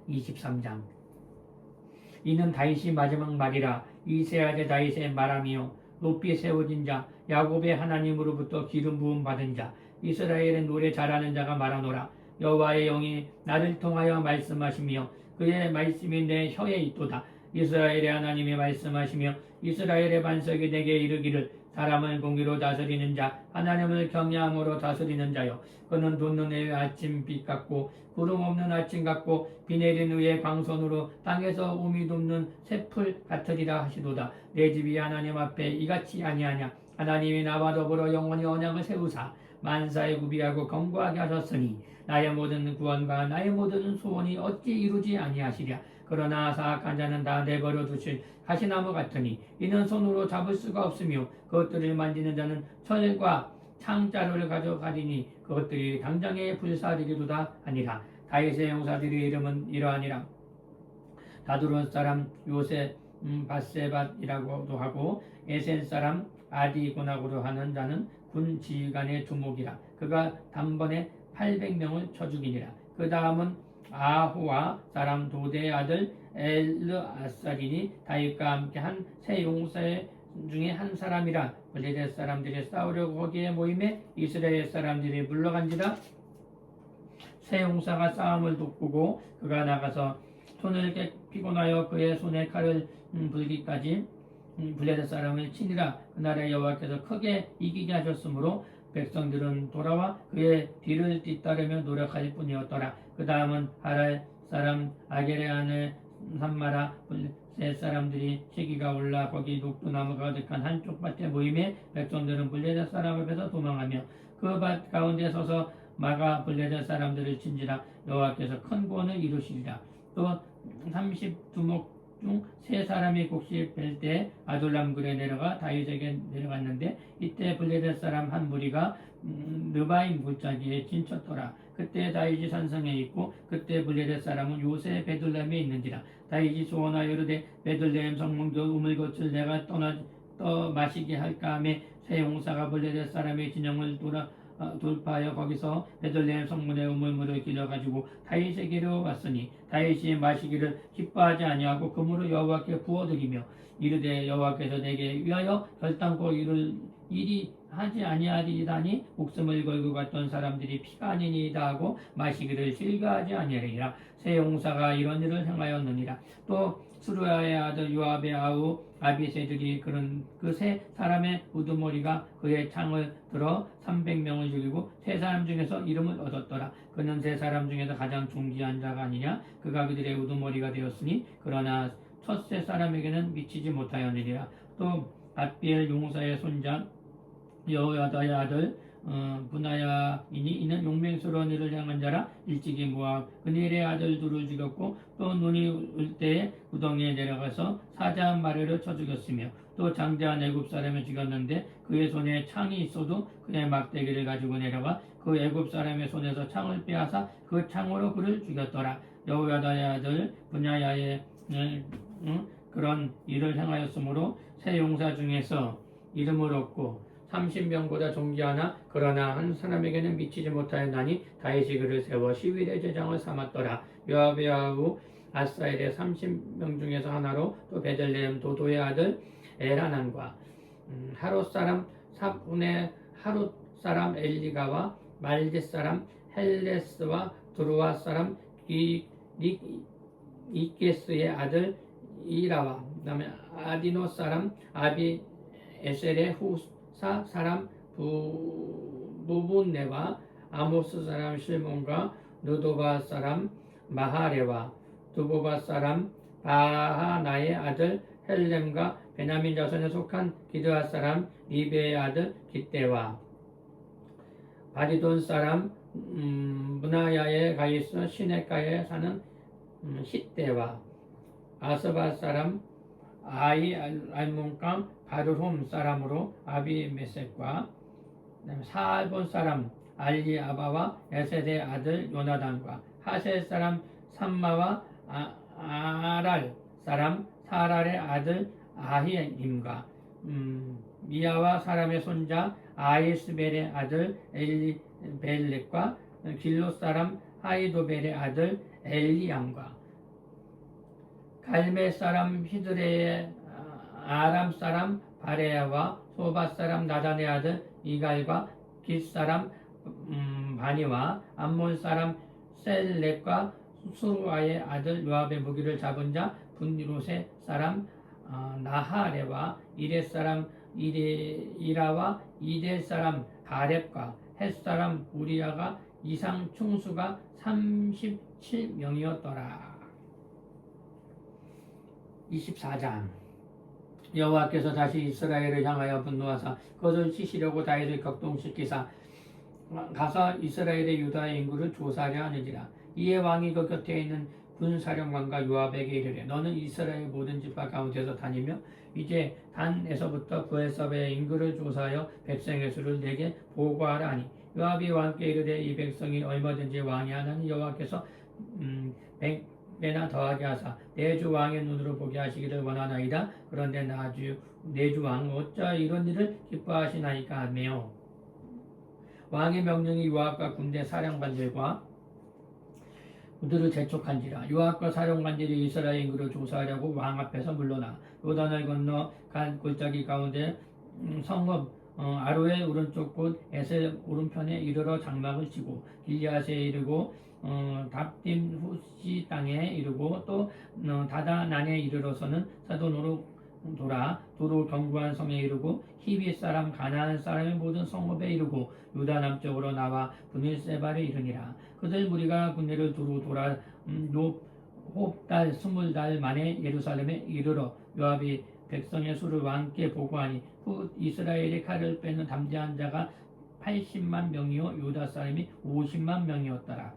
23장. 이는 다윗이 마지막 말이라. 이세 아들 다윗의 말하며 높이 세워진 자 야곱의 하나님으로부터 기름 부음 받은 자 이스라엘의 노래 잘하는 자가 말하노라. 여호와의 영이 나를 통하여 말씀하시며 그의 말씀이 내 혀에 있도다. 이스라엘의 하나님이 말씀하시며 이스라엘의 반석이 내게 이르기를 사람을 공의로 다스리는 자 하나님을 경외함으로 다스리는 자여 그는 돋는 해의 아침빛 같고 구름 없는 아침 같고 비 내린 후에 광선으로 땅에서 우미 돋는 새풀 같으리라 하시도다. 내 집이 하나님 앞에 이같이 아니하냐. 하나님이 나와 더불어 영원히 언약을 세우사 만사에 구비하고 견고하게 하셨으니 나의 모든 구원과 나의 모든 소원이 어찌 이루지 아니하시랴. 그러나 사악한 자는 다 내버려 두실 가시나무 같으니 이는 손으로 잡을 수가 없으며 그것들을 만지는 자는 철과 창자루를 가져가리니 그것들이 당장에 불사르리로다 하니라. 다윗의 용사들의 이름은 이러하니라. 다두론 사람 요셉 바세밧이라고도 하고 에센 사람 아디고나고도 하는 자는 군 지휘관의 두목이라. 그가 단번에 800명을 쳐 죽이니라. 그 다음은 아호와 사람 도대의 아들 엘르아살이니 다윗과 함께한 세 용사 중에 한 사람이라. 블레셋 사람들이 싸우려고 거기에 모임에 이스라엘 사람들이 물러간지라. 세 용사가 싸움을 돕고 그가 나가서 손을 피곤하여 그의 손에 칼을 불기까지 블레셋 사람을 치니라. 그날에 여호와께서 크게 이기게 하셨으므로 백성들은 돌아와 그의 뒤를 뒤따르며 노력할 뿐이었더라. 그 다음은 하랄 사람 아게레안의 산마라 블레셋 사람들이 시기가 올라 거기 녹두나무가 가득한 한쪽 밭에 모임에 백성들은 블레셋 사람 앞에서 도망하며 그 밭 가운데 서서 마가 블레셋 사람들을 친지라 여호와께서 큰 구원을 이루시리라. 또 32목 중 세 사람이 곡식 벨 때 아둘람굴에 내려가 다윗에게 내려갔는데 이때 블레셋 사람 한 무리가 느바임 골짜기에 진쳤더라. 그때 다윗이 산성에 있고 그때 블레셋 사람은 요새 베들레헴에 있는지라. 다윗이 소원하여 이르되 베들레헴 성문교 우물꽃을 내가 떠 마시게 할까 하매 새 용사가 블레셋 사람의 진영을 돌파하여 거기서 베들레헴 성문에 우물물을 길러가지고 다윗에게로 왔으니 다윗이 마시기를 기뻐하지 아니하고 그물을 여호와께 부어드리며 이르되 여호와께서 내게 위하여 결단코 이룰 일이 하지 아니하리다니 목숨을 걸고 갔던 사람들이 피가 아니니이다 하고 마시기를 즐거하지 아니하리라. 새 용사가 이런 일을 행하였느니라. 또 수루야의 아들 요압의 아우 아비새들이 그런 그 세 사람의 우두머리가 그의 창을 들어 300명을 죽이고 세 사람 중에서 이름을 얻었더라. 그는 세 사람 중에서 가장 존귀한 자가 아니냐. 그가 그들의 우두머리가 되었으니 그러나 첫 세 사람에게는 미치지 못하였느니라. 또 아비엘 용사의 손자 여호야다의 아들 분하야이니 이는 용맹스러운 일을 행한 자라. 일찍이 모압 그닐의 아들 둘을 죽였고 또 눈이 올 때에 구덩이에 내려가서 사자 마리를 쳐 죽였으며 또 장대한 애굽 사람을 죽였는데 그의 손에 창이 있어도 그의 막대기를 가지고 내려가 그 애굽 사람의 손에서 창을 빼앗아 그 창으로 그를 죽였더라. 여호야다의 아들 분하야의 그런 일을 행하였으므로 세 용사 중에서 이름을 얻고 30명보다 존귀하나 그러나 한 사람에게는 미치지 못하였나니 다윗이 그를 세워 시위대 제장을 삼았더라. 요압의 아우 아사엘의 30명 중에서 하나로 또 베들레헴 도도의 아들 엘하난과 하롯 사람 사분의 하롯 사람 엘리가와 말짓 사람 헬레스와 두루와 사람 이게스의 아들 이라와 그다음에 아디노 사람 아비 에셀의 후사 사람 부분네와 아모스 사람 실몬과 느도바 사람 마하레와 두보바 사람 바하나의 아들 헬렘과 베냐민 자손에 속한 기드아 사람 리베의 아들 기떼와 바리돈 사람 문하야의 가이스 시내가에 사는 히떼와 아스바 사람 아이 알몬강 바르홈 사람으로 아비메섹과 사알본 사람 알리아바와 에셋의 아들 요나단과 하셀 사람 삼마와 아랄 사람 사랄의 아들 아히임과 미야와 사람의 손자 아이스벨의 아들 엘리벨렉과 길로 사람 하이도벨의 아들 엘리암과 갈메 사람 히드레의 아람 사람 바레야와 소바 사람 나단의 아들 이갈과 깃 사람 바니와 암몬 사람 셀렉과 수루아의 아들 요압의 무기를 잡은 자 분리롯의 사람 나하레와 이레 사람 이라와 이델 사람 가렙과 헷 사람 우리아가 이상 총수가 37명이었더라. 24장 여호와께서 다시 이스라엘을 향하여 분노하사 그것을 치시려고 다윗을 격동시키사 가서 이스라엘의 유다의 인구를 조사하려 하느니라. 이에 왕이 그 곁에 있는 군사령관과 요압에게 이르되 너는 이스라엘 모든 지파 가운데서 다니며 이제 단에서부터 브엘섭의 인구를 조사하여 백성의 수를 내게 보고하라 하니 요압이 왕께 이르되 이 백성이 얼마든지 왕이 하나니 여호와께서 100배나 더하게 하사 내 주 왕의 눈으로 보게 하시기를 원하나이다. 그런데 내 주 왕 어찌 이런 일을 기뻐하시나이까 하며 왕의 명령이 요압과 군대 사령관들과 그들을 재촉한지라. 요압과 사령관들이 이스라엘 인구를 조사하려고 왕 앞에서 물러나 요단을 건너 간 골짜기 가운데 성읍 아로의 오른쪽 곳 에셀 오른편에 이르러 장막을 치고 길리앗에 이르고 답딤 후시 땅에 이르고 또 다다난에 이르러서는 사돈으로 돌아 도로 견고한 성에 이르고 히빗 사람 가나안 사람의 모든 성읍에 이르고 유다 남쪽으로 나와 브닐세발에 이르니라. 그들 무리가 군대를 두루 돌아 호흡달 20달 만에 예루살렘에 이르러 요압이 백성의 수를 왕께 보고하니 후 이스라엘의 칼을 빼는 담대한 자가 80만 명이요 유다 사람이 50만 명이었더라.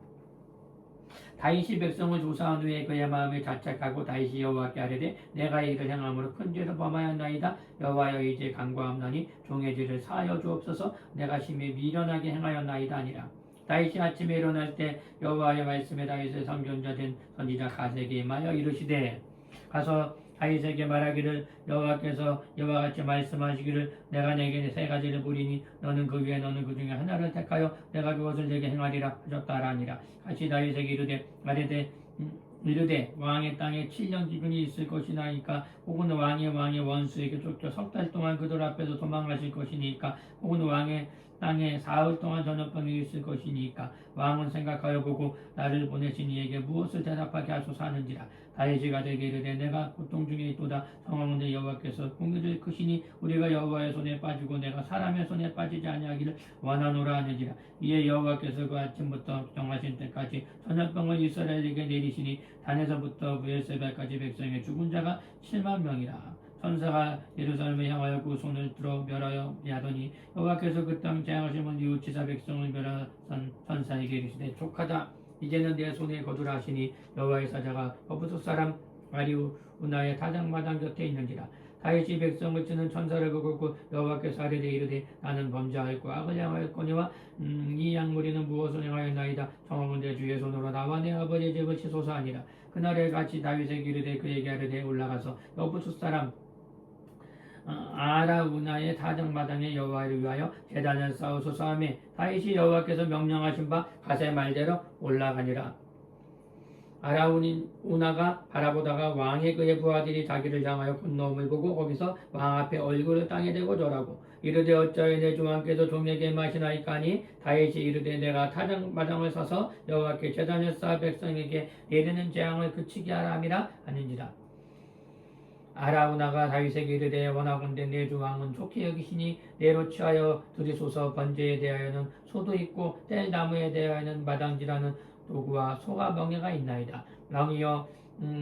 다윗이 백성을 조사한 후에 그의 마음에 자책하고 다윗이 여호와께 아뢰되 내가 이를 행함으로 큰 죄를 범하였나이다. 여호와여 이제 간구함나니 종의 죄를 사하여 주옵소서. 내가 심히 미련하게 행하였나이다 아니라. 다윗이 아침에 일어날 때 여호와의 말씀에 다윗의 선견자 된 선지자 가세에게 임하여 이르시되 가서 다윗에게 말하기를 여호와께서 이와 같이 말씀하시기를 내가 내게 세 가지를 부리니 너는 그 위에 너는 그 중에 하나를 택하여 내가 그것을 내게 행하리라 하셨다 하니라. 같이 다윗에게 이르되 왕의 땅에 7년 기근이 있을 것이나이까 혹은 왕의 원수에게 쫓겨 석 달 동안 그들 앞에서 도망가실 것이니까 혹은 왕의 땅에 사흘 동안 전염병이 있을 것이니까 왕은 생각하여 보고 나를 보내신 이에게 무엇을 대답하게 하소서 하는지라. 다윗이 가되게 이르되 내가 고통 중에 있도다. 청하건대 여호와께서 공의를 크시니 우리가 여호와의 손에 빠지고 내가 사람의 손에 빠지지 아니하기를 원하노라 하는지라. 이에 여호와께서 그 아침부터 정하신 때까지 전염병을 이스라엘에게 내리시니 단에서부터 브엘세바까지 백성의 죽은 자가 7만 명이라. 천사가 예루살렘을 향하여 그 손을 들어 멸하여 하더니 여호와께서 그 땅 재앙하심을 뉘우치사 백성을 멸하선 천사에게 이르시되 족하다. 이제는 내 손에 거두라 하시니 여호와의 사자가 여부스 사람 아리우나의 타작마당 곁에 있는지라. 다윗이 백성을 치는 천사를 보고 여호와께서 아뢰되 이르되 나는 범죄하였고 악을 행하였거니와 이 양무리는 무엇을 행하였나이다. 청하건대 주의 손으로 나와 내 아버지의 집을 치소서 하니라. 그날에 같이 다윗에게 이르되 그에게 아뢰되 올라가서 여부스 사람 아라우나의 타작마당에 여호와를 위하여 제단을 쌓으소서 하며 다윗이 여호와께서 명령하신 바 가세 말대로 올라가니라. 아라우나가 바라보다가 왕의 그의 부하들이 자기를 향하여 건너옴을 보고 거기서 왕 앞에 얼굴을 땅에 대고 절하고 이르되 어찌하여 내 주왕께서 종에게 마시나이까 하니 다윗이 이르되 내가 타작마당을 사서 여호와께 제단을 쌓아 백성에게 내리는 재앙을 그치게 하라 함이라 하는지라. 아라우나가 다윗에게 이르되 원하건대 내 주 왕은 좋게 여기시니 내로 취하여 들이소서. 번제에 대하여는 소도 있고 뗄나무에 대하여는 마당지라는 도구와 소가 멍에가 있나이다. 왕이여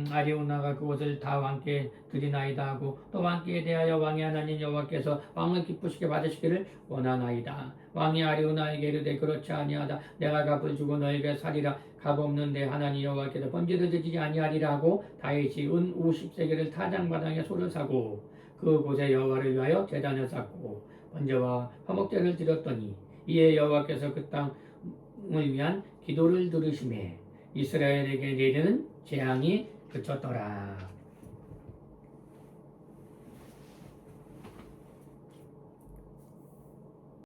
아리우나가 그것을 다 왕께 드리나이다 하고 또 왕께 대하여 왕의 하나님 여호와께서 왕을 기쁘시게 받으시기를 원하나이다. 왕이 아리우나에게 이르되 그렇지 아니하다. 내가 값을 주고 너에게 살리라. 값 없는 내 하나님 여호와께서 번제를 드리지 아니하리라 하고 다윗이 은 50세겔을 타작마당에 소를 사고 그곳에 여호와를 위하여 제단을 쌓고 번제와 화목제를 드렸더니 이에 여호와께서 그 땅을 위한 기도를 들으시매 이스라엘에게 내리는 재앙이 그쳤더라.